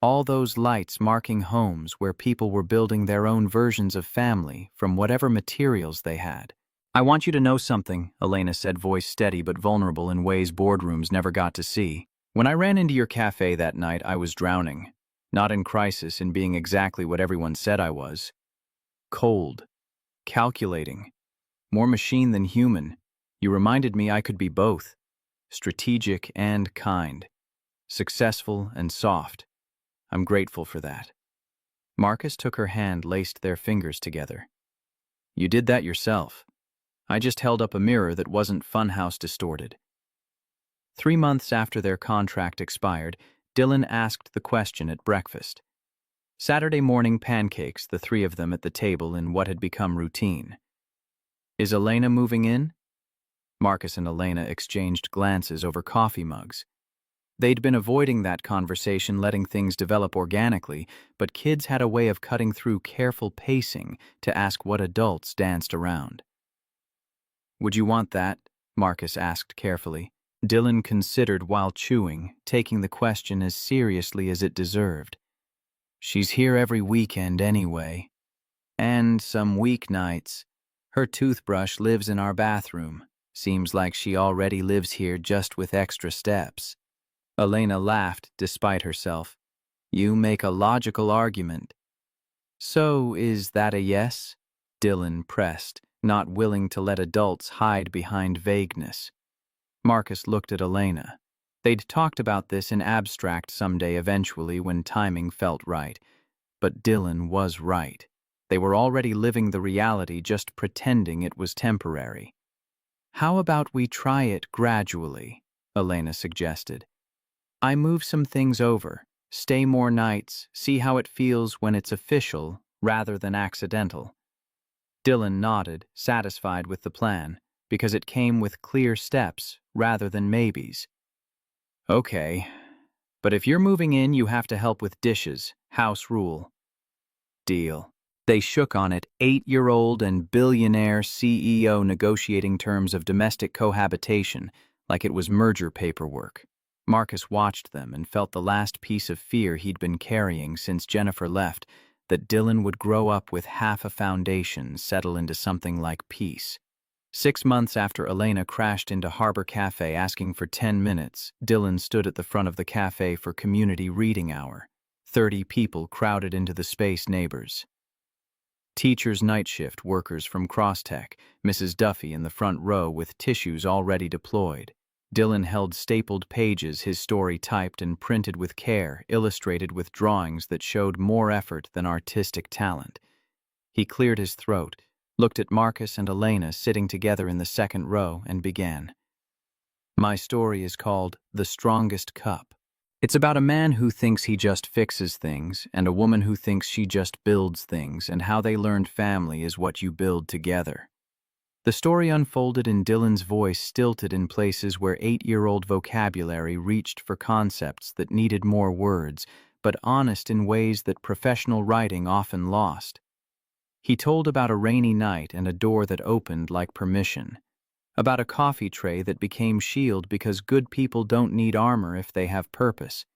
All those lights marking homes where people were building their own versions of family from whatever materials they had. "I want you to know something," Elena said, voice steady but vulnerable in ways boardrooms never got to see. "When I ran into your cafe that night, I was drowning. Not in crisis, in being exactly what everyone said I was. Cold. Calculating. More machine than human. You reminded me I could be both. Strategic and kind. Successful and soft. I'm grateful for that." Marcus took her hand, laced their fingers together. "You did that yourself. I just held up a mirror that wasn't funhouse distorted." 3 months after their contract expired, Dylan asked the question at breakfast. Saturday morning pancakes, the 3 of them at the table in what had become routine. "Is Elena moving in?" Marcus and Elena exchanged glances over coffee mugs. They'd been avoiding that conversation, letting things develop organically, but kids had a way of cutting through careful pacing to ask what adults danced around. "Would you want that?" Marcus asked carefully. Dylan considered while chewing, taking the question as seriously as it deserved. "She's here every weekend anyway. And some weeknights. Her toothbrush lives in our bathroom. Seems like she already lives here just with extra steps." Elena laughed despite herself. "You make a logical argument." So, is that a yes? Dylan pressed, not willing to let adults hide behind vagueness. Marcus looked at Elena. They'd talked about this in abstract someday eventually when timing felt right. But Dylan was right. They were already living the reality, just pretending it was temporary. How about we try it gradually? Elena suggested. I move some things over, stay more nights, see how it feels when it's official rather than accidental. Dylan nodded, satisfied with the plan, because it came with clear steps rather than maybes. Okay, but if you're moving in, you have to help with dishes, house rule. Deal. They shook on it, 8-year-old and billionaire CEO negotiating terms of domestic cohabitation like it was merger paperwork. Marcus watched them and felt the last piece of fear he'd been carrying since Jennifer left, that Dylan would grow up with half a foundation settle into something like peace. 6 months after Elena crashed into Harbor Cafe asking for 10 minutes, Dylan stood at the front of the cafe for community reading hour. 30 people crowded into the space neighbors. Teachers' night shift workers from Crosstech, Mrs. Duffy in the front row with tissues already deployed. Dylan held stapled pages, his story typed and printed with care, illustrated with drawings that showed more effort than artistic talent. He cleared his throat, looked at Marcus and Elena sitting together in the second row, and began. My story is called The Strongest Cup. It's about a man who thinks he just fixes things and a woman who thinks she just builds things, and how they learned family is what you build together. The story unfolded in Dylan's voice, stilted in places where 8-year-old vocabulary reached for concepts that needed more words, but honest in ways that professional writing often lost. He told about a rainy night and a door that opened like permission. About a coffee tray that became shield because good people don't need armor if they have purpose.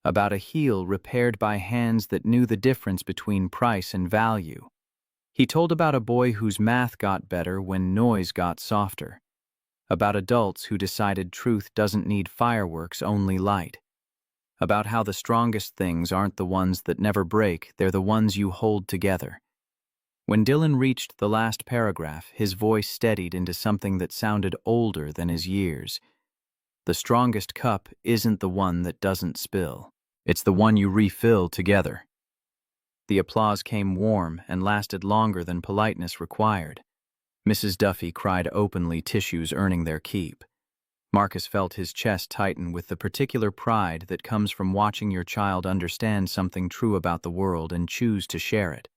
About a heel repaired by hands that knew the difference between price and value. He told about a boy whose math got better when noise got softer. About adults who decided truth doesn't need fireworks, only light. About how the strongest things aren't the ones that never break, they're the ones you hold together. When Dylan reached the last paragraph, his voice steadied into something that sounded older than his years. The strongest cup isn't the one that doesn't spill. It's the one you refill together. The applause came warm and lasted longer than politeness required. Mrs. Duffy cried openly, tissues earning their keep. Marcus felt his chest tighten with the particular pride that comes from watching your child understand something true about the world and choose to share it.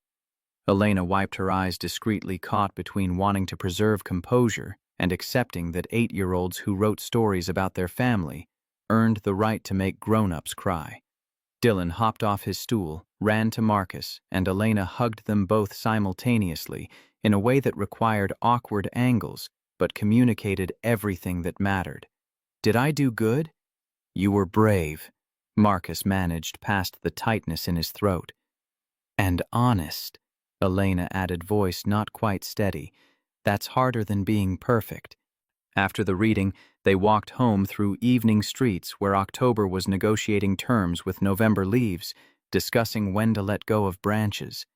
Elena wiped her eyes discreetly, caught between wanting to preserve composure and accepting that 8-year-olds who wrote stories about their family earned the right to make grown-ups cry. Dylan hopped off his stool, ran to Marcus, and Elena hugged them both simultaneously in a way that required awkward angles but communicated everything that mattered. Did I do good? You were brave, Marcus managed past the tightness in his throat. And honest, Elena added, voice not quite steady. That's harder than being perfect. After the reading, they walked home through evening streets where October was negotiating terms with November leaves, discussing when to let go of branches.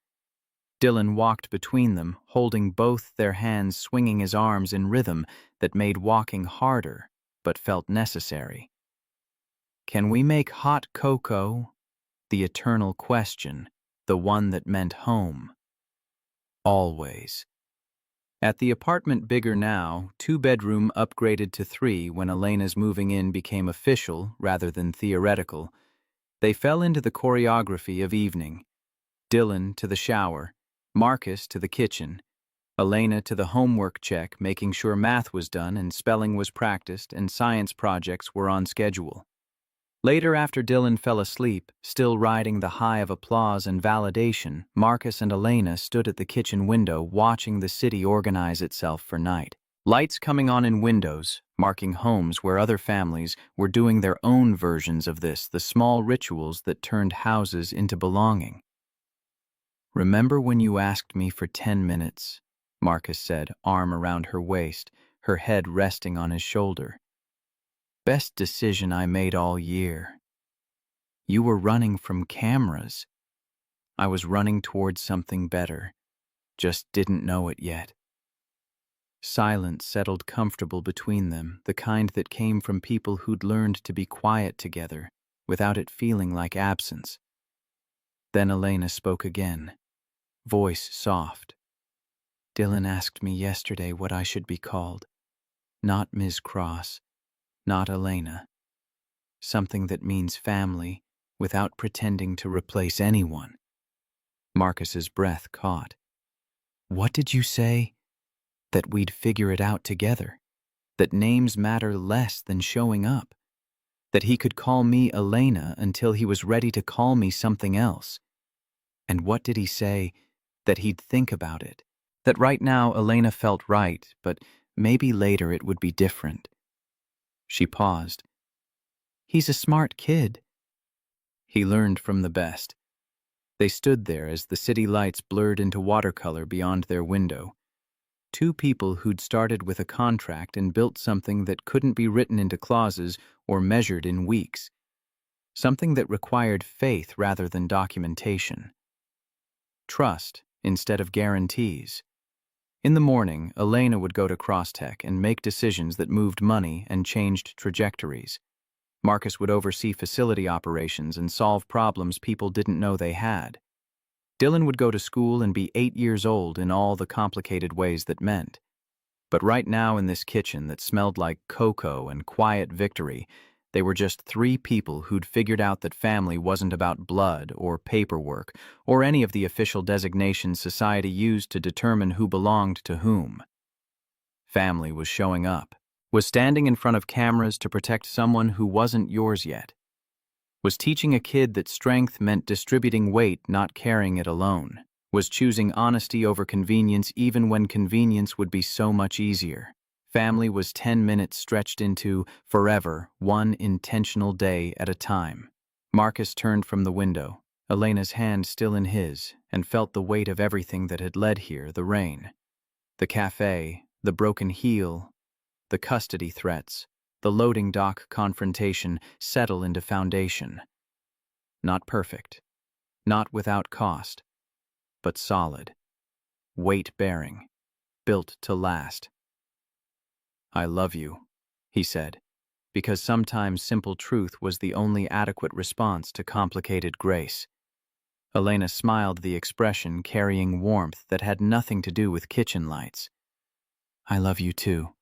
Dylan walked between them, holding both their hands, swinging his arms in rhythm that made walking harder, but felt necessary. Can we make hot cocoa? The eternal question, the one that meant home. Always. At the apartment, bigger now, 2-bedroom upgraded to 3 when Elena's moving in became official rather than theoretical, they fell into the choreography of evening. Dylan to the shower, Marcus to the kitchen, Elena to the homework check, making sure math was done and spelling was practiced and science projects were on schedule. Later, after Dylan fell asleep, still riding the high of applause and validation, Marcus and Elena stood at the kitchen window watching the city organize itself for night. Lights coming on in windows, marking homes where other families were doing their own versions of this, the small rituals that turned houses into belonging. Remember when you asked me for 10 minutes? Marcus said, arm around her waist, her head resting on his shoulder. Best decision I made all year. You were running from cameras. I was running towards something better, just didn't know it yet. Silence settled comfortable between them, the kind that came from people who'd learned to be quiet together, without it feeling like absence. Then Elena spoke again, voice soft. Dylan asked me yesterday what I should be called. Not Ms. Cross, not Elena. Something that means family, without pretending to replace anyone. Marcus's breath caught. What did you say? That we'd figure it out together. That names matter less than showing up. That he could call me Elena until he was ready to call me something else. And what did he say? That he'd think about it. That right now Elena felt right, but maybe later it would be different. She paused. He's a smart kid. He learned from the best. They stood there as the city lights blurred into watercolor beyond their window. Two people who'd started with a contract and built something that couldn't be written into clauses or measured in weeks. Something that required faith rather than documentation. Trust instead of guarantees. In the morning, Elena would go to Crosstech and make decisions that moved money and changed trajectories. Marcus would oversee facility operations and solve problems people didn't know they had. Dylan would go to school and be 8 years old in all the complicated ways that meant. But right now in this kitchen that smelled like cocoa and quiet victory, they were just 3 people who'd figured out that family wasn't about blood or paperwork or any of the official designations society used to determine who belonged to whom. Family was showing up, was standing in front of cameras to protect someone who wasn't yours yet, was teaching a kid that strength meant distributing weight, not carrying it alone, was choosing honesty over convenience even when convenience would be so much easier. Family was 10 minutes stretched into forever, one intentional day at a time. Marcus turned from the window, Elena's hand still in his, and felt the weight of everything that had led here, the rain. The cafe, the broken heel, the custody threats, the loading dock confrontation settle into foundation. Not perfect, not without cost, but solid, weight-bearing, built to last. I love you, he said, because sometimes simple truth was the only adequate response to complicated grace. Elena smiled, the expression carrying warmth that had nothing to do with kitchen lights. I love you too.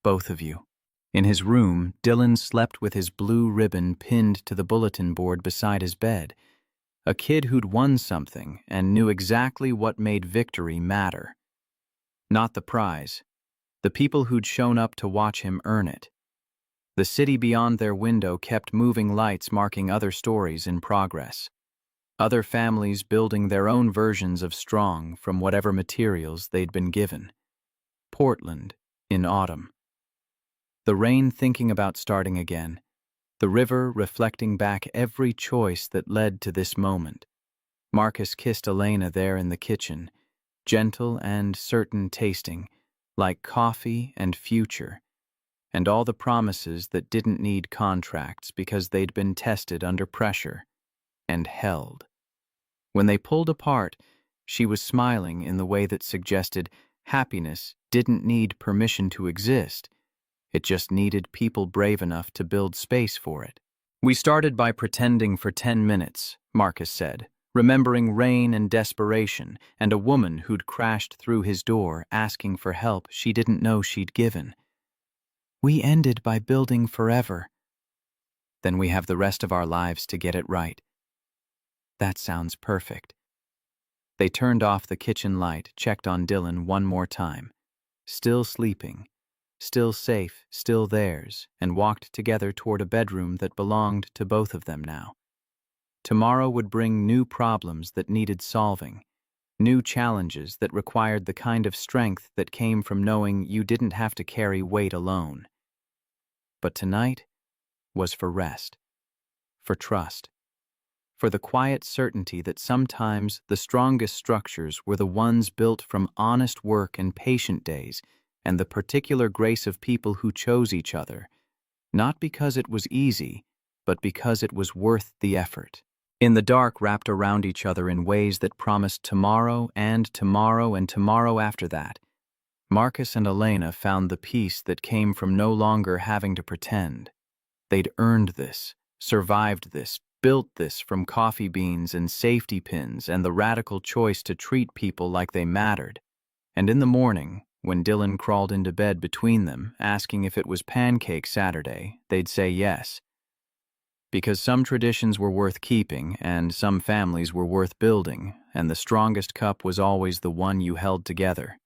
Both of you. In his room, Dylan slept with his blue ribbon pinned to the bulletin board beside his bed. A kid who'd won something and knew exactly what made victory matter. Not the prize. The people who'd shown up to watch him earn it. The city beyond their window kept moving lights marking other stories in progress. Other families building their own versions of strong from whatever materials they'd been given. Portland, in autumn. The rain thinking about starting again. The river reflecting back every choice that led to this moment. Marcus kissed Elena there in the kitchen, gentle and certain tasting, like coffee and future, and all the promises that didn't need contracts because they'd been tested under pressure and held. When they pulled apart, she was smiling in the way that suggested happiness didn't need permission to exist. It just needed people brave enough to build space for it. We started by pretending for 10 minutes, Marcus said, remembering rain and desperation and a woman who'd crashed through his door asking for help she didn't know she'd given. We ended by building forever. Then we have the rest of our lives to get it right. That sounds perfect. They turned off the kitchen light, checked on Dylan one more time. Still sleeping, still safe, still theirs, and walked together toward a bedroom that belonged to both of them now. Tomorrow would bring new problems that needed solving, new challenges that required the kind of strength that came from knowing you didn't have to carry weight alone. But tonight was for rest, for trust, for the quiet certainty that sometimes the strongest structures were the ones built from honest work and patient days and the particular grace of people who chose each other, not because it was easy, but because it was worth the effort. in the dark wrapped around each other in ways that promised tomorrow and tomorrow and tomorrow after that. Marcus and Elena found the peace that came from no longer having to pretend. They'd earned this, survived this, built this from coffee beans and safety pins and the radical choice to treat people like they mattered. And in the morning, when Dylan crawled into bed between them, asking if it was Pancake Saturday, they'd say yes. Because some traditions were worth keeping and some families were worth building, and the strongest cup was always the one you held together.